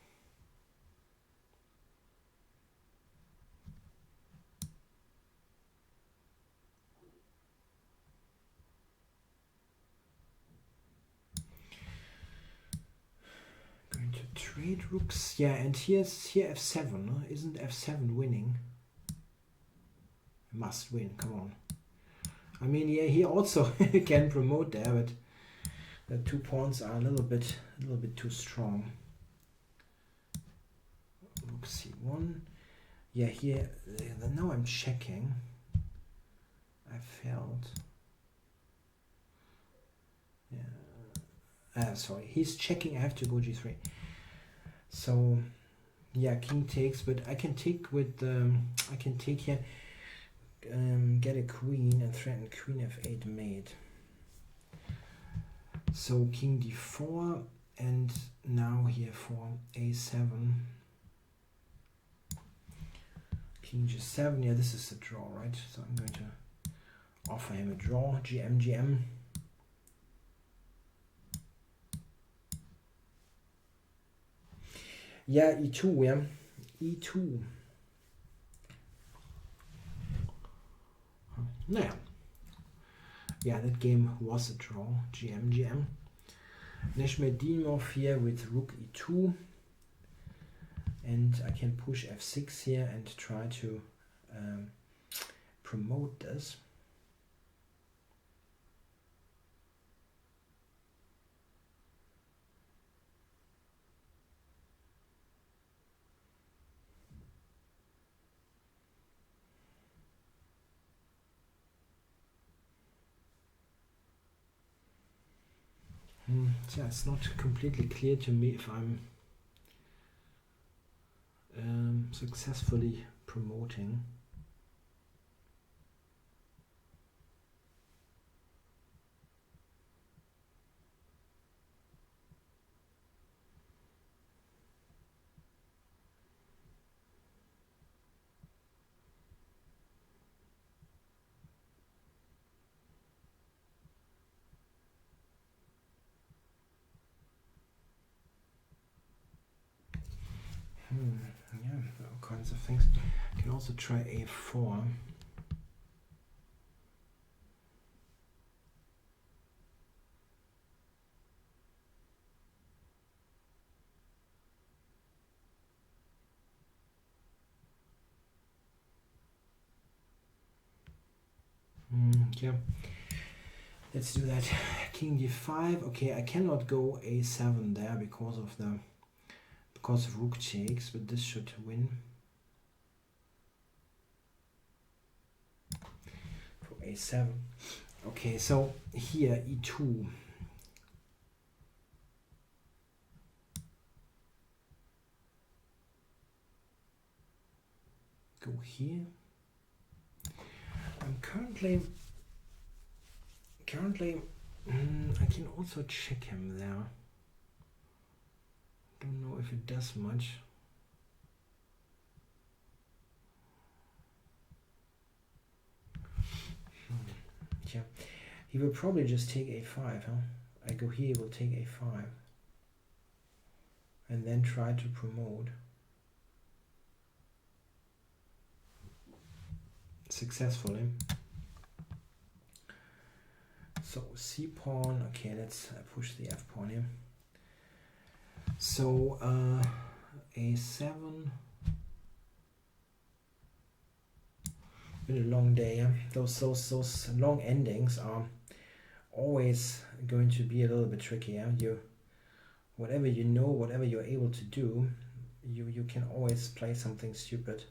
Going to trade rooks. Yeah, and here f7. No? Isn't f7 winning? Must win. Come on. I mean, yeah, he also can promote there, but the 2 pawns are a little bit too strong. Rook c1. Yeah, here now I'm checking. I failed. Yeah. Sorry, he's checking. I have to go g3. So yeah, king takes, but I can take with I can take here. Get a queen and threaten queen f8 mate. So king d4 and now here for a7. King g7. Yeah, this is a draw, right? So I'm going to offer him a draw. GM. Yeah, e2. Yeah, e2. Naja. Yeah, that game was a draw. GM. Neshmedinov here with rook e2. And I can push f6 here and try to promote this. yeah, it's not completely clear to me if I'm successfully promoting. Yeah, all kinds of things. I can also try a4. Yeah, let's do that. King d5. Okay, I cannot go a7 there because of rook takes, but this should win. For a7. Okay, so here e2. Go here. I'm currently I can also check him there. Don't know if it does much. Yeah, he will probably just take a5, huh? I go here, he will take a5. And then try to promote. Successfully. So c pawn. Okay, let's push the f pawn here. So a7. Been a long day. Yeah? Those long endings are always going to be a little bit tricky. Yeah? Whatever you know, whatever you're able to do, you can always play something stupid.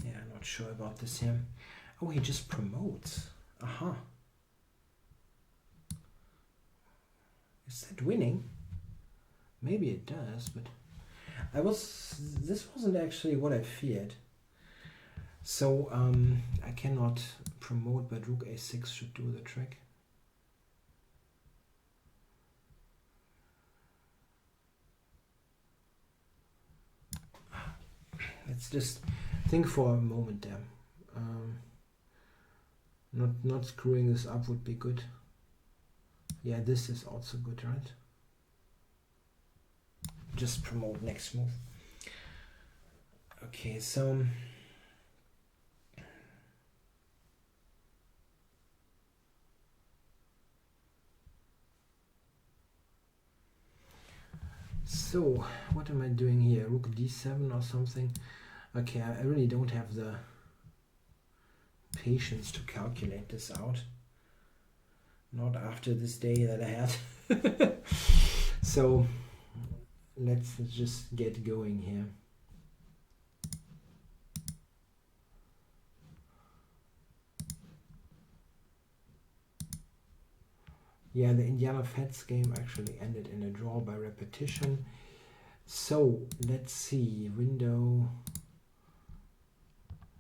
Yeah, not sure about this here. Oh, he just promotes. Aha. Is that winning? Maybe it does, but this wasn't actually what I feared. So I cannot promote, but rook a6 should do the trick. Let's just think for a moment there. Not screwing this up would be good. Yeah, this is also good, right? Just promote next move. Okay, so what am I doing here? Rook d7 or something? Okay, I really don't have the patience to calculate this out. Not after this day that I had. So let's just get going here. Yeah, the Indiana Feds game actually ended in a draw by repetition. So let's see, window.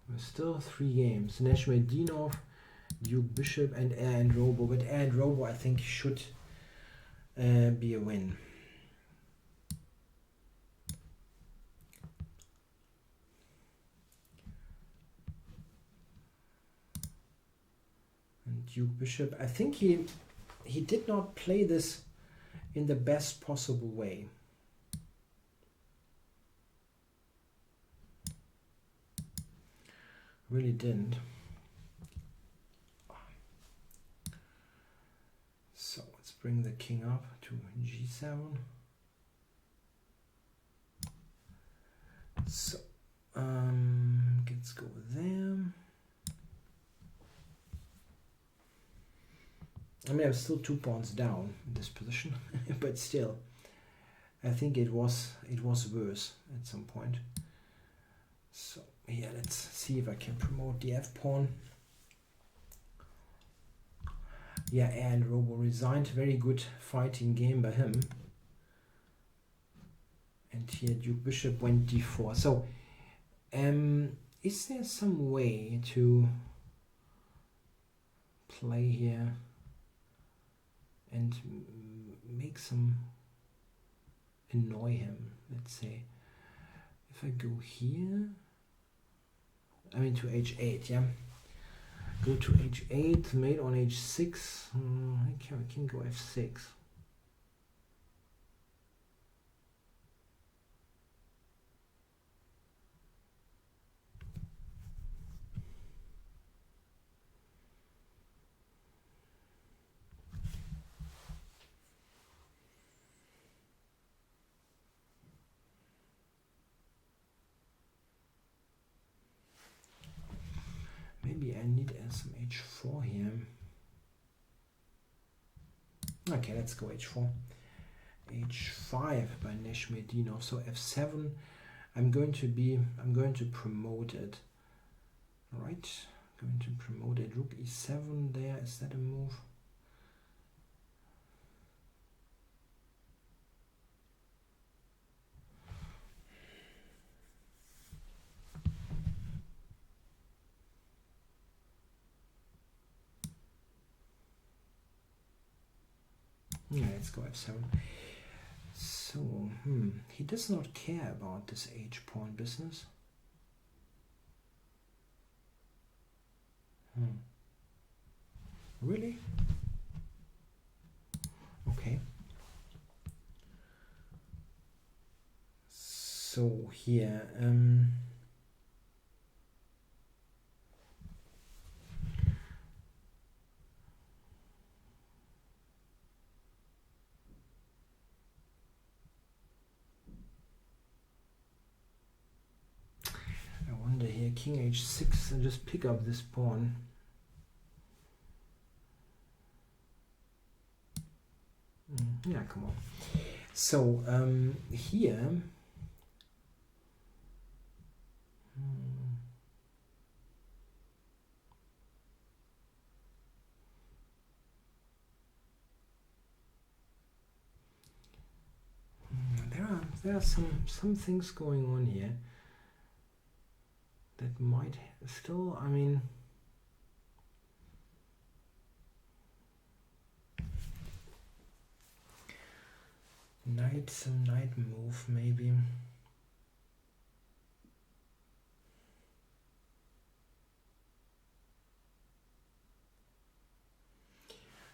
There's still 3 games. Neshmedinov, Duke Bishop, and Air and Robo. But Air and Robo I think should be a win. And Duke Bishop, I think he did not play this in the best possible way. Really didn't. So let's bring the king up to g7. So let's go there. I mean, I'm still 2 pawns down in this position, but still, I think it was worse at some point. So yeah, let's see if I can promote the f pawn. Yeah, and Robo resigned. Very good fighting game by him. And here Duke Bishop went d4. So, is there some way to play here and make some annoy him? Let's say if I go here, I mean to h8, yeah. Go to h8, mate on h6. I can go f6. Maybe I need some h4 here. Okay, let's go h4. h5 by Neshmedinov. So f7. I'm going to promote it. Right? I'm going to promote it. Rook e7 there. Is that a move? Yeah, let's go f7. So, he does not care about this h-pawn business. Really? Okay. So here, I wonder here, king h6 and just pick up this pawn. Yeah, come on. So here, there are some things going on here that might still, I mean, some knight move maybe.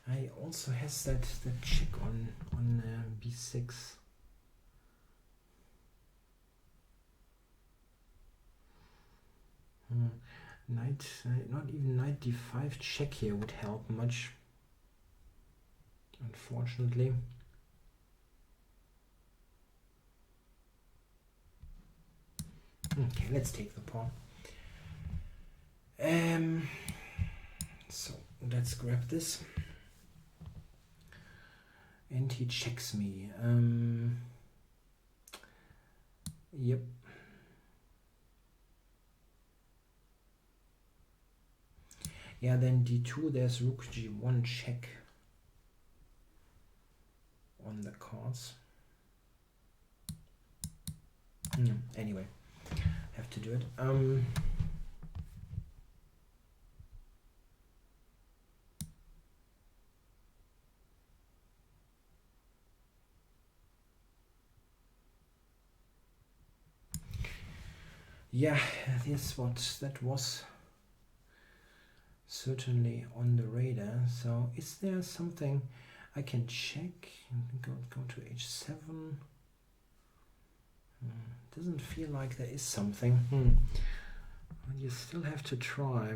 I also has that check on b6. Knight, not even knight d5 check here would help much, unfortunately. Okay, let's take the pawn. So let's grab this. And he checks me. Yep. Yeah, then d2, there's rook g1 check on the cards. Anyway, have to do it. Yeah, that was certainly on the radar. So is there something I can check? Go to h7. Doesn't feel like there is something. You still have to try.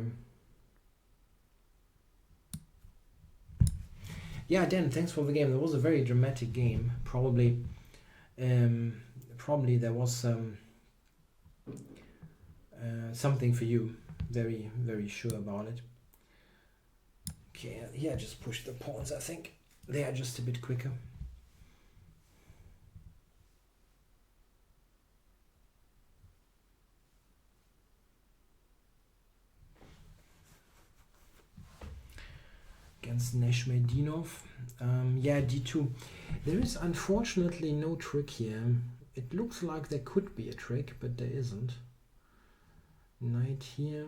Yeah, Dan, thanks for the game. That was a very dramatic game. Probably there was something for you. Very, very sure about it. Okay, yeah, just push the pawns. I think they are just a bit quicker. against Neshmedinov. Yeah, d2. There is unfortunately no trick here. It looks like there could be a trick, but there isn't. Knight here.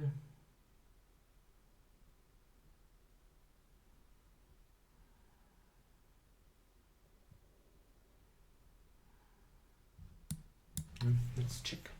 Let's check.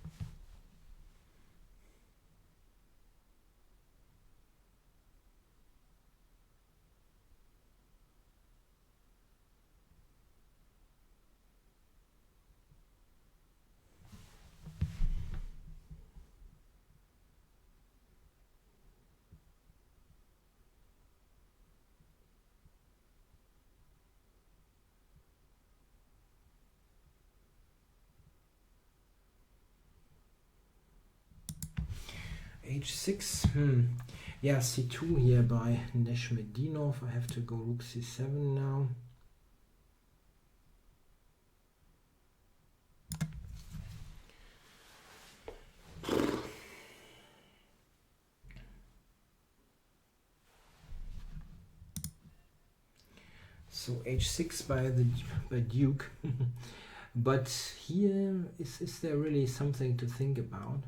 H6. Yeah, C2 here by Neshmedinov. I have to go rook C7 now. So H6 by Duke. But here is there really something to think about?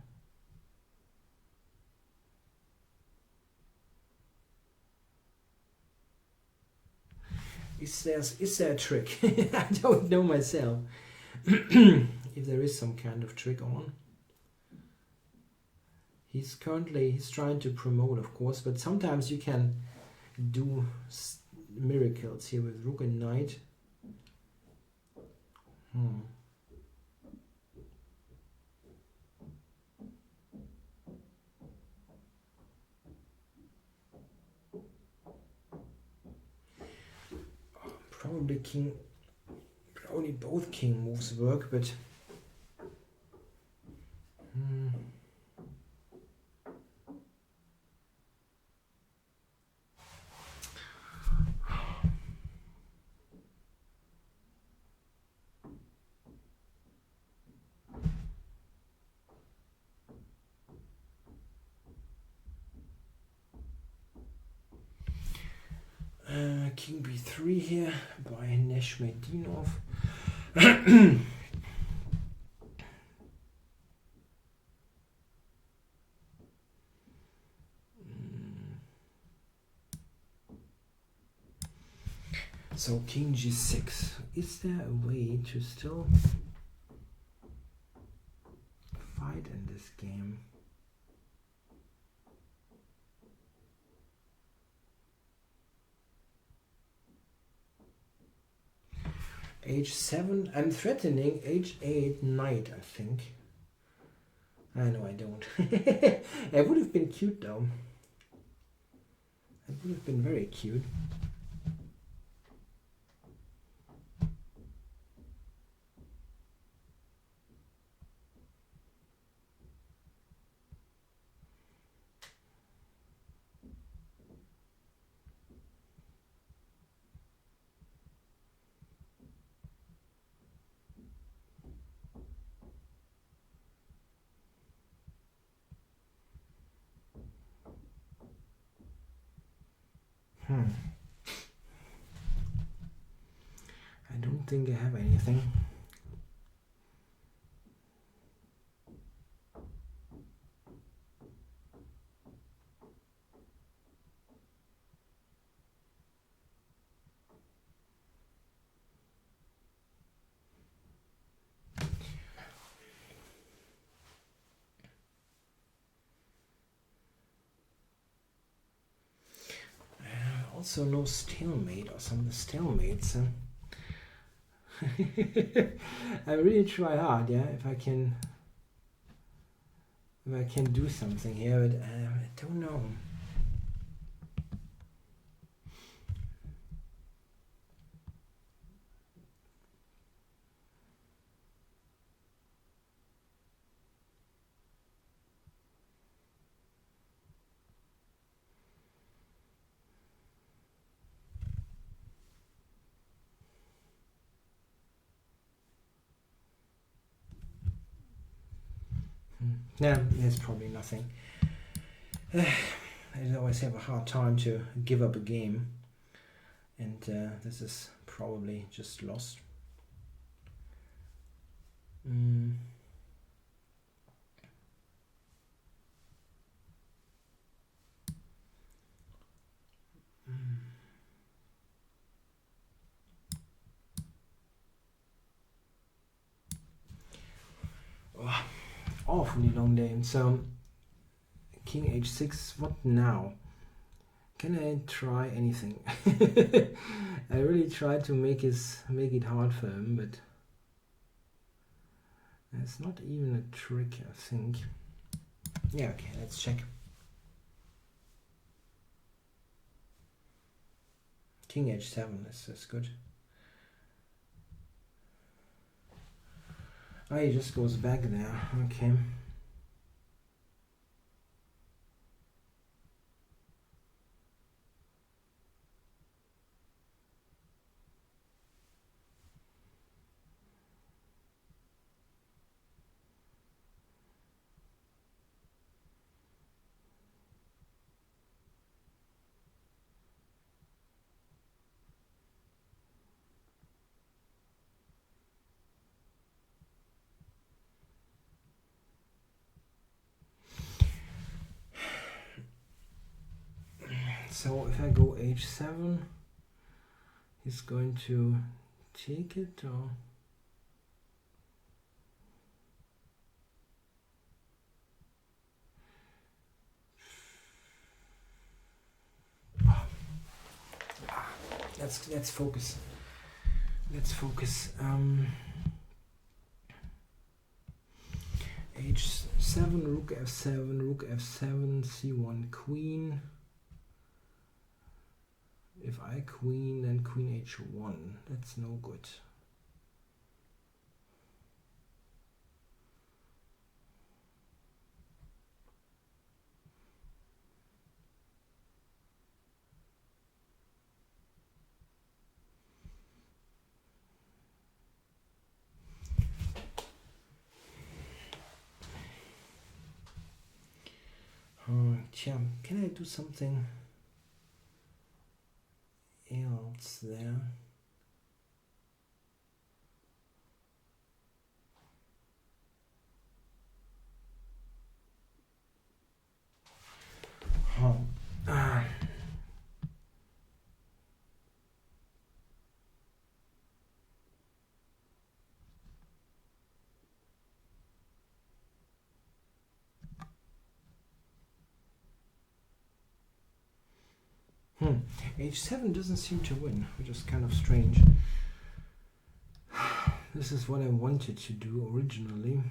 Is there a trick? I don't know myself. If there is some kind of trick on. He's trying to promote, of course, but sometimes you can do miracles here with rook and knight. Probably both king moves work, but king b3 here by Neshmedinov. So king g6. Is there a way to still fight in this game? H7. I'm threatening H8 knight, I think. No, I don't. It would have been cute though. It would have been very cute. I don't think I have anything. Also no stalemate or some of the stalemates. I really try hard, yeah, if I can do something here, but I don't know. No, there's probably nothing. I always have a hard time to give up a game. and this is probably just lost. Oh, awfully long game. So king h6, what now? Can I try anything? I really tried to make it hard for him, but it's not even a trick, I think. Yeah, okay, let's check. King h7 is good. Oh, he just goes back there. Okay. So if I go h7, he's going to take it, or let's focus. Let's focus. h7, rook f7, rook f7, c1, queen. If I queen, then queen h1. That's no good. Can I do something else there? H7 doesn't seem to win, which is kind of strange. This is what I wanted to do originally.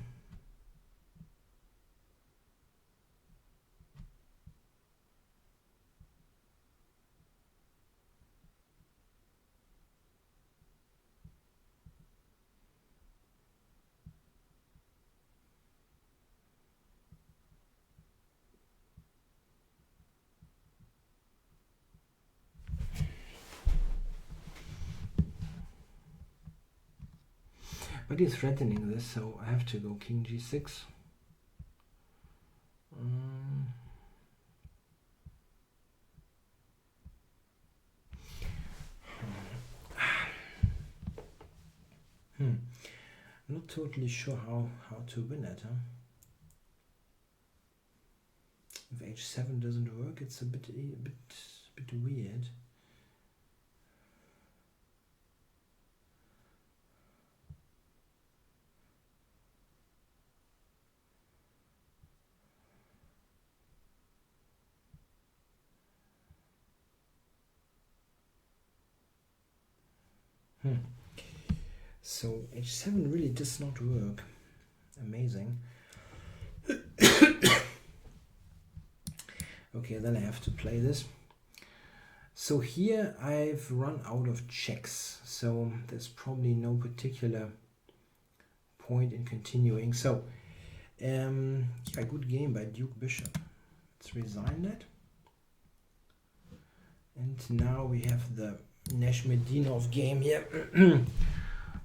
But he's threatening this, so I have to go king g6. Not totally sure how to win it, huh? If h7 doesn't work, it's a bit weird. So h7 really does not work. Amazing. Okay, then I have to play this. So here I've run out of checks, so there's probably no particular point in continuing. So yeah, good game by Duke Bishop. Let's resign that. And now we have the Nashmedinov game here.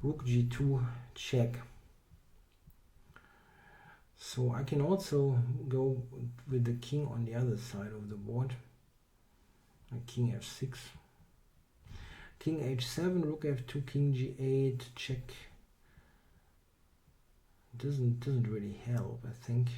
Rook g2 check. So I can also go with the king on the other side of the board. King f6. King h7, rook f2, king g8, check. Doesn't really help, I think.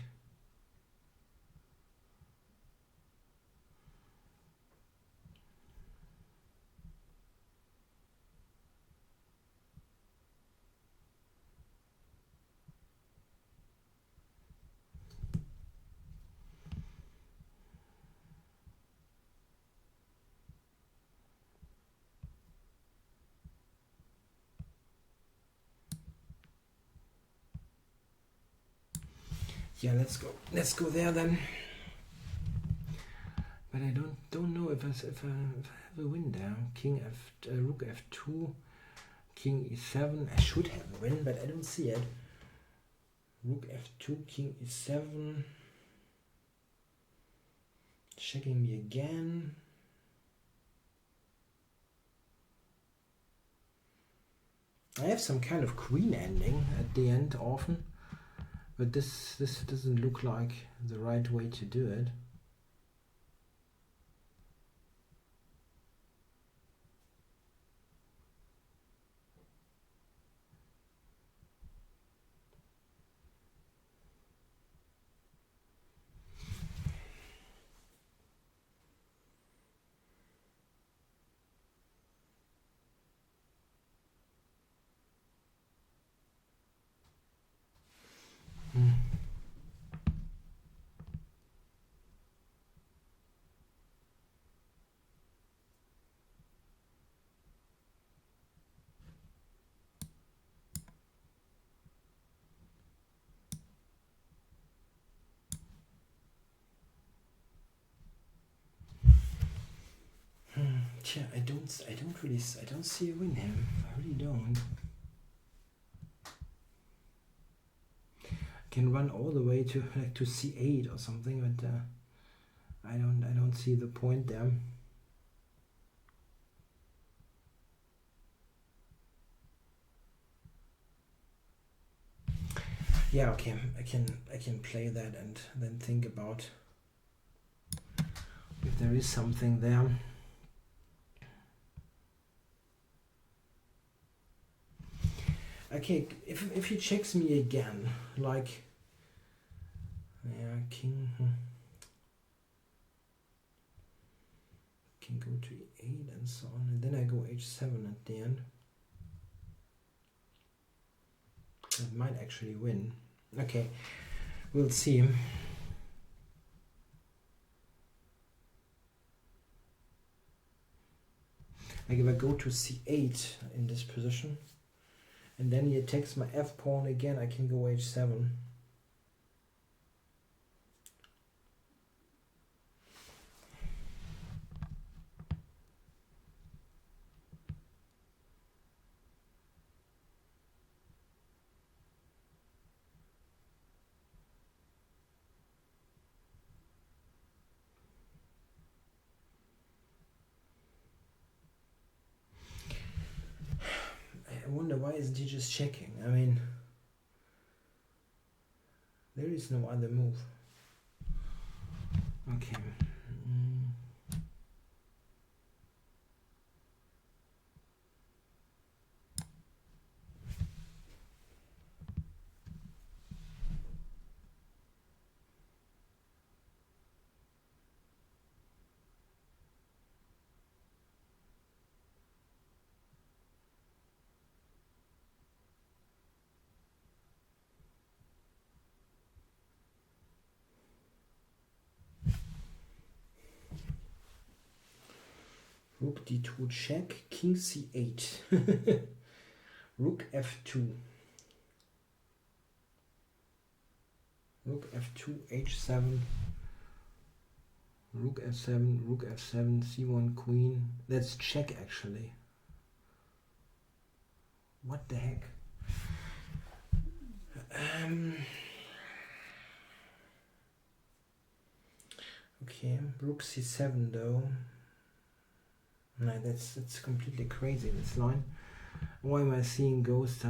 Yeah, let's go there then. But I don't know if I have a win there. King f rook f2, king e7. I should have a win, but I don't see it. Rook f2, king e7. Checking me again. I have some kind of queen ending at the end often, but this doesn't look like the right way to do it. Yeah, I don't see a win here. I really don't. I can run all the way to like to c8 or something, but I don't see the point there. Yeah, okay, I can play that and then think about if there is something there. Okay, if he checks me again, like, yeah, king go to e8 and so on, and then I go h7 at the end. I might actually win. Okay, we'll see. Like if I go to c8 in this position, and then he attacks my f pawn again, I can go h7. I wonder why isn't he just checking? I mean, there is no other move. Okay. Rook d2 check, king c8. Rook f2. Rook f2, h7. Rook f7, rook f7, c1 queen. That's check actually. What the heck? Okay, rook c7 though. No, that's completely crazy, this line. Why am I seeing ghosts?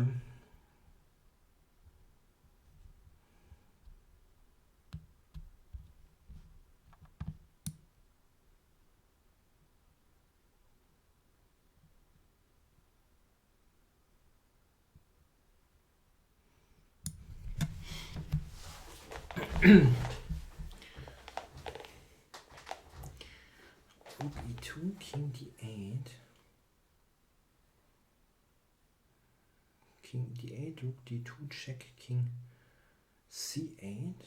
Rook e2, king d8. King d8, rook d2, check, king c8.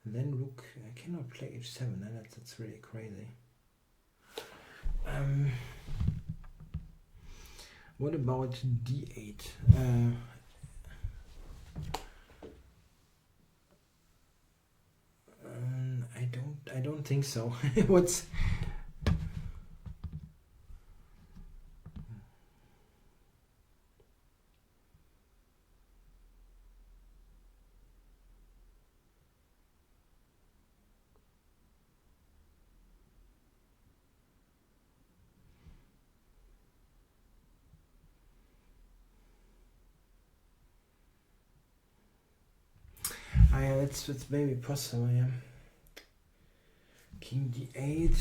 And then rook, I cannot play h7, that's really crazy. What about d8? I don't think so. What's it's maybe possible, yeah. King d8.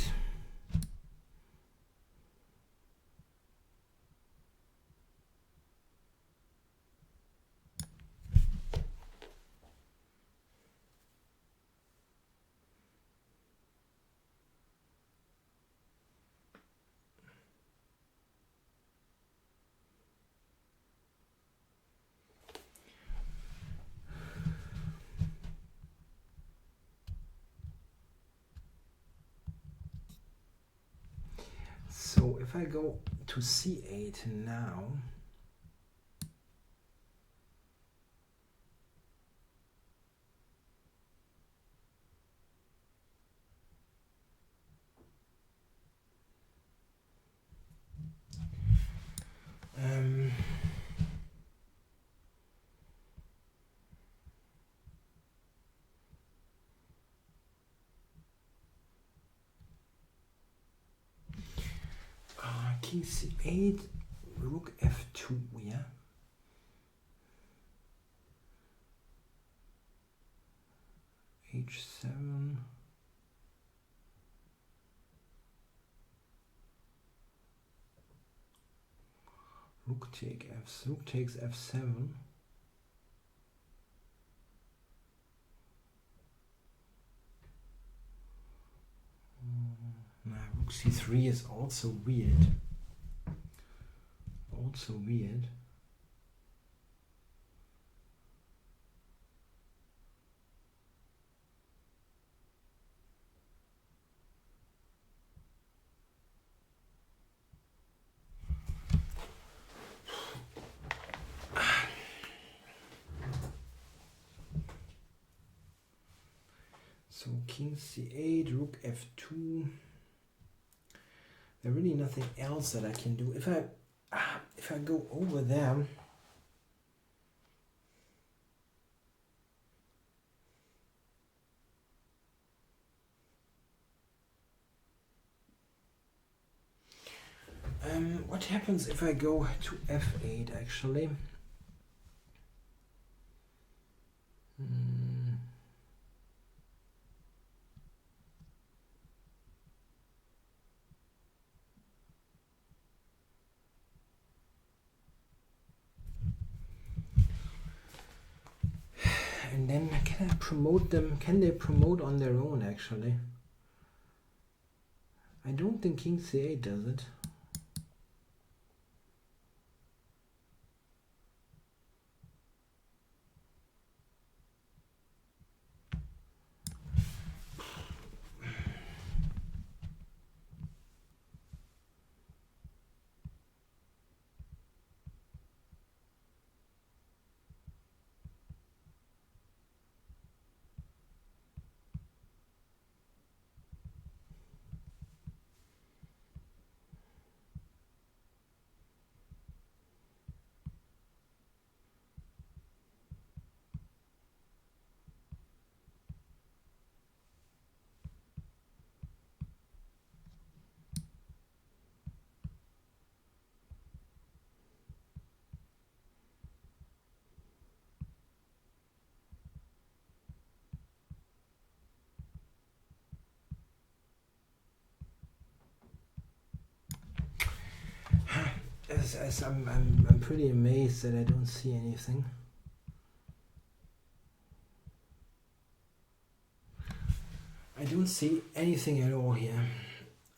So if I go to c8 now, king c8, rook f2, yeah. h7. Rook takes f7. Rook c3 is also weird. So king c8, rook f2. There's really nothing else that I can do. If I go over there, what happens if I go to f8 actually? And then can I promote them? Can they promote on their own actually? I don't think king c8 does it. I'm pretty amazed that I don't see anything. I don't see anything at all here.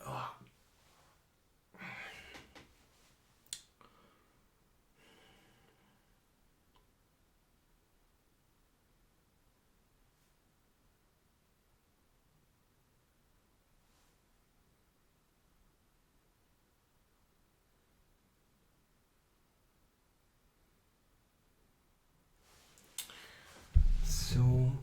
Oh. So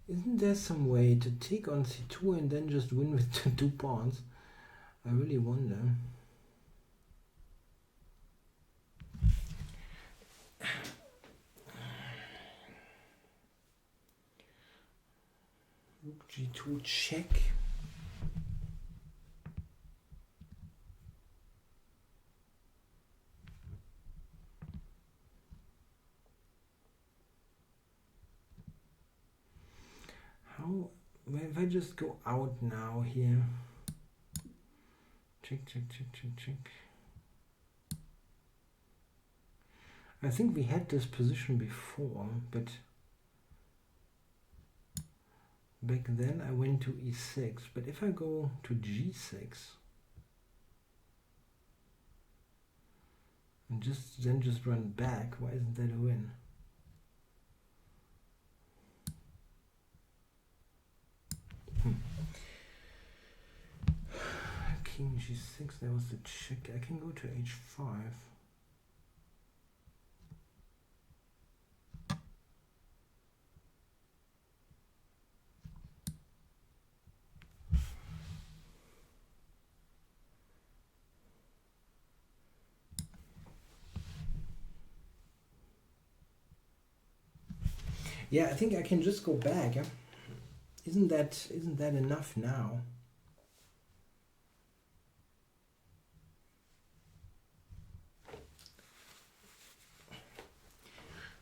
isn't there some way to take on c2 and then just win with the 2 pawns? I really wonder. Rook g2 check. How, if I just go out now here, check, check, check, check, check. I think we had this position before, but back then I went to e6. But if I go to g6 and just run back, why isn't that a win? King g6, that was the check. I can go to h5. Yeah, I think I can just go back. Isn't that enough now?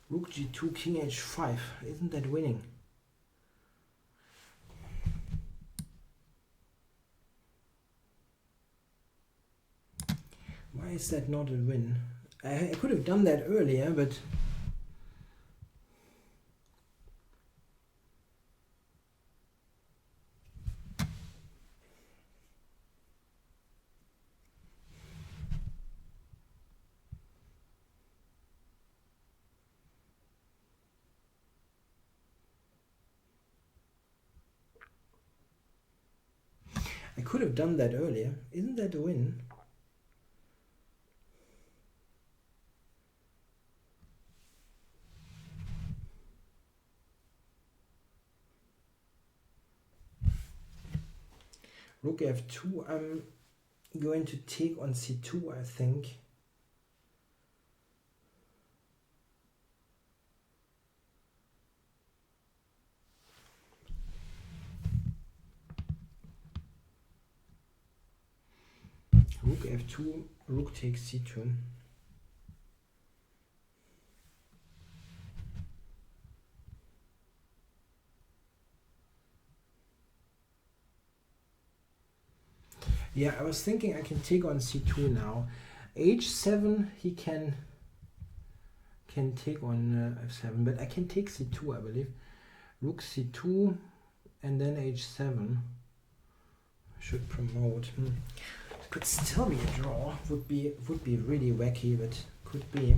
Rook g2, king h5. Isn't that winning? Why is that not a win? I could have done that earlier, but I could have done that earlier. Isn't that a win? Rook f2, I'm going to take on c2, I think. Rook f2, rook takes c2. Yeah, I was thinking I can take on c2 now. h7 he can take on f7, but I can take c2, I believe. Rook c2 and then h7. Should promote. Could still be a draw. Would be really wacky, but could be.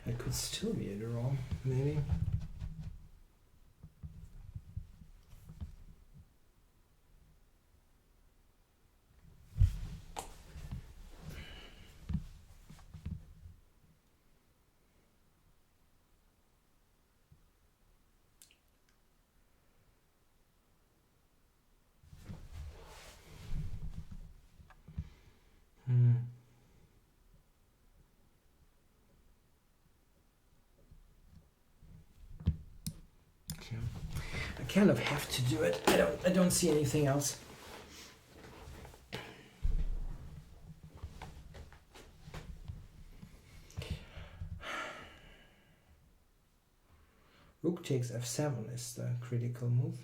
It could still be a draw, maybe. I kind of have to do it. I don't see anything else. Rook takes f7 is the critical move.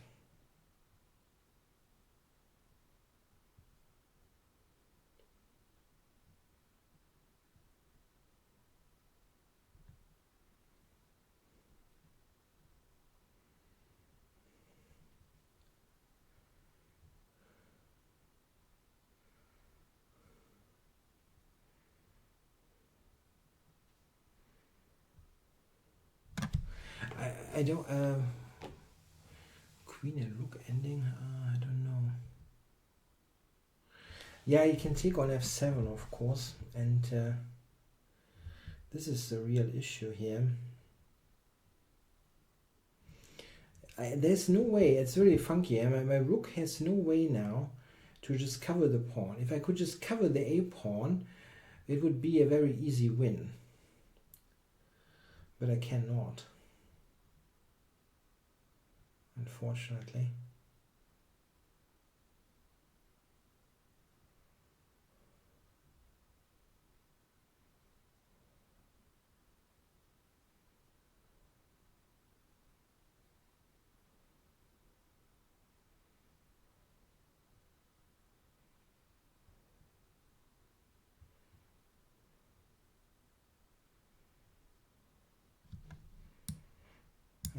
I don't queen and rook ending, I don't know. Yeah, you can take on f7 of course, and this is the real issue here. There's no way, it's really funky. My rook has no way now to just cover the pawn. If I could just cover the a pawn, it would be a very easy win. But I cannot, unfortunately.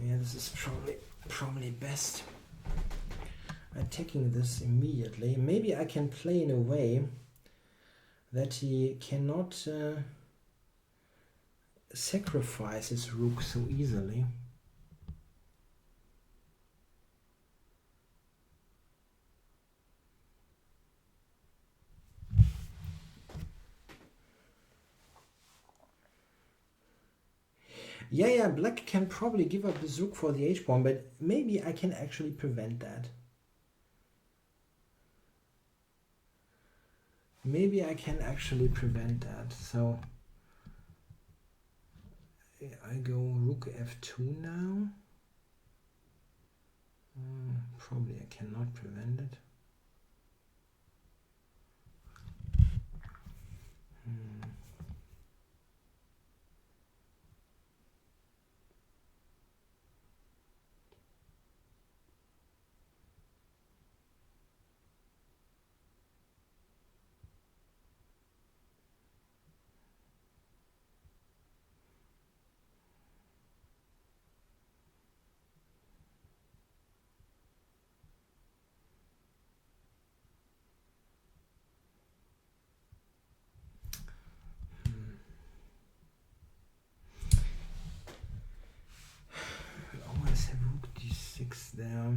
Yeah, this is probably best. I'm taking this immediately. Maybe I can play in a way that he cannot sacrifice his rook so easily. Yeah, black can probably give up his rook for the h-pawn, but maybe I can actually prevent that. Maybe I can actually prevent that. So I go rook f2 now. Probably I cannot prevent it. There.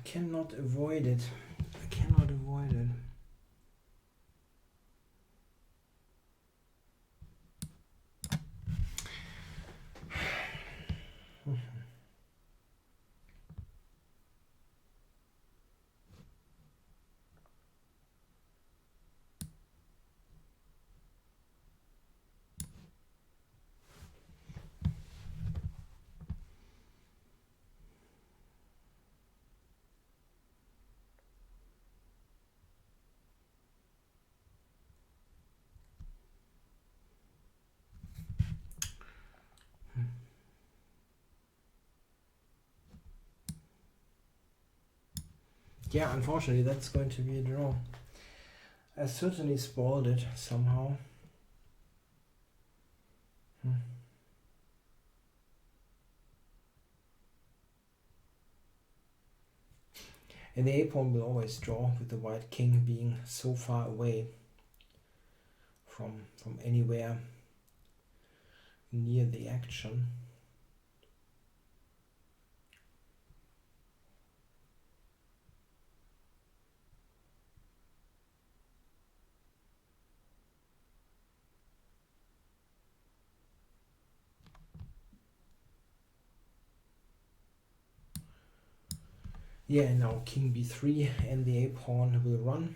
Cannot avoid it. I cannot avoid it. Yeah, unfortunately, that's going to be a draw. I certainly spoiled it somehow. And the a-pawn will always draw, with the white king being so far away from anywhere near the action. Yeah, now king b3 and the a pawn will run.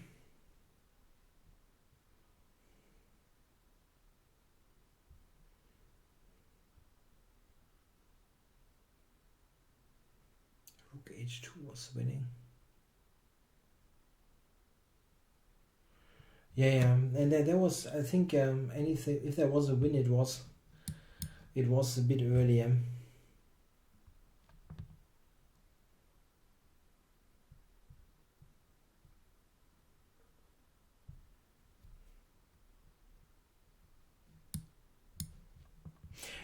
Rook h2 was winning. Yeah, and there was, I think, anything. If there was a win, it was a bit earlier.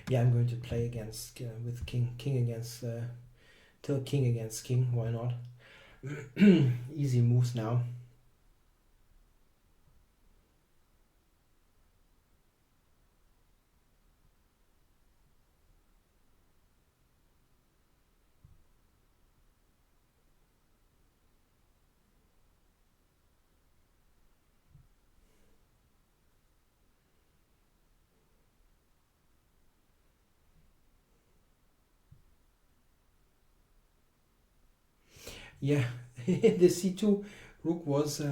Yeah, I'm going to play against with king against till king against king. Why not? Easy moves now. Yeah, the c2 rook was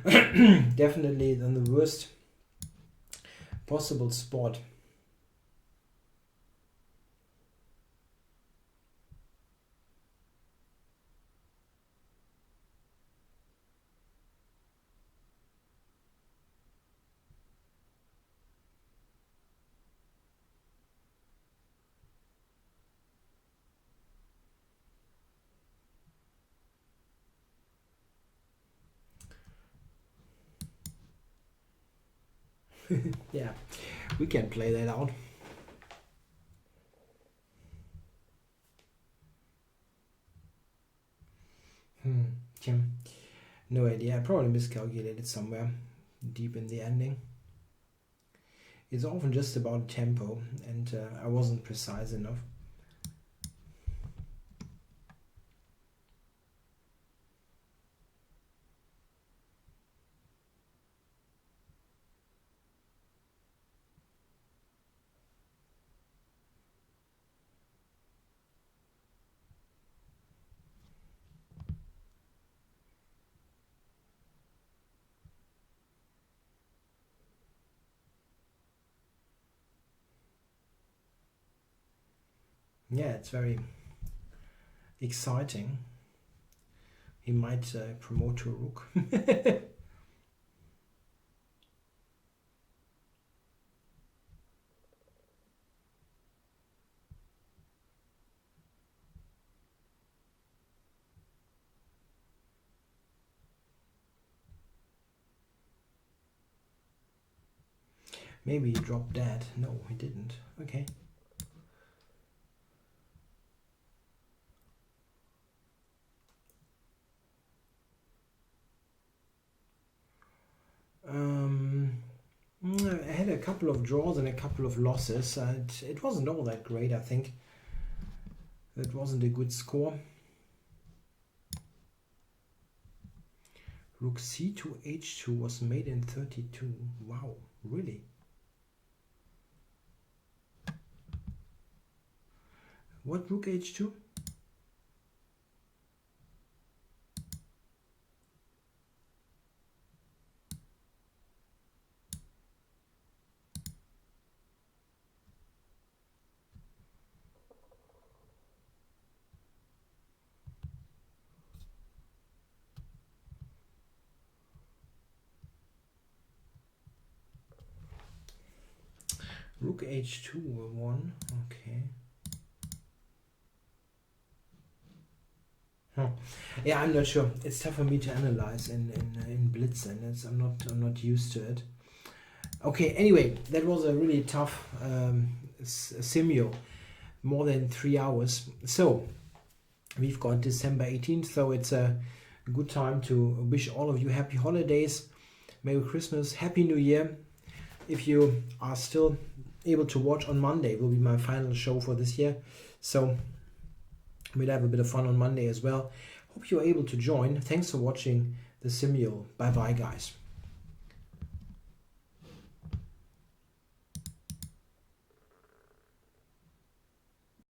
definitely in the worst possible spot. Yeah, we can play that out. No idea. I probably miscalculated somewhere deep in the ending. It's often just about tempo, and I wasn't precise enough. Yeah, it's very exciting. He might promote to a rook. Maybe he dropped that. No, he didn't. Okay. I had a couple of draws and a couple of losses. It wasn't all that great, I think. It wasn't a good score. Rook c2 h2 was made in 32. Wow, really? What rook h2? Rook h2 1. Okay. Yeah, I'm not sure. It's tough for me to analyze in Blitz, and I'm not used to it. Okay. Anyway, that was a really tough Simul, more than 3 hours. So we've got December 18th, so it's a good time to wish all of you happy holidays, Merry Christmas, Happy New Year. If you are still able to watch on Monday, will be my final show for this year. So we'll have a bit of fun on Monday as well. Hope you're able to join. Thanks for watching the Simul. Bye bye, guys.